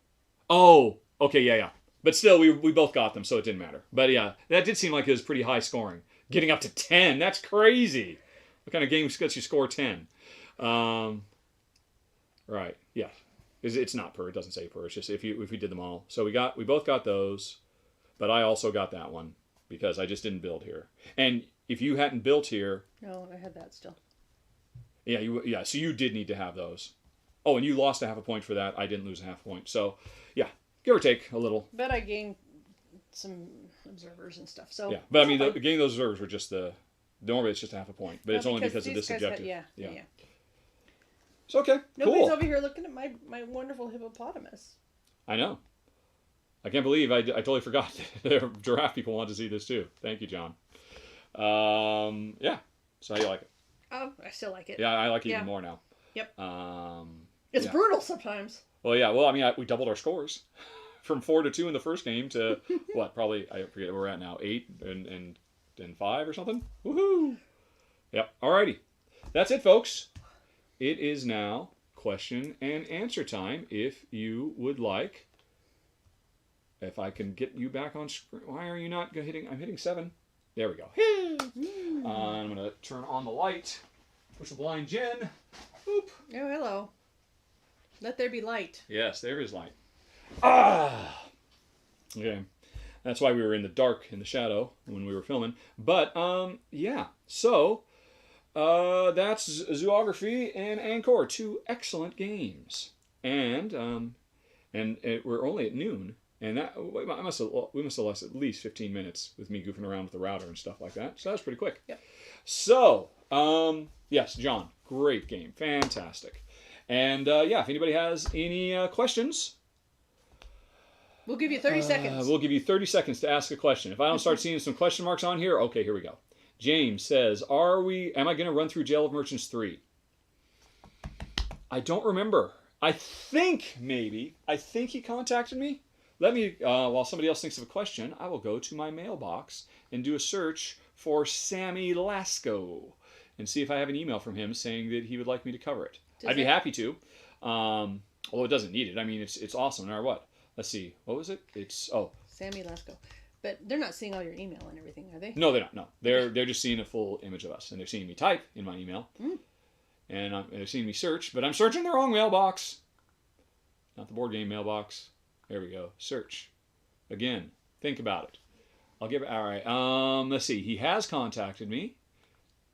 S2: Oh, okay, yeah. But still, we both got them, so it didn't matter. But yeah, that did seem like it was pretty high scoring. Getting up to 10, that's crazy. What kind of game gets you score 10? Right, yeah. It's not per, it doesn't say per, it's just if we did them all. So we both got those, but I also got that one because I just didn't build here. And if you hadn't built here...
S1: No, I had that still.
S2: Yeah, so you did need to have those. Oh, and you lost a half a point for that. I didn't lose a half a point. So, yeah, give or take a little.
S1: But I gained some observers and stuff. So
S2: yeah, but I mean, getting those observers were just normally it's just a half a point, but it's only because of this objective.
S1: Yeah.
S2: So, okay,
S1: Nobody's
S2: cool.
S1: over here looking at my wonderful hippopotamus.
S2: I know. I can't believe I totally forgot. The giraffe people want to see this too. Thank you, John. Yeah. So how do you like it?
S1: Oh, I still like it.
S2: Yeah, I like it even more now.
S1: Yep. It's brutal sometimes.
S2: Well, yeah. Well, I mean, we doubled our scores from 4-2 in the first game to what? Probably I forget where we're at now. 8 and 5 or something. Woohoo! Yep. Alrighty. That's it, folks. It is now question and answer time. If you would like, if I can get you back on screen. Why are you not hitting? I'm hitting 7. There we go. I'm going to turn on the light. Push the blind Jen. Boop.
S1: Oh, hello. Let there be light.
S2: Yes, there is light. Ah! Okay. That's why we were in the dark, in the shadow, when we were filming. But, yeah. So, that's Zoo-ography and Ankh'or. 2 excellent games. And we're only at noon. And we must have lost at least 15 minutes with me goofing around with the router and stuff like that. So that was pretty quick.
S1: Yep.
S2: So, yes, John, great game. Fantastic. And, yeah, if anybody has any questions...
S1: We'll give you 30 seconds.
S2: We'll give you 30 seconds to ask a question. If I don't start seeing some question marks on here, okay, here we go. James says, am I going to run through Jail of Merchants 3? I don't remember. I think he contacted me. Let me, while somebody else thinks of a question, I will go to my mailbox and do a search for Sammy Lasco and see if I have an email from him saying that he would like me to cover it. I'd be happy to. Although it doesn't need it. I mean, it's awesome, no matter what. Let's see. What was it?
S1: Sammy Lasco. But they're not seeing all your email and everything, are they?
S2: No, they're not. No, they're just seeing a full image of us, and they're seeing me type in my email, and they're seeing me search. But I'm searching the wrong mailbox, not the board game mailbox. There we go. Search again. Think about it. I'll give it. All right. Let's see. He has contacted me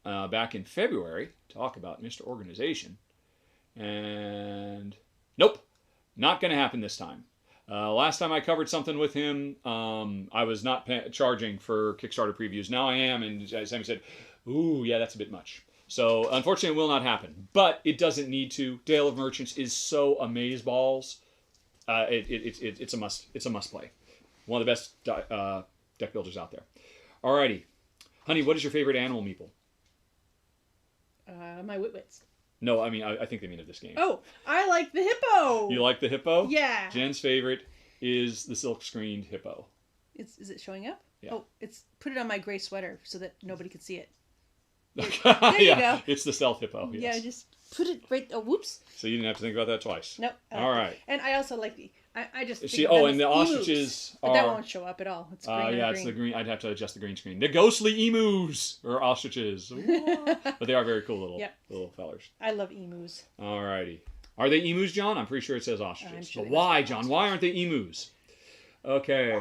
S2: back in February to talk about Mr. Organization, and nope, not going to happen this time. Last time I covered something with him, I was not charging for Kickstarter previews. Now I am, and Sammy said, ooh, yeah, that's a bit much. So, unfortunately, it will not happen. But it doesn't need to. Jail of Merchants is so amazeballs. It's a must. It's a must play. One of the best deck builders out there. Alrighty. Honey, what is your favorite animal meeple?
S1: My Witwits.
S2: No, I mean, I think they mean of this game.
S1: Oh, I like the hippo.
S2: You like the hippo?
S1: Yeah.
S2: Jen's favorite is the silk-screened hippo.
S1: Is it showing up?
S2: Yeah.
S1: Oh, put it on my gray sweater so that nobody could see it.
S2: There
S1: you go.
S2: It's the stealth hippo. Yes.
S1: Yeah, just put it right. Oh, whoops.
S2: So you didn't have to think about that twice.
S1: Nope.
S2: All right.
S1: And I also like the. I just.
S2: And the ostriches
S1: but that won't show up at all. It's green.
S2: Yeah, it's the green. I'd have to adjust the green screen. The ghostly emus or ostriches, but they are very cool little fellers.
S1: I love emus.
S2: All righty. Are they emus, John? I'm pretty sure it says ostriches.
S1: Sure
S2: but why, John? Why aren't they emus? Okay.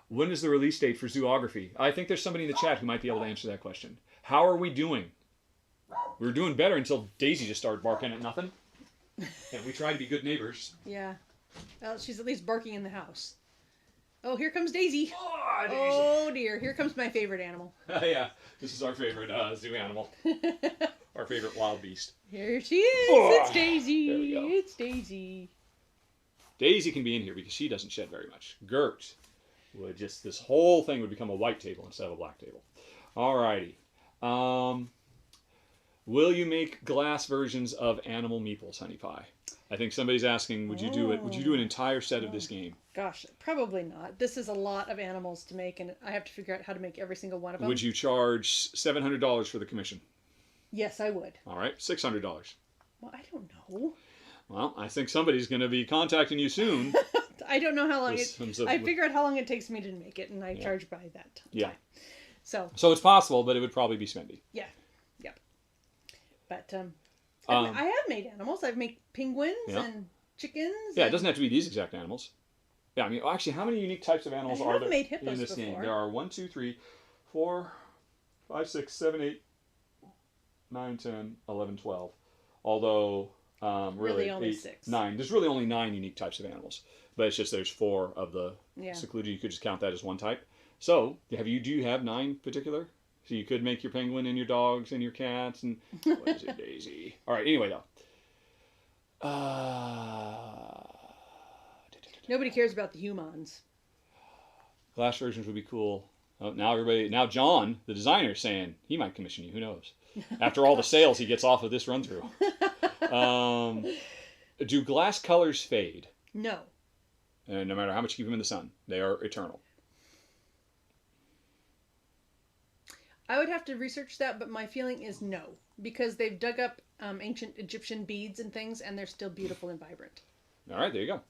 S2: When is the release date for Zoo-ography? I think there's somebody in the chat who might be able to answer that question. How are we doing? We were doing better until Daisy just started barking at nothing. And we try to be good neighbors.
S1: Yeah. Well, she's at least barking in the house. Oh, here comes Daisy.
S2: Oh, Daisy.
S1: Oh, dear. Here comes my favorite animal.
S2: Yeah, this is our favorite zoo animal. Our favorite wild beast.
S1: Here she is.
S2: Oh,
S1: it's Daisy.
S2: there we go.
S1: It's Daisy.
S2: Daisy can be in here because she doesn't shed very much. Gert would just, this whole thing would become a white table instead of a black table. Alrighty. Will you make glass versions of animal meeples, Honey Pie? I think somebody's asking, would you do it? Would you do an entire set of this game?
S1: Gosh, probably not. This is a lot of animals to make, and I have to figure out how to make every single one of them.
S2: Would you charge $700 for the commission?
S1: Yes, I would.
S2: All right, $600.
S1: Well, I don't know.
S2: Well, I think somebody's going to be contacting you soon.
S1: I don't know how long I figure out how long it takes me to make it, and I charge by that time.
S2: Yeah.
S1: So
S2: it's possible, but it would probably be spendy.
S1: Yeah. Yep. But I have made animals. I've made penguins and chickens.
S2: Yeah, it doesn't have to be these exact animals. Yeah, I mean, actually, how many unique types of animals are there
S1: made hippos
S2: in this
S1: before.
S2: game? There are 1, 2, 3, 4, 5, 6, 7, 8, 9, 10, 11, 12. Although, really
S1: only
S2: 8,
S1: 6.
S2: 9. There's really only 9 unique types of animals. But it's just there's 4 of the secluded. You could just count that as one type. So, do you have 9 particular? So you could make your penguin and your dogs and your cats and what is it, Daisy? All right. Anyway, though,
S1: nobody cares about the humans.
S2: glass versions would be cool. Oh, now John, the designer, is saying he might commission you. Who knows? After all the sales he gets off of this run through. Do glass colors fade?
S1: No.
S2: And no matter how much you keep them in the sun, they are eternal.
S1: I would have to research that, but my feeling is no, because they've dug up ancient Egyptian beads and things, and they're still beautiful and vibrant.
S2: All right, there you go.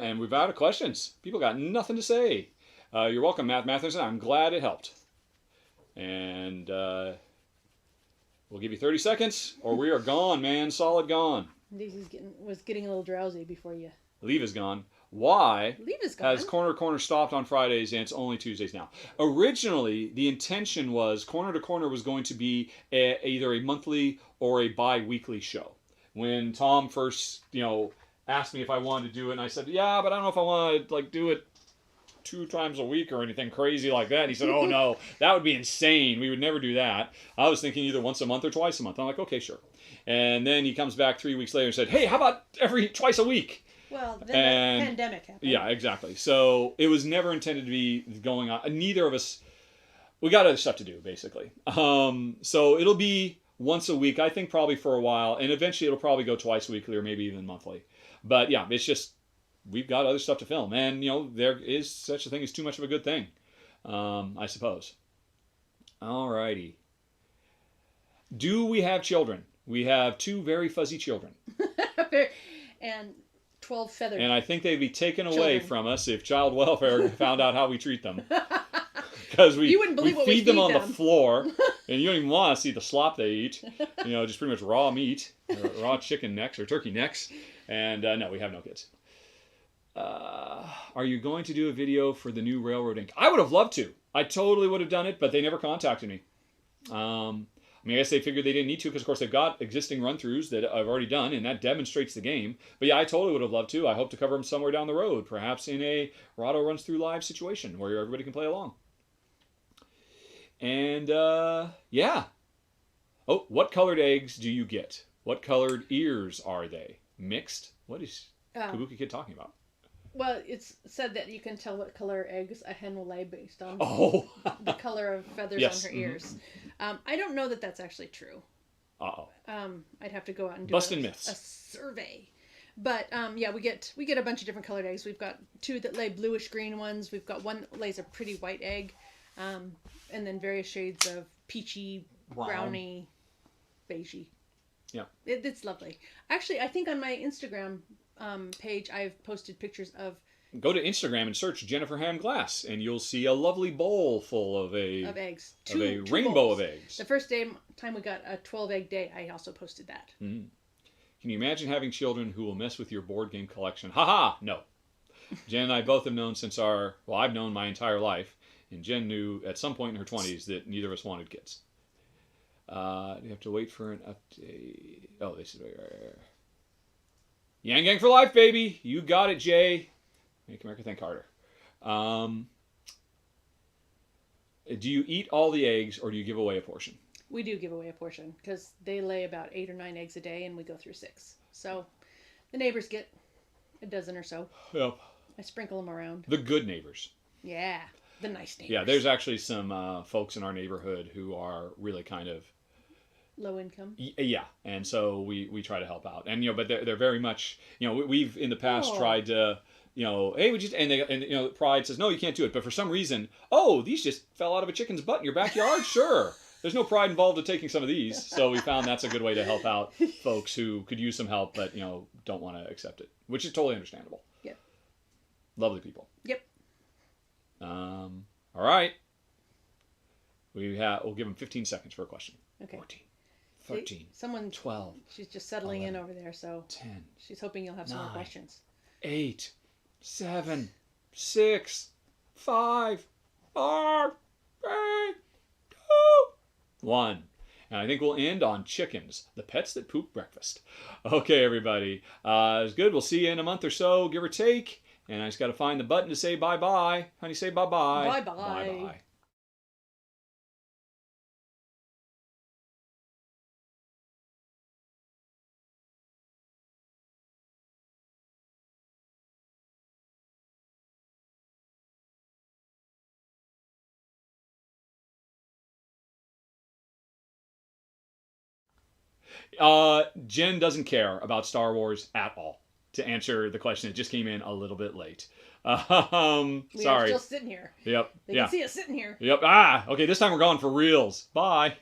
S2: And we've out of questions. People got nothing to say. You're welcome, Matt Matheson. I'm glad it helped. And we'll give you 30 seconds, or we are gone, man. Solid gone.
S1: Daisy's was getting a little drowsy before you.
S2: Leave is gone. Why
S1: Leave is gone.
S2: has Corner to Corner stopped on Fridays and it's only Tuesdays now? Originally, the intention was Corner to Corner was going to be either a monthly or a bi-weekly show. When Tom first, asked me if I wanted to do it, and I said, yeah, but I don't know if I want to do it 2 times a week or anything crazy like that. And he said, oh no, that would be insane. We would never do that. I was thinking either once a month or twice a month. I'm like, okay, sure. And then he comes back 3 weeks later and said, hey, how about twice a week?
S1: Well, then the pandemic happened.
S2: Yeah, exactly. So it was never intended to be going on. Neither of us, we got other stuff to do, basically. So it'll be once a week, I think probably for a while. And eventually it'll probably go twice weekly or maybe even monthly. But yeah, it's just, we've got other stuff to film. And, there is such a thing as too much of a good thing, I suppose. Alrighty. Do we have children? We have 2 very fuzzy children.
S1: And 12 feathered.
S2: And I think they'd be taken away from us if child welfare found out how we treat them. Because we feed them on the floor, and you don't even want to see the slop they eat. Just pretty much raw meat, or raw chicken necks or turkey necks. And no, we have no kids. Are you going to do a video for the new Railroad Ink? I would have loved to. I totally would have done it, but they never contacted me. I guess they figured they didn't need to because, of course, they've got existing run-throughs that I've already done, and that demonstrates the game. But yeah, I totally would have loved to. I hope to cover them somewhere down the road, perhaps in a Rahdo Runs Through Live situation where everybody can play along. And, yeah. Oh, what colored eggs do you get? What colored ears are they? Mixed? What is Kabuki Kid talking about?
S1: Well, it's said that you can tell what color eggs a hen will lay based on the color of feathers on her ears. I don't know that that's actually true.
S2: Uh-oh.
S1: I'd have to go out and do
S2: Busting myths.
S1: A survey. But yeah, we get a bunch of different colored eggs. We've got 2 that lay bluish green ones. We've got 1 that lays a pretty white egg, and then various shades of peachy, browny, beigey. Yeah, it's lovely. Actually, I think on my Instagram page, I've posted pictures of.
S2: Go to Instagram and search Jennifer Ham Glass, and you'll see a lovely bowl full of
S1: eggs. Two
S2: rainbow
S1: bowls.
S2: Of eggs.
S1: The first time we got a 12-egg day, I also posted that.
S2: Mm. Can you imagine having children who will mess with your board game collection? Ha! No. Jen and I both have known I've known my entire life, and Jen knew at some point in her 20s that neither of us wanted kids. You have to wait for an update. Oh, this is right. Yang Gang for life, baby. You got it, Jay. Make America think harder. Do you eat all the eggs or do you give away a portion?
S1: We do give away a portion because they lay about 8 or 9 eggs a day and we go through 6. So the neighbors get A dozen or so.
S2: Yep.
S1: I sprinkle them around.
S2: The good neighbors.
S1: Yeah. The nice neighbors.
S2: Yeah, there's actually some folks in our neighborhood who are really kind of
S1: low income.
S2: Yeah, and so we try to help out, and but they're very much we've in the past tried to hey would you and Pride says no you can't do it, but for some reason these just fell out of a chicken's butt in your backyard. Sure, there's no pride involved in taking some of these, so we found that's a good way to help out folks who could use some help but don't want to accept it, which is totally understandable.
S1: Yep.
S2: Lovely people.
S1: Yep.
S2: All right. We'll give them 15 seconds for a question.
S1: Okay.
S2: 14, 13,
S1: someone
S2: 12.
S1: She's just settling
S2: 11,
S1: in over there, so
S2: 10.
S1: she's hoping you'll have some more
S2: 9,
S1: questions.
S2: 8, 7, 6, 5, 4, 3, 2, 1. And I think we'll end on chickens, the pets that poop breakfast. Okay, everybody. It's good. We'll see you in a month or so, give or take. And I just got to find the button to say bye-bye. Honey, say bye-bye.
S1: Bye-bye.
S2: Bye-bye. Jen doesn't care about Star Wars at all. To answer the question, it just came in a little bit late.
S1: We
S2: sorry.
S1: are still sitting here.
S2: Yep.
S1: They can see us sitting here.
S2: Yep. Okay, this time we're gone for reals. Bye.